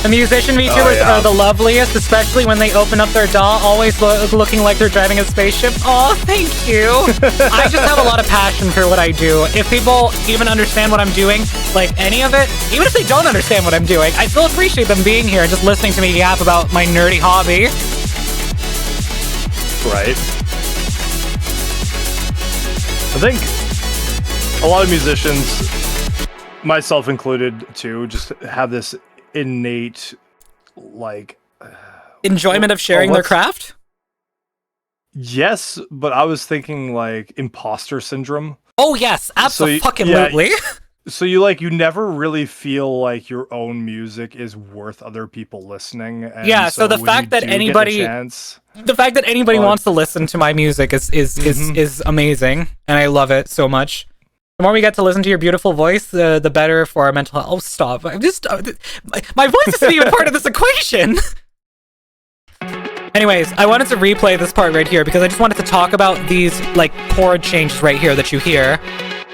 A: The musician VTubers are the loveliest, especially when they open up their DAW, always looking like they're driving a spaceship. Oh, thank you! I just have a lot of passion for what I do. If people even understand what I'm doing, like any of it, even if they don't understand what I'm doing, I still appreciate them being here and just listening to me yap about my nerdy hobby.
B: Right. I think a lot of musicians, myself included too, just have this innate like
A: enjoyment of sharing their craft.
B: Yes, but I was thinking like imposter syndrome.
A: Oh yes, absolutely.
B: So you never really feel like your own music is worth other people listening. And
A: Yeah, so the
B: when
A: fact
B: you
A: that
B: do get a
A: anybody
B: chance,
A: the fact that anybody
B: Well,
A: wants to listen to my music is amazing, and I love it so much. The more we get to listen to your beautiful voice, the better for our mental health. Oh, stop! I'm just my voice isn't even part of this equation. Anyways, I wanted to replay this part right here because I just wanted to talk about these like chord changes right here that you hear,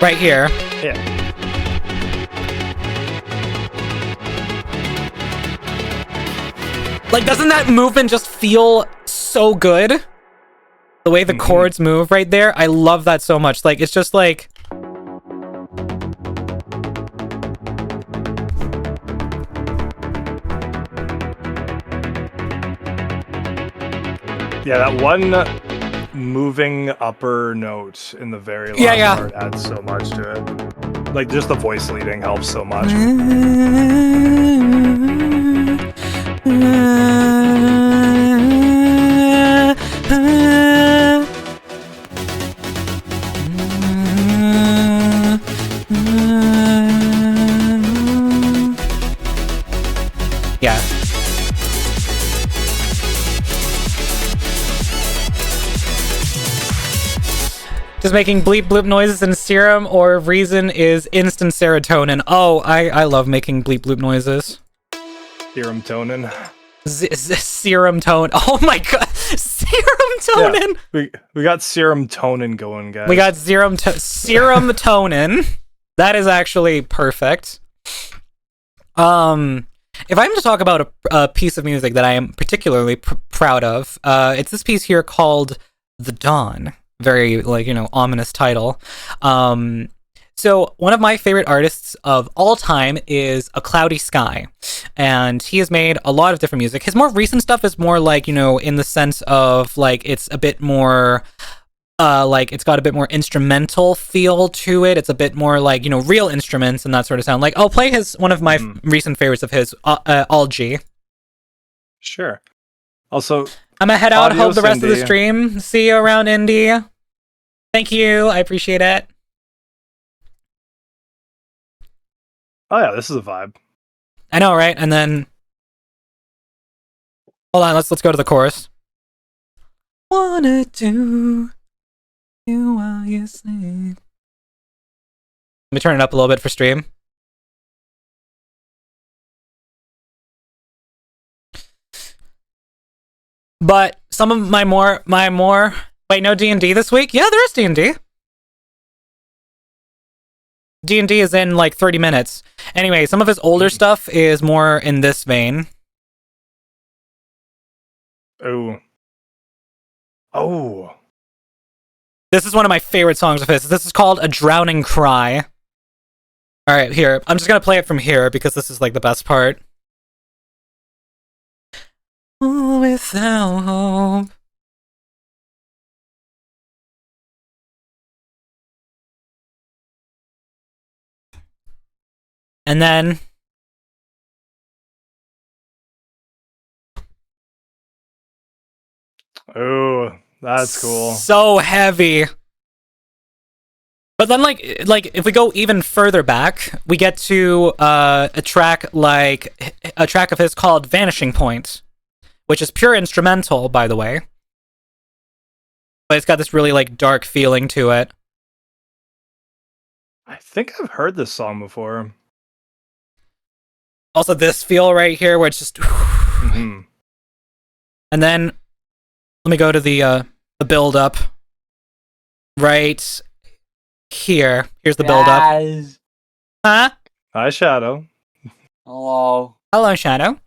A: right here.
B: yeah.
A: Like, doesn't that movement just feel so good? The way the chords move right there, I love that so much. Like, it's just like...
B: Yeah, that one moving upper note in the very last part adds so much to it. Like, just the voice leading helps so much.
A: Yeah. Just making bleep bloop noises in serum or reason is instant serotonin. Oh, I love making bleep bloop noises.
B: Serum tonin.
A: Serum tone. Oh my god, serum tonin.
B: Yeah, we got serum tonin going, guys.
A: We got serum tonin. That is actually perfect. If I'm to talk about a piece of music that I am particularly proud of, it's this piece here called "The Dawn." Very, like, you know, ominous title. So one of my favorite artists of all time is A Cloudy Sky, and he has made a lot of different music. His more recent stuff is more like, you know, in the sense of like it's a bit more like it's got a bit more instrumental feel to it. It's a bit more like, you know, real instruments and that sort of sound. Like, I'll play one of my recent favorites of his, Algae.
B: Sure. Also,
A: I'm gonna head out. Hope the rest of the
B: Cindy.
A: stream. See you around, Indy. Thank you. I appreciate it.
B: Oh yeah, this is a vibe.
A: I know, right? And then, hold on. Let's go to the chorus. Wanna do you while you sleep. Let me turn it up a little bit for stream. But some of my more wait, no D&D this week? Yeah, there is D&D. D&D is in like 30 minutes. Anyway, some of his older stuff is more in this vein.
B: Oh.
A: This is one of my favorite songs of his. This is called A Drowning Cry. Alright, here. I'm just gonna play it from here because this is like the best part. Without hope. And then
B: Oh, that's cool.
A: so heavy. But then like if we go even further back, we get to a track of his called Vanishing Point, which is pure instrumental, by the way. But it's got this really like dark feeling to it.
B: I think I've heard this song before.
A: Also this feel right here where it's just
B: Mhm.
A: And then let me go to the build up. Right here. Here's the build up.
G: Guys.
A: Huh?
B: Hi, Shadow.
G: Hello.
A: Hello, Shadow.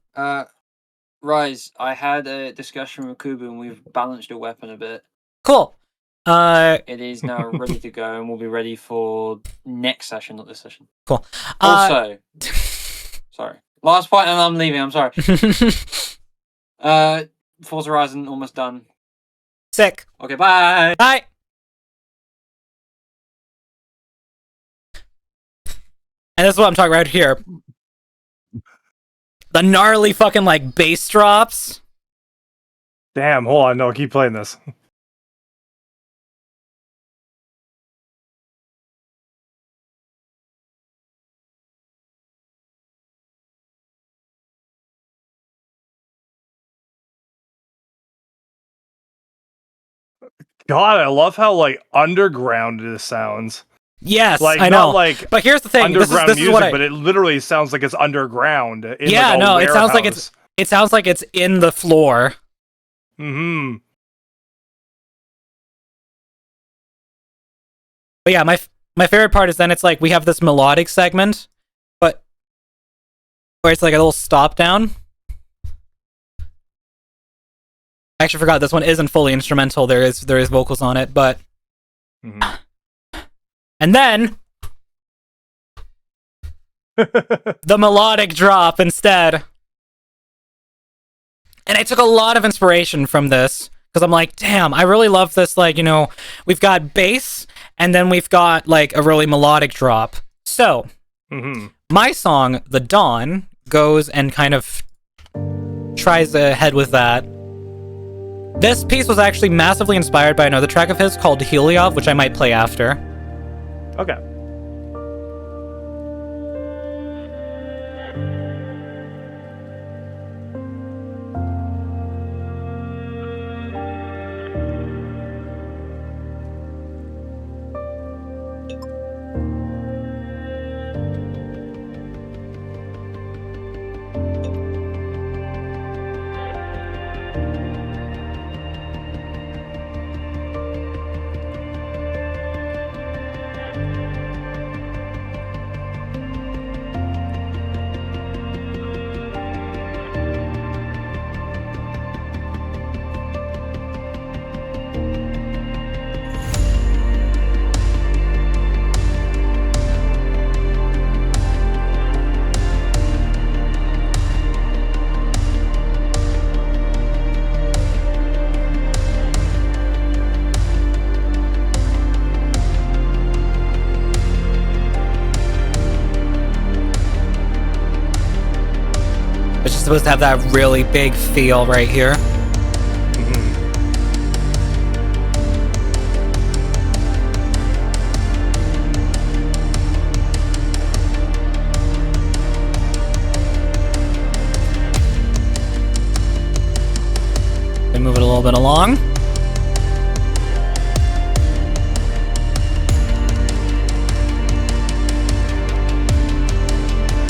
G: Rise, I had a discussion with Kubu and we've balanced your weapon a bit.
A: Cool.
G: It is now ready to go and we'll be ready for next session, not this session.
A: Cool.
G: Also, sorry. Last point and I'm leaving, I'm sorry. Forza Horizon almost done.
A: Sick.
G: Okay, bye.
A: Bye. And this is what I'm talking about here. The gnarly fucking like bass drops.
B: Damn, hold on. No, keep playing this. God, I love how like underground this sounds.
A: Yes,
B: Like
A: I know.
B: not like
A: But here's the thing.
B: underground
A: This
B: music,
A: is what I.
B: but it literally sounds like it's underground. In
A: Yeah,
B: like a
A: no, it sounds like
B: warehouse.
A: it sounds like it's in the floor.
B: Mm-hmm.
A: But yeah, my favorite part is then it's like we have this melodic segment, but where it's like a little stop down. I actually forgot this one isn't fully instrumental. There is vocals on it, but and then the melodic drop instead. And I took a lot of inspiration from this because I'm like, damn, I really love this. Like, you know, we've got bass and then we've got like a really melodic drop. So my song, The Dawn, goes and kind of tries ahead with that. This piece was actually massively inspired by another track of his called Heliov, which I might play after.
B: Okay.
A: It's just supposed to have that really big feel right here. And move it a little bit along.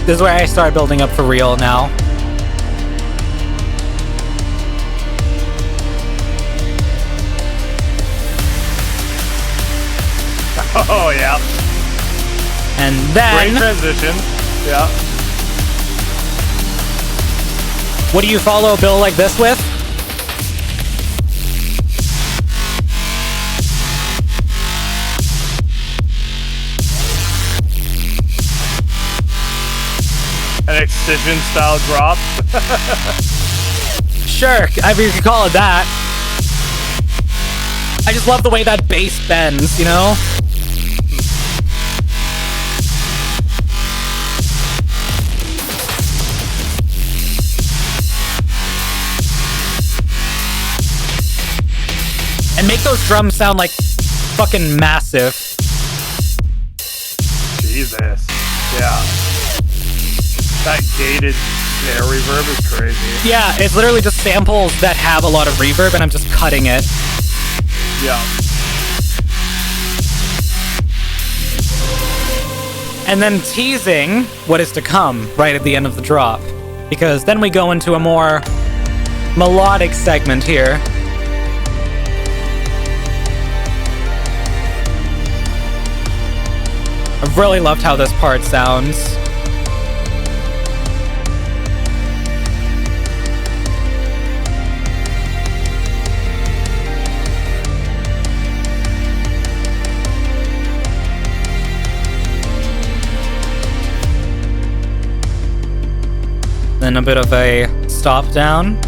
A: This is where I start building up for real now.
B: Oh yeah.
A: And then
B: Great transition. Yeah.
A: what do you follow a bill like this with?
B: An excision style drop.
A: Sure, I mean, you could call it that. I just love the way that bass bends, you know? And make those drums sound like fucking massive.
B: Jesus. Yeah. That gated snare reverb is crazy.
A: Yeah, it's literally just samples that have a lot of reverb and I'm just cutting it.
B: Yeah.
A: And then teasing what is to come right at the end of the drop. Because then we go into a more melodic segment here. I really loved how this part sounds. Then a bit of a stop down.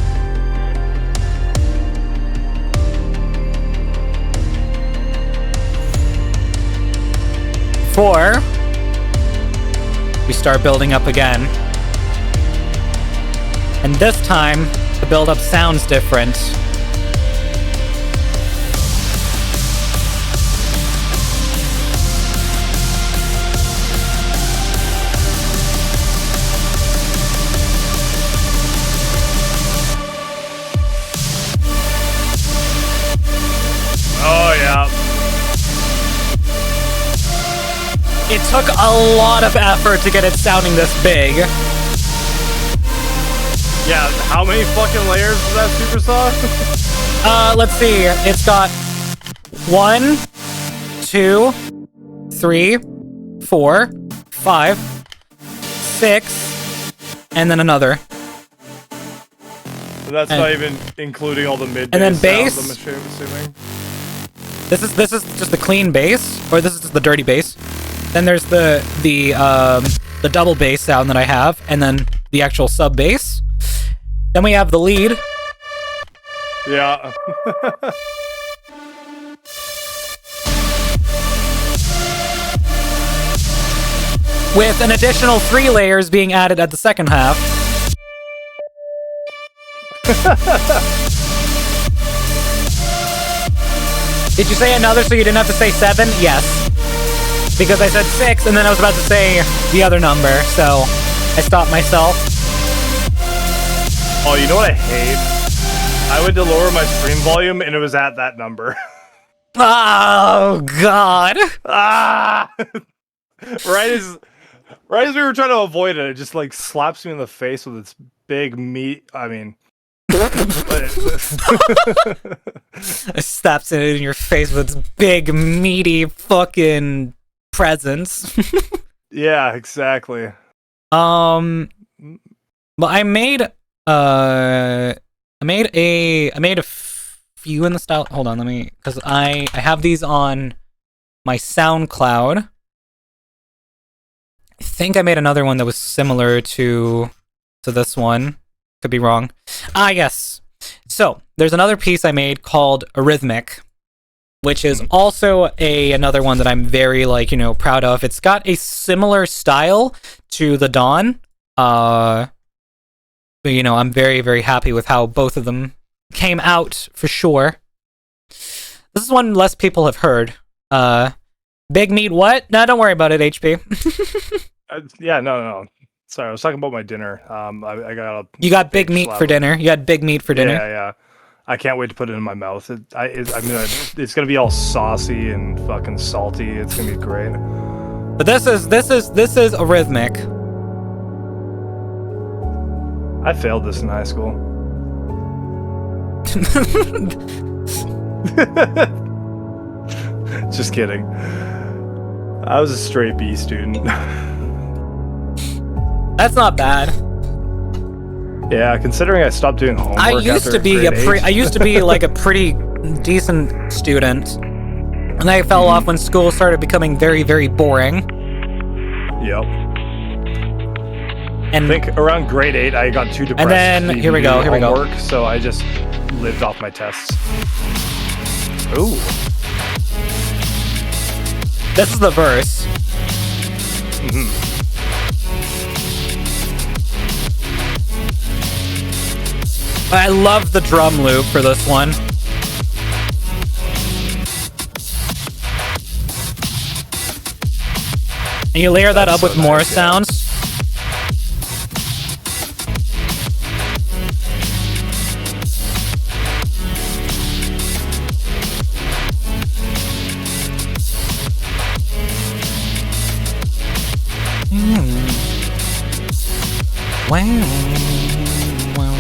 A: Before we start building up again. And this time, the build up sounds different.
B: Oh
A: It took a lot of effort to get it sounding this big.
B: Yeah, how many fucking layers is that supersaw?
A: Let's see. It's got 1, 2, 3, 4, 5, 6, and then another.
B: So that's not even including all the mid.
A: And then bass.
B: Sounds, I'm assuming.
A: This is just the clean bass, or this is just the dirty bass. Then there's the double bass sound that I have, and then the actual sub bass. Then we have the lead.
B: Yeah.
A: With an additional 3 layers being added at the second half. Did you say another so you didn't have to say 7? Yes. Because I said 6 and then I was about to say the other number, so I stopped myself.
B: Oh, you know what I hate? I went to lower my stream volume and it was at that number.
A: Oh, God.
B: Ah! right as we were trying to avoid it, it just like slaps me in the face with its big meat. I mean,
A: It slaps it in your face with its big, meaty fucking presence.
B: yeah, exactly.
A: But I made a few in the style. Hold on, because I have these on my SoundCloud. I think I made another one that was similar to this one. Could be wrong. Ah, yes. So there's another piece I made called Arrhythmic, which is also another one that I'm very proud of. It's got a similar style to the Dawn. But I'm very, very happy with how both of them came out for sure. This is one less people have heard. Big meat what? No, don't worry about it, HP.
B: Yeah, no. Sorry, I was talking about my dinner. I got
A: You got big meat for dinner. You had big meat for dinner.
B: Yeah. I can't wait to put it in my mouth. It's gonna be all saucy and fucking salty. It's gonna be great.
A: But this is Arrhythmic.
B: I failed this in high school. Just kidding. I was a straight B student.
A: That's not bad.
B: Yeah, considering I stopped doing homework.
A: I used to be like a pretty decent student, and I fell off when school started becoming very, very boring.
B: Yep.
A: And
B: I think around grade 8, I got too depressed.
A: And then
B: to
A: here we go.
B: homework, so I just lived off my tests. Ooh.
A: This is the verse. I love the drum loop for this one. And you layer that up with more sounds. Wow.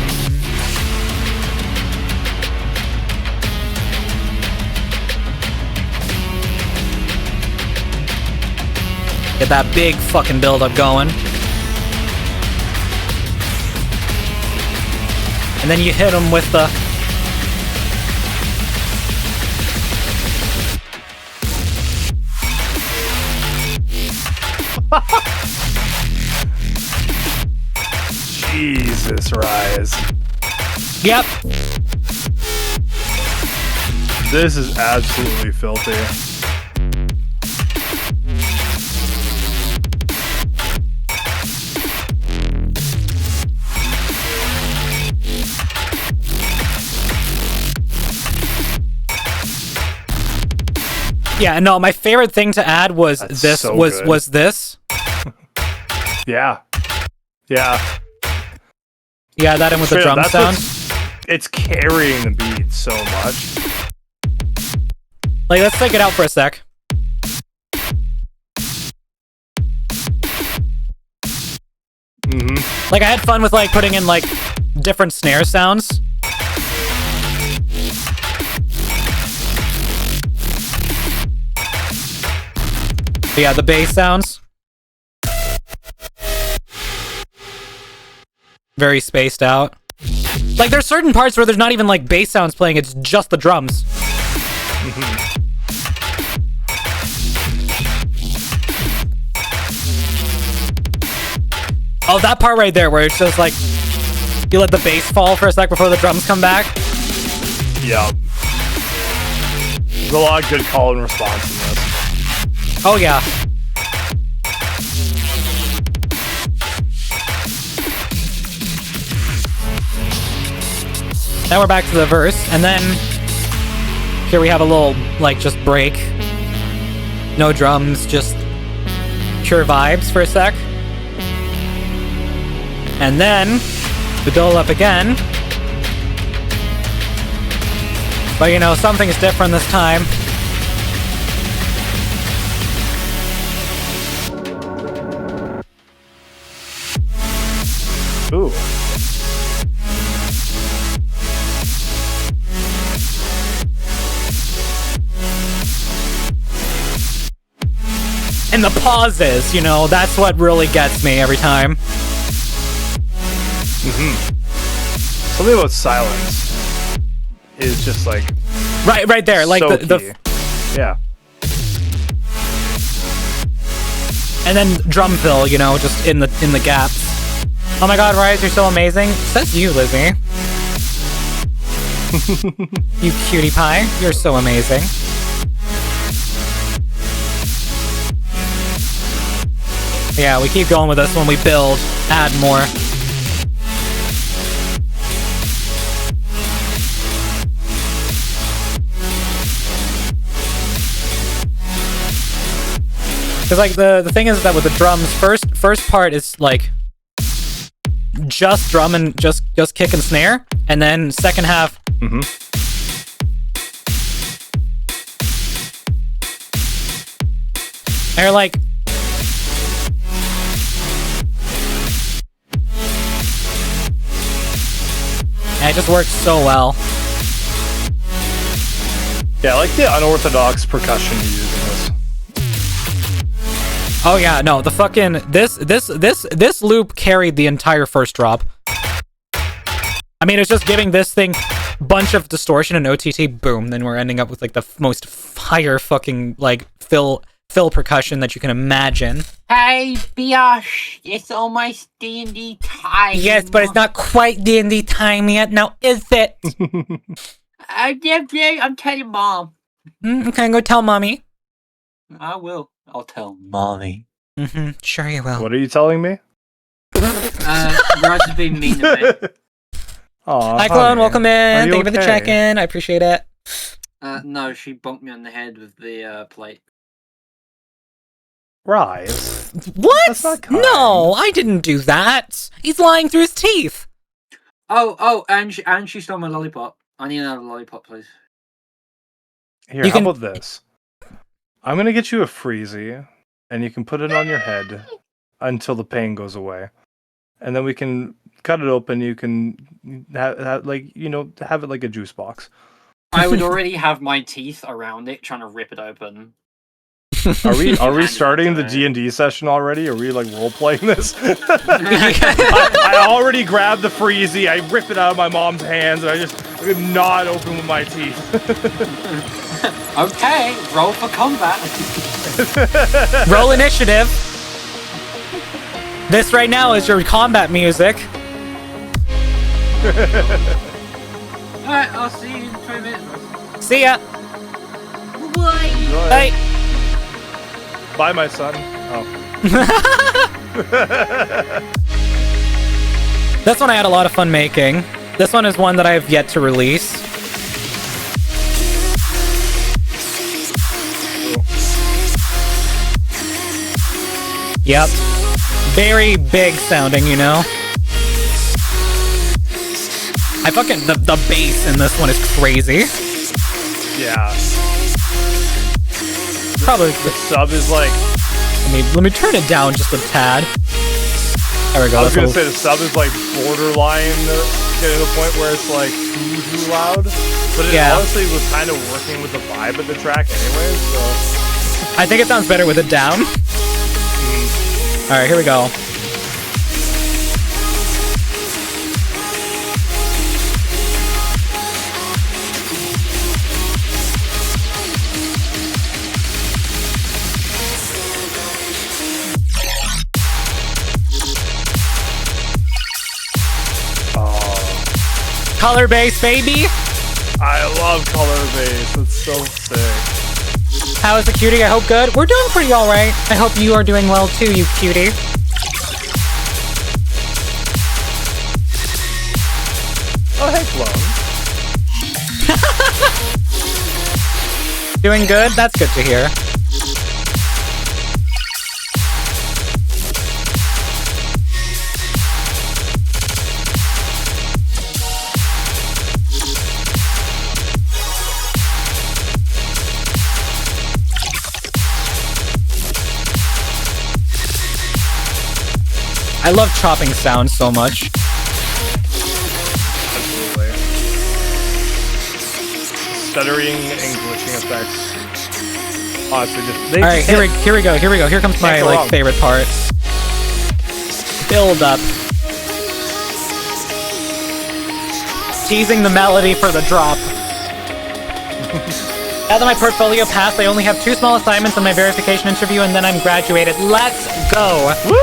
A: Get that big fucking build-up going. And then you hit them with the...
B: Jesus, Rise.
A: Yep.
B: This is absolutely filthy.
A: Yeah, no, my favorite thing to add was
B: That's
A: this
B: so
A: was
B: good.
A: was this.
B: Yeah. Yeah.
A: Yeah, that in with the
B: Straight up,
A: drum
B: that's
A: sound.
B: It's carrying the beat so much.
A: Like, let's take it out for a sec. Like, I had fun with, like, putting in, like, different snare sounds. But yeah, the bass sounds. Very spaced out. Like, there's certain parts where there's not even, like, bass sounds playing, it's just the drums. Oh, that part right there where it's just, like, you let the bass fall for a sec before the drums come back.
B: Yeah. There's a lot of good call and response in this.
A: Oh, yeah. Now we're back to the verse, and then here we have a little, like, just break. No drums, just pure vibes for a sec. And then we build up again. But, you know, something's different this time.
B: Ooh.
A: And the pauses, you know, that's what really gets me every time.
B: Something about silence is just like
A: Right there, like
B: so
A: the
B: key. Yeah.
A: and then drum fill, you know, just in the gaps. Oh my god, Rise, you're so amazing. Says you, Lizzie. You cutie pie, you're so amazing. Yeah, we keep going with this when we build, add more. Because, like, the thing is that with the drums, first part is, like, just drum and just kick and snare, and then second half... They're like... And it just works so well.
B: Yeah, I like the unorthodox percussion you use in this.
A: Oh yeah, no, the fucking this loop carried the entire first drop. I mean, it's just giving this thing bunch of distortion and OTT, boom, then we're ending up with like the most fire fucking like fill percussion that you can imagine.
G: Hey, Biosh, it's almost D&D time.
A: Yes, but it's not quite D&D time yet. Now, is it?
G: I'm telling Mom.
A: Okay, go tell mommy.
G: I will. I'll tell Mommy.
A: Sure you will.
B: What are you telling me?
G: Rise has been mean to me.
B: Aw,
A: Hi, Clone.
B: honey.
A: Welcome
B: Are
A: in.
B: you
A: Thank you for the
B: okay?
A: check-in. I appreciate it.
G: No, she bumped me on the head with the plate.
B: Rise.
A: What?
B: That's not kind.
A: No, I didn't do that. He's lying through his teeth.
G: Oh, and she stole my lollipop. I need another lollipop, please.
B: Here,
A: You
B: how
A: can-
B: about this? I'm gonna get you a freezy, and you can put it on your head until the pain goes away, and then we can cut it open. You can have like have it like a juice box.
G: I would already have my teeth around it, trying to rip it open.
B: Are we
G: Hand it
B: starting the
G: to
B: D&D session already? Are we like role playing this? I already grabbed the freezy. I rip it out of my mom's hands, and I just gnaw it open with my teeth.
G: Okay, roll for combat.
A: Roll initiative. This right now is your combat music.
G: Alright, I'll see you in 20 minutes.
A: See ya.
F: Why?
A: Bye.
B: Bye, my son. Oh.
A: This one I had a lot of fun making. This one is one that I have yet to release. Yep. Very big sounding, you know? I fucking... The bass in this one is crazy.
B: Yeah.
A: Probably...
B: The sub is like...
A: Let me turn it down just a tad. There we go.
B: I was
A: that's
B: gonna say the sub is like borderline getting to the point where it's like too loud, but it honestly was kind of working with the vibe of the track anyway. So
A: I think it sounds better with it down. All right, here we go. Color base, baby.
B: I love color base. It's so sick.
A: How is the cutie? I hope good. We're doing pretty all right. I hope you are doing well too, you cutie.
B: Oh, hey, Clone.
A: Doing good? That's good to hear. I love chopping sounds so much.
B: Absolutely. Stuttering and glitching effects. Honestly, just
A: all right, here we go. Here comes my like favorite part. Build up. Teasing the melody for the drop. Now that my portfolio passed, I only have 2 small assignments in my verification interview, and then I'm graduated. Let's go.
B: Woo!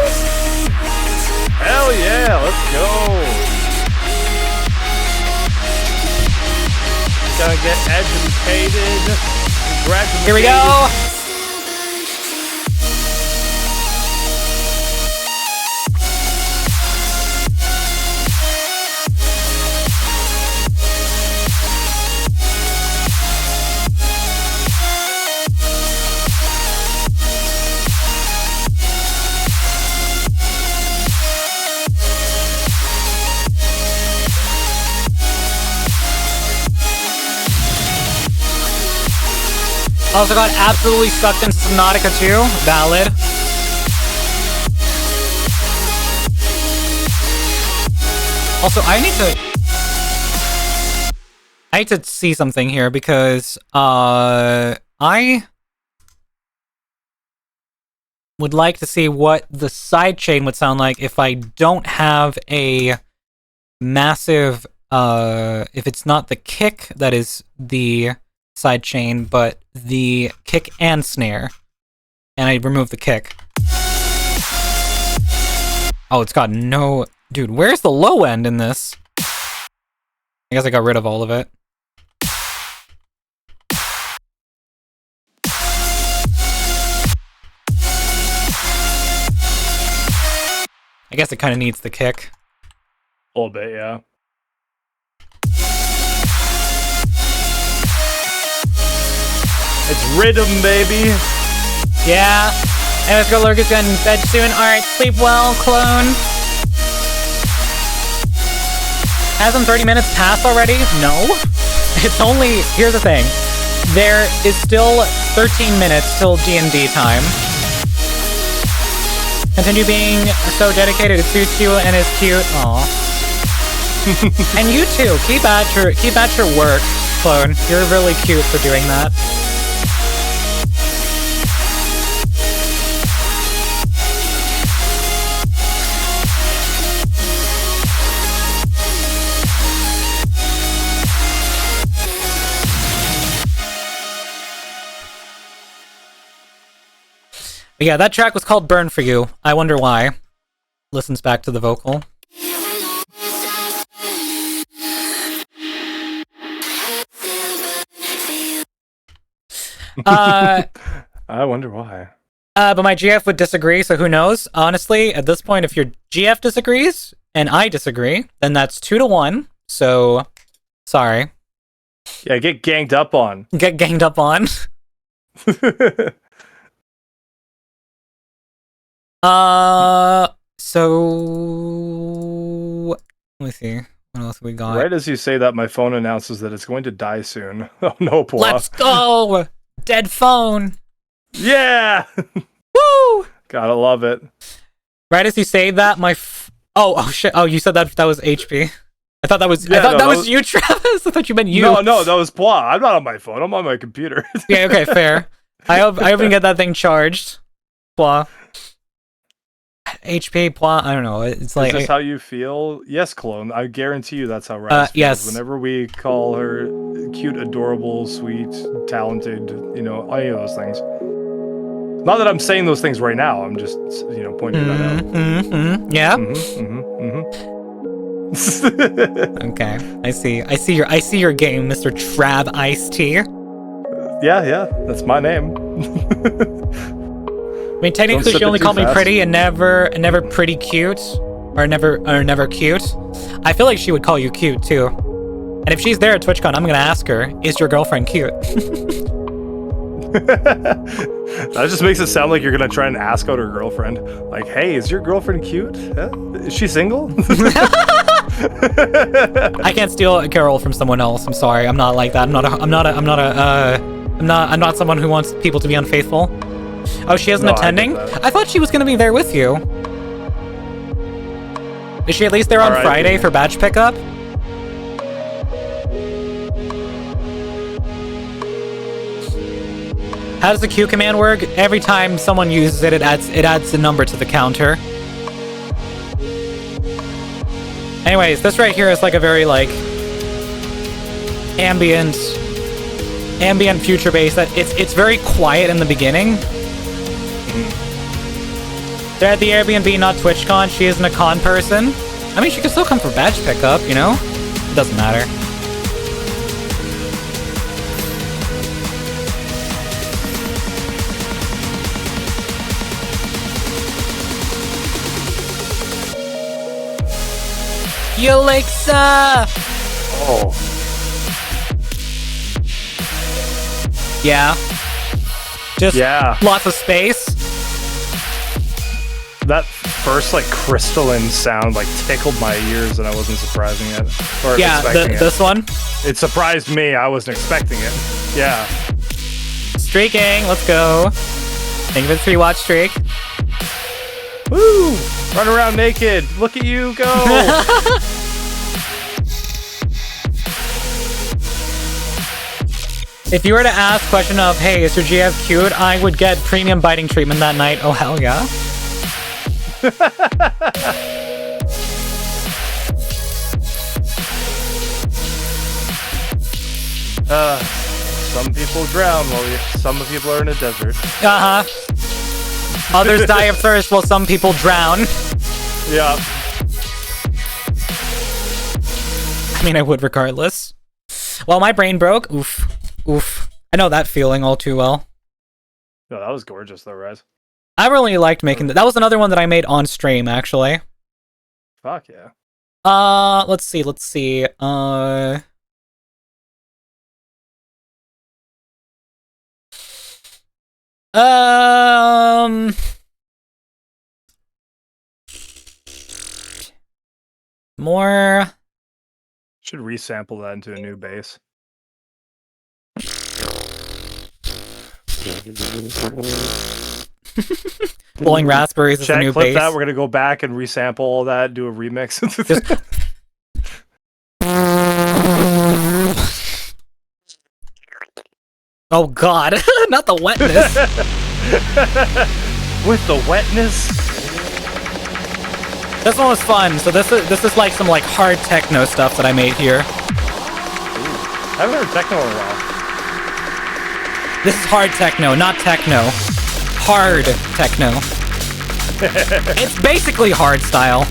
B: Hell yeah, let's go. Gonna get educated. Congratulations.
A: Here we go. Also got absolutely sucked into Subnautica 2. Valid. Also, I need to see something here because I would like to see what the sidechain would sound like if I don't have a massive if it's not the kick that is the sidechain, but the kick and snare, and I remove the kick. Oh, it's got no... Dude, where's the low end in this? I guess I got rid of all of it. I guess it kind of needs the kick.
B: A little bit, yeah. It's rhythm, baby.
A: Yeah. And let's go. Lurk is getting bed soon. Alright, sleep well, clone. Hasn't 30 minutes passed already? No. It's only... Here's the thing. There is still 13 minutes till D&D time. Continue being so dedicated. It suits you and is cute. Aw. And you too. Keep at your work, clone. You're really cute for doing that. But yeah, that track was called Burn For You. I wonder why. Listens back to the vocal.
B: I wonder why.
A: But my GF would disagree, so who knows? Honestly, at this point, if your GF disagrees and I disagree, then that's 2-1. So, sorry.
B: Yeah, get ganged up on.
A: Get ganged up on. So let me see. What else we got?
B: Right as you say that, my phone announces that it's going to die soon. Oh no, Paul.
A: Let's go! Dead phone!
B: Yeah!
A: Woo!
B: Gotta love it.
A: Right as you say that, Oh shit. Oh, you said that was HP. I thought that was
B: Yeah,
A: that
B: that
A: was
B: was-
A: you, Travis. I thought you meant you.
B: No, that was Pwa. I'm not on my phone. I'm on my computer.
A: Yeah, okay, fair. I hope you can get that thing charged. Blah. HP, blah, I don't know. It's like
B: Is this how you feel? Yes, Clone. I guarantee you that's how Raz feels.
A: yes.
B: Whenever we call her cute, adorable, sweet, talented, any of those things. Not that I'm saying those things right now. I'm just, pointing that out.
A: Yeah.
B: Okay.
A: I see your game, Mr. Trav Ice Tea.
B: Yeah, that's my name.
A: I mean, technically,
B: sip
A: she
B: it
A: only
B: too
A: called me
B: fast.
A: pretty and never pretty cute, or never cute. I feel like she would call you cute too. And if she's there at TwitchCon, I'm gonna ask her, "Is your girlfriend cute?"
B: That just makes it sound like you're gonna try and ask out her girlfriend. Like, hey, is your girlfriend cute? Is she single?
A: I can't steal a Carol from someone else. I'm sorry. I'm not like that. I'm not someone who wants people to be unfaithful. Oh, she isn't
B: No, I get
A: attending?
B: that.
A: I thought she was gonna be there with you. Is she at least there on
B: Alright,
A: Friday
B: then.
A: for badge pickup? How does the Q command work? Every time someone uses it, it adds a number to the counter. Anyways, this right here is like a very like ambient future base that it's very quiet in the beginning. They're at the Airbnb, not TwitchCon. She isn't a con person. I mean, she could still come for badge pickup, It doesn't matter. Alexa!
B: Oh.
A: Yeah. Just
B: Yeah.
A: lots of space.
B: That first crystalline sound tickled my ears and I wasn't surprising it. Or
A: Yeah,
B: expecting it.
A: this one.
B: It surprised me. I wasn't expecting it. Yeah.
A: Streaking, let's go. Thank you for the 3-watch streak.
B: Woo! Run around naked. Look at you go.
A: If you were to ask question of, hey, is your GF cute? I would get premium biting treatment that night. Oh, hell yeah.
B: Some people drown while some people are in a desert.
A: Uh-huh. Others die of thirst while some people drown.
B: Yeah.
A: I mean, I would regardless. Well, my brain broke. Oof. Oof. I know that feeling all too well.
B: No, that was gorgeous though, Raz.
A: I really liked making that. That was another one that I made on stream, actually.
B: Fuck yeah.
A: Let's see. More.
B: Should resample that into a new bass.
A: Blowing raspberries is the
B: Chat,
A: new
B: clip
A: bass.
B: that. We're gonna go back and resample all that, do a remix.
A: Oh god, not the wetness.
B: With the wetness.
A: This one was fun. So this is like some hard techno stuff that I made here.
B: I haven't heard techno in a while.
A: This is hard techno, not techno. Hard techno. It's basically hard style.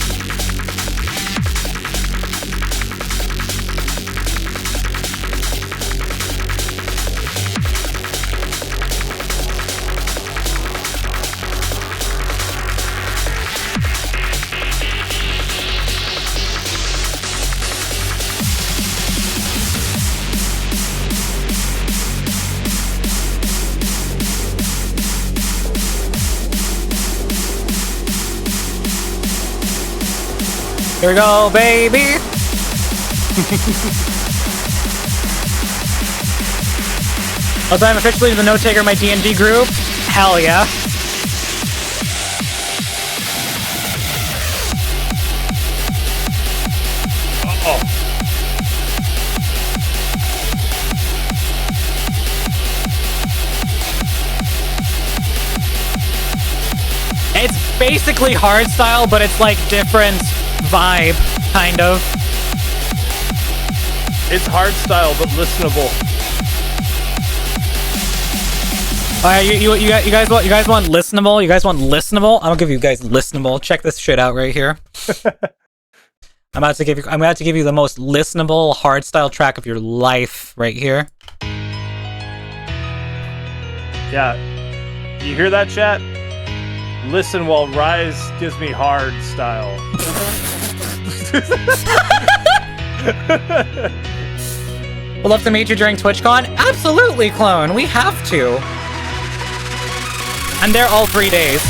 A: Here we go, baby! Also, I'm officially the note taker of my D&D group. Hell yeah. basically hardstyle, but it's like different vibe, kind of.
B: It's hardstyle, but listenable.
A: Alright, you guys want listenable? You guys want listenable? I'll give you guys listenable. Check this shit out right here. I'm about to give you the most listenable hardstyle track of your life right here.
B: Yeah. You hear that, chat? Listen while Rise gives me hard style.
A: We'd love to meet you during TwitchCon. Absolutely, clone. We have to. I'm there all 3 days.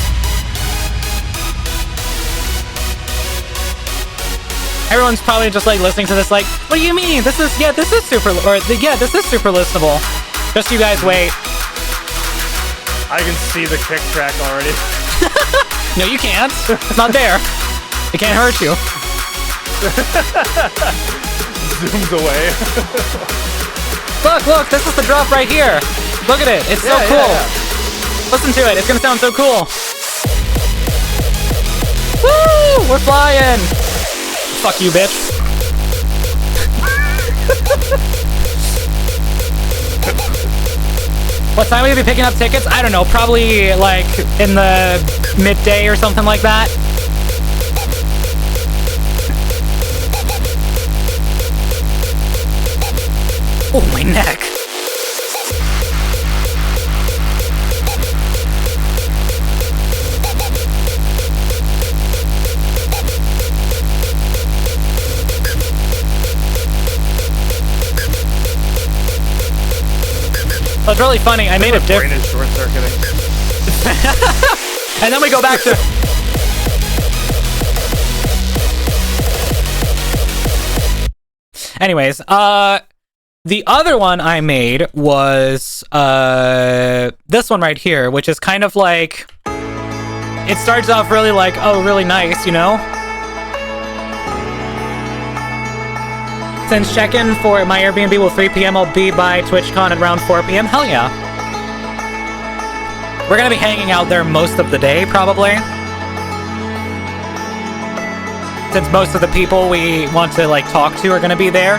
A: Everyone's probably just like listening to this like, what do you mean? This is super, this is super listenable. Just you guys wait.
B: I can see the kick track already.
A: No, you can't. It's not there. It can't hurt you.
B: Zooms away.
A: Look, this is the drop right here. Look at it. It's so cool. Yeah. Listen to it. It's gonna sound so cool. Woo! We're flying. Fuck you, bitch. What time will you be picking up tickets? I don't know. Probably like in the midday or something like that. Oh, my neck. That's really funny. I made a
B: brain is short circuiting.
A: And then we go back to. Anyways, the other one I made was this one right here, which is kind of like, it starts off really like, oh, really nice, you know? Since check-in for my Airbnb will 3 p.m., I'll be by TwitchCon at around 4 p.m. Hell yeah. We're gonna be hanging out there most of the day, probably. Since most of the people we want to like talk to are gonna be there.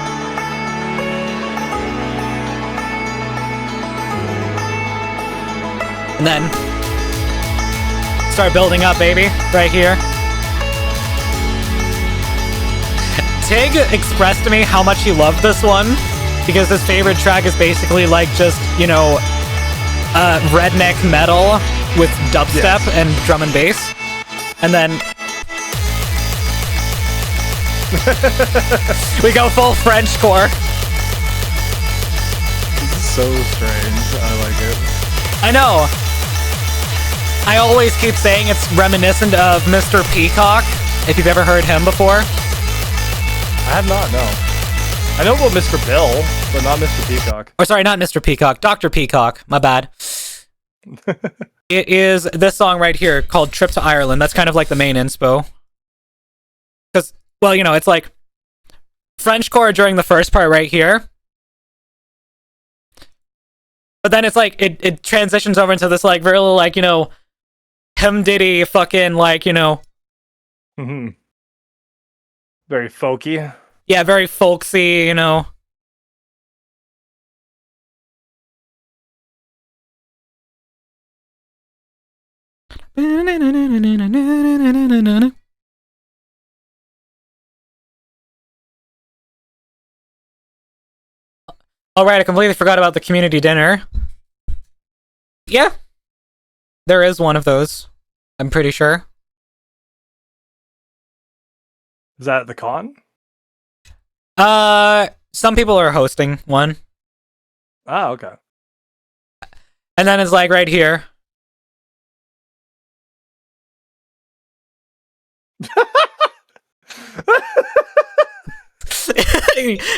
A: And then start building up, baby, right here. Tig expressed to me how much he loved this one because his favorite track is basically like just, you know, redneck metal with dubstep and drum and bass. And then we go full Frenchcore.
B: This is so strange. I like it.
A: I know. I always keep saying it's reminiscent of Mr. Peacock, if you've ever heard him before.
B: I have not, no. I know about Mr. Bill, but not Mr. Peacock.
A: Or sorry, not Mr. Peacock, Dr. Peacock. My bad. It is this song right here called Trip to Ireland. That's kind of like the main inspo. Because, well, you know, it's like Frenchcore during the first part right here. But then it's like, it transitions over into this like very like, you know, him diddy fucking like, you know.
B: Mm-hmm. Very folky.
A: Yeah, very folksy, you know. Alright, I completely forgot about the community dinner. Yeah. There is one of those. I'm pretty sure.
B: Is that at the con?
A: Some people are hosting one.
B: Ah, okay.
A: And then it's like right here.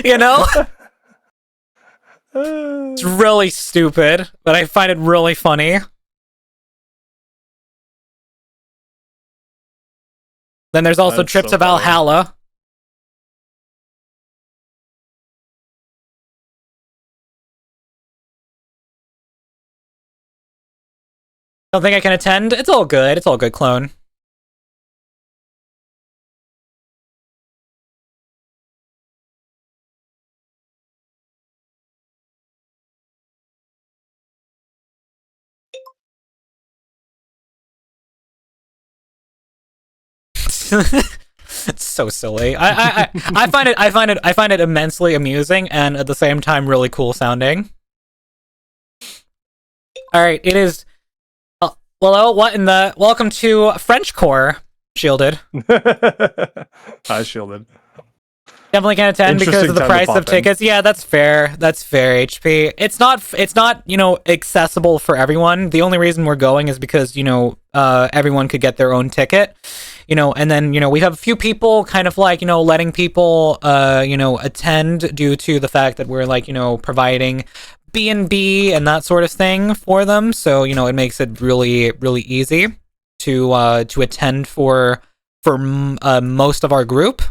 A: You know? It's really stupid, but I find it really funny. Then there's also
B: That's
A: Trip
B: so
A: to
B: funny.
A: Valhalla. Don't think I can attend? It's all good. It's all good, clone. It's so silly. I find it immensely amusing and at the same time really cool sounding. All right, it is. Well, what in the? Welcome to French Core, Shielded.
B: Hi, Shielded.
A: Definitely can't attend because
B: Interesting
A: of the
B: time to
A: price
B: pop
A: of tickets. Yeah, that's fair. That's fair, HP. It's not, you know, accessible for everyone. The only reason we're going is because, you know, everyone could get their own ticket, you know, and then, you know, we have a few people kind of like, you know, letting people, you know, attend due to the fact that we're like, you know, providing B&B and that sort of thing for them. So, you know, it makes it really, really easy to attend for most of our group.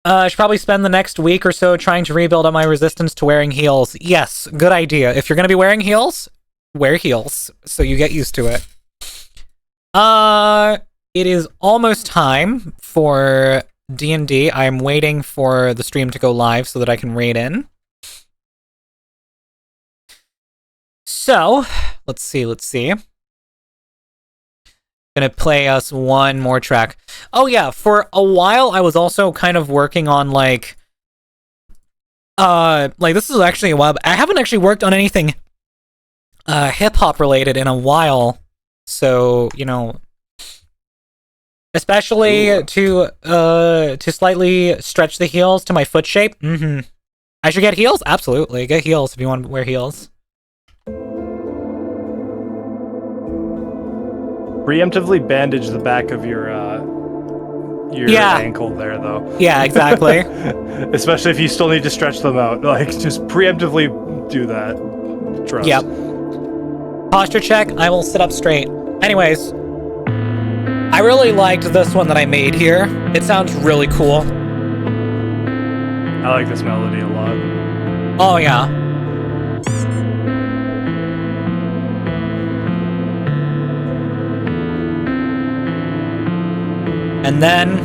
A: I should probably spend the next week or so trying to rebuild up my resistance to wearing heels. Yes, good idea. If you're going to be wearing heels, wear heels so you get used to it. It is almost time for D&D. I'm waiting for the stream to go live so that I can raid in. So, let's see. Gonna play us one more track. Oh yeah, for a while I was also kind of working on like this is actually a while, but I haven't actually worked on anything hip hop related in a while. So, you know, especially to slightly stretch the heels to my foot shape. I should get heels? Absolutely. Get heels if you want to wear heels.
B: Preemptively bandage the back of your ankle there, though.
A: Yeah, exactly.
B: Especially if you still need to stretch them out. Like, just preemptively do that. Trust.
A: Yep. Posture check. I will sit up straight. Anyways, I really liked this one that I made here. It sounds really cool.
B: I like this melody a lot.
A: Oh, yeah. And then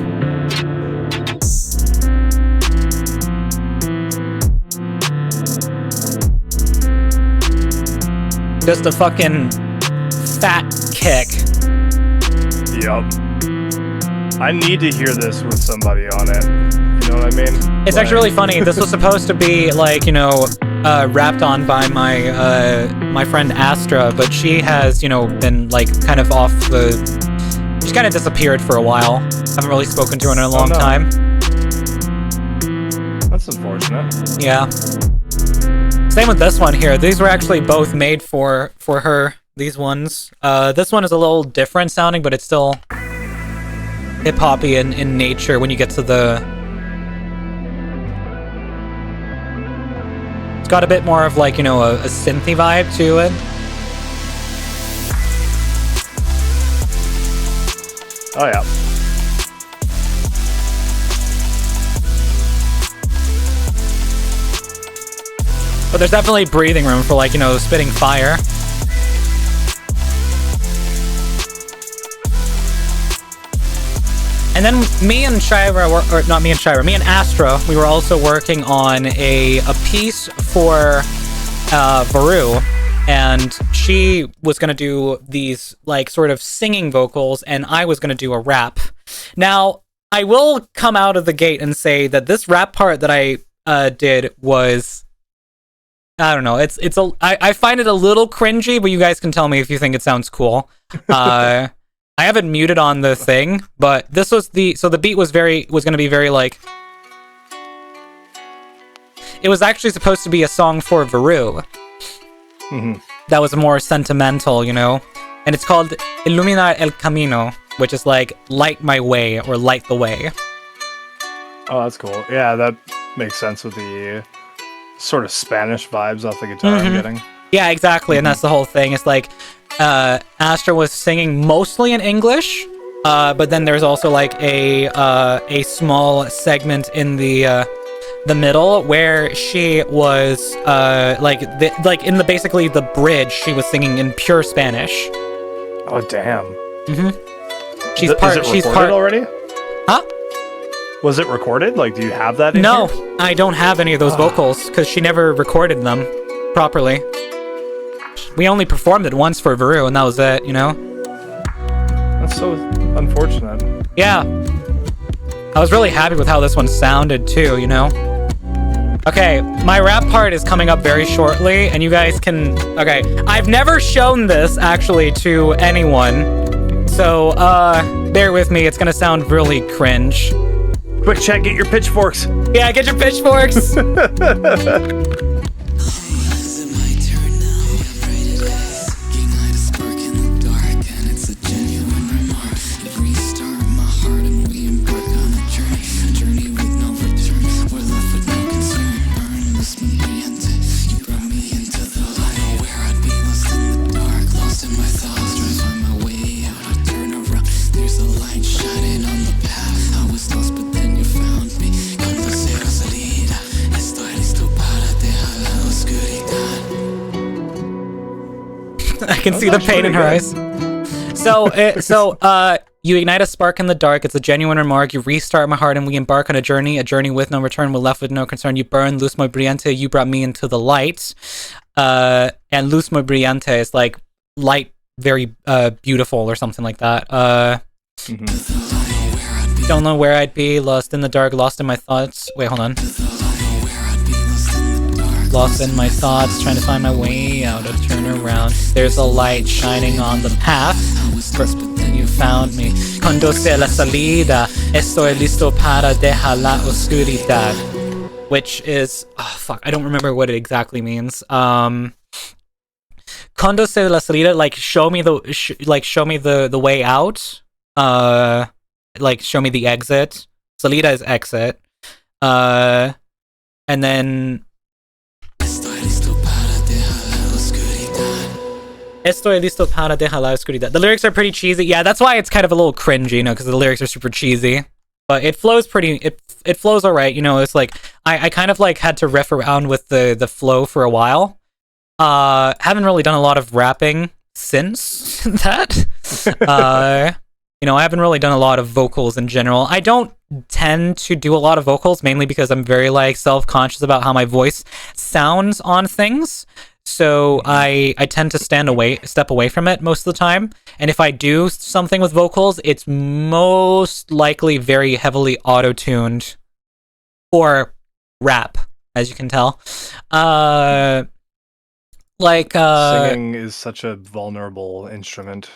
A: just a fucking fat kick.
B: Yup. I need to hear this with somebody on it. You know what I mean?
A: It's actually really funny. This was supposed to be like, you know, rapped on by my my friend Astra, but she has, you know, been like kind of off the. She kind of disappeared for a while. Haven't really spoken to her in a long time.
B: That's unfortunate.
A: Yeah. Same with this one here. These were actually both made for her. These ones. This one is a little different sounding, but it's still hip-hoppy in nature when you get to the... It's got a bit more of like, you know, a synthy vibe to it.
B: Oh, yeah.
A: But there's definitely breathing room for, like, you know, spitting fire. And then me and Shira, or not me and Shira, me and Astra, we were also working on a piece for Varu. And she was going to do these, like, sort of singing vocals, and I was going to do a rap. Now, I will come out of the gate and say that this rap part that I did was... I don't know, I find it a little cringy, but you guys can tell me if you think it sounds cool. I haven't muted on the thing, but this was so the beat was going to be very, like... It was actually supposed to be a song for Varu. That was more sentimental, you know? And it's called Iluminar el Camino, which is like, light my way, or light the way.
B: Oh, that's cool. Yeah, that makes sense with the sort of Spanish vibes off the guitar I'm getting.
A: Yeah, exactly, and that's the whole thing. It's like, Astra was singing mostly in English, but then there's also like a small segment in the middle where she was like in the basically the bridge she was singing in pure Spanish.
B: Oh damn.
A: She's
B: recorded already?
A: Huh?
B: Was it recorded? Like, do you have that in
A: No,
B: here?
A: I don't have any of those vocals because she never recorded them properly. We only performed it once for Varu, and that was it, you know?
B: That's so Unfortunate.
A: Yeah. I was really happy with how this one sounded too, you know? Okay, my rap part is coming up very shortly, and you guys can... Okay, I've never shown this, actually, to anyone. So, bear with me, it's gonna sound really cringe.
B: Quick chat, get your pitchforks.
A: Yeah, get your pitchforks! I can see the pain in her eyes. So, you ignite a spark in the dark. It's a genuine remark. You restart my heart and we embark on a journey with no return. We're left with no concern. You burn, luz muy brillante. You brought me into the light. And luz muy brillante is like light, very beautiful or something like that. Don't know where I'd be. Lost in the dark. Lost in my thoughts. Wait, hold on. Lost in my thoughts, trying to find my way out, a turn around. There's a light shining on the path. You found me. Cuando sea la salida, estoy listo para dejar la oscuridad. Which is, oh fuck, I don't remember what it exactly means. Cuando sea la salida, like show me the way out. Like show me the exit. Salida is exit. And then Estoy listo para dejar la oscuridad. The lyrics are pretty cheesy. Yeah, that's why it's kind of a little cringy, you know, because the lyrics are super cheesy. But it flows it flows alright, you know. It's like I kind of like had to riff around with the flow for a while. Haven't really done a lot of rapping since that. You know, I haven't really done a lot of vocals in general. I don't tend to do a lot of vocals, mainly because I'm very like self-conscious about how my voice sounds on things. So I tend to step away from it most of the time. And if I do something with vocals, it's most likely very heavily auto-tuned or rap, as you can tell.
B: Singing is such a vulnerable instrument.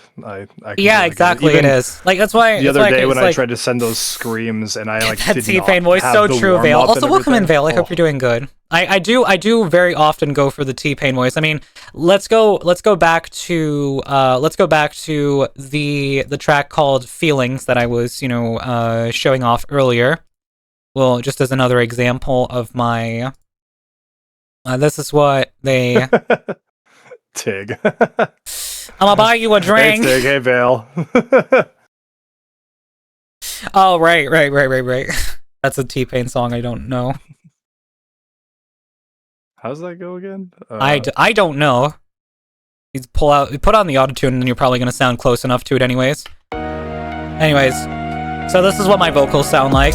A: Yeah, exactly. It is. Like that's why
B: the other day when I tried to send those screams and I like
A: that
B: did
A: T-Pain
B: not
A: voice,
B: have
A: so
B: the
A: true, Vale.
B: warm-up
A: Also,
B: and
A: welcome in,
B: everything.
A: Vale. I hope you're doing good. I do very often go for the T-Pain voice. I mean, let's go back to the track called Feelings that I was, you know, showing off earlier. Well, just as another example of my this is what they
B: Tig.
A: I'm gonna buy you a drink.
B: Hey Tig, hey Vale.
A: Oh, right. That's a T-Pain song I don't know.
B: How's that go again?
A: I don't know. You put on the autotune and then you're probably gonna sound close enough to it anyways. Anyways, so this is what my vocals sound like.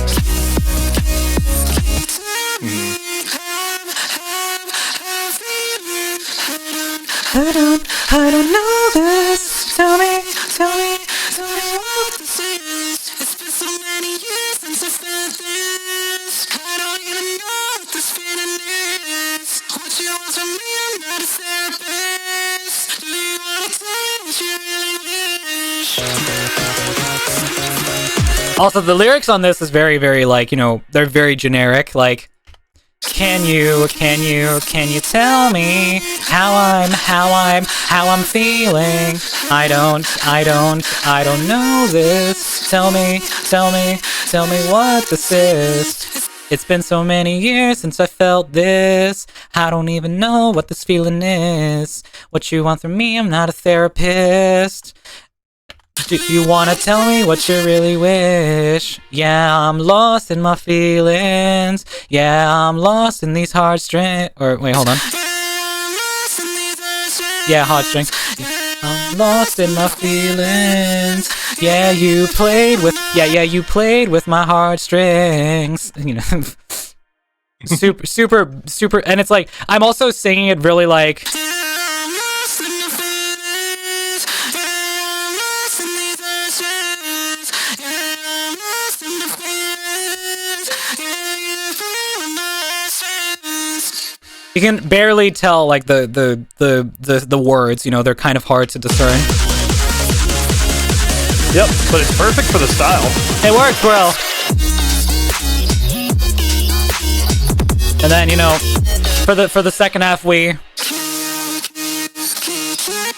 A: I don't know this. Tell me what this is. It's been so many years since I felt this. I don't even know what this feeling is. What you want from me, I'm not a therapist. Do you wanna tell me what you really wish? Also, the lyrics on this is very, very like, you know, they're very generic, like, Can you tell me how I'm feeling? I don't know this. Tell me what this is. It's been so many years since I felt this. I don't even know what this feeling is. What you want from me? I'm not a therapist. Do you wanna tell me what you really wish? Yeah, I'm lost in my feelings. Yeah, I'm lost in these heartstrings. Or wait, hold on. Yeah, heartstrings. I'm lost in my feelings. Yeah, you played with my heartstrings. You know, super, and it's like I'm also singing it really like. You can barely tell like the words, you know, they're kind of hard to discern.
B: Yep, but it's perfect for the style.
A: It works well. And then, you know, for the second half we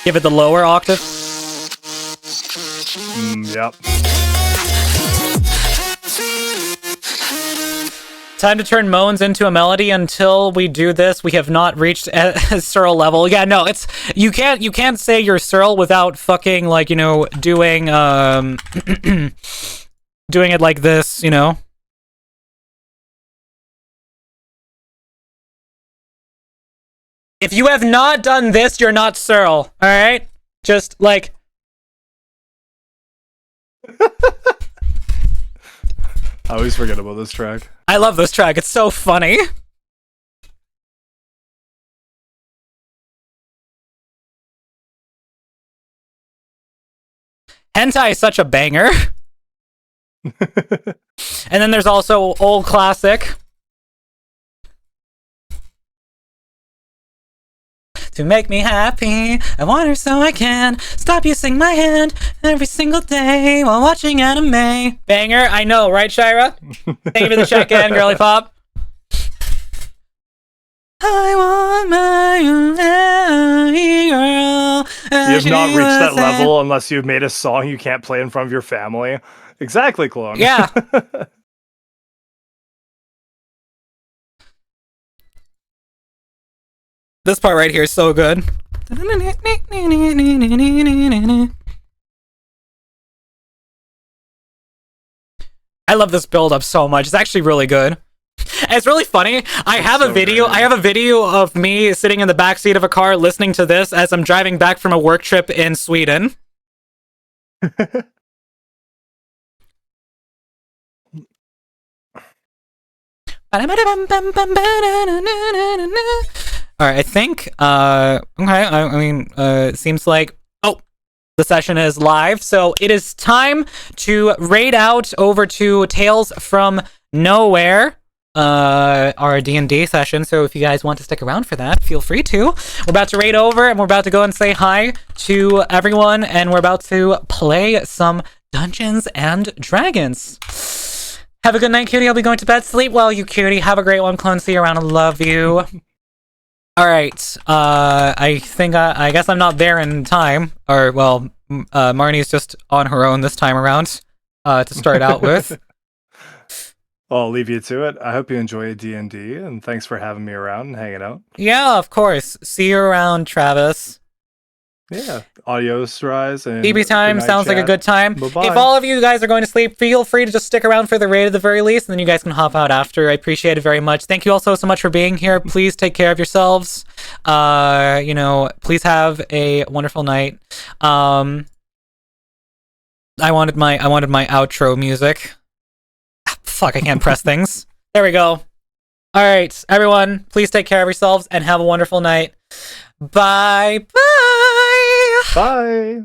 A: give it the lower octave.
B: Yep.
A: Time to turn moans into a melody. Until we do this, we have not reached a Searle level. Yeah, no, it's you can't say you're Searle without fucking like, you know, doing doing it like this, you know. If you have not done this, you're not Searle. All right, just like.
B: I always forget about this track.
A: I love this track. It's so funny. Hentai is such a banger. And then there's also old classic. To make me happy, I want her so I can stop using my hand every single day while watching anime. Banger, I know, right, Shira? Thank you for the check-in, girly pop. I want my girl.
B: You have not reached that level unless you've made a song you can't play in front of your family. Exactly, Clone.
A: Yeah. This part right here is so good. I love this build up so much. It's actually really good. And it's really funny. I have a video of me sitting in the backseat of a car listening to this as I'm driving back from a work trip in Sweden. Alright, I think, okay, I mean, it seems like, the session is live, so it is time to raid out over to Tales from Nowhere, our D&D session, so if you guys want to stick around for that, feel free to. We're about to raid over, and we're about to go and say hi to everyone, and we're about to play some Dungeons and Dragons. Have a good night, cutie. I'll be going to bed. Sleep well, you cutie. Have a great one, clone. See you around. I love you. All right. I think I guess I'm not there in time. Or well, Marnie's just on her own this time around. To start out with.
B: Well, I'll leave you to it. I hope you enjoy D&D, and thanks for having me around and hanging out.
A: Yeah, of course. See you around, Travis.
B: Yeah, adios, Rise. And
A: BB time sounds like a good time.
B: Bye-bye.
A: If all of you guys are going to sleep, feel free to just stick around for the raid at the very least, and then you guys can hop out after. I appreciate it very much. Thank you all so much for being here. Please take care of yourselves. You know, please have a wonderful night. I wanted my outro music. Fuck, I can't press things. There we go. All right, everyone, please take care of yourselves and have a wonderful night. Bye.
B: Bye.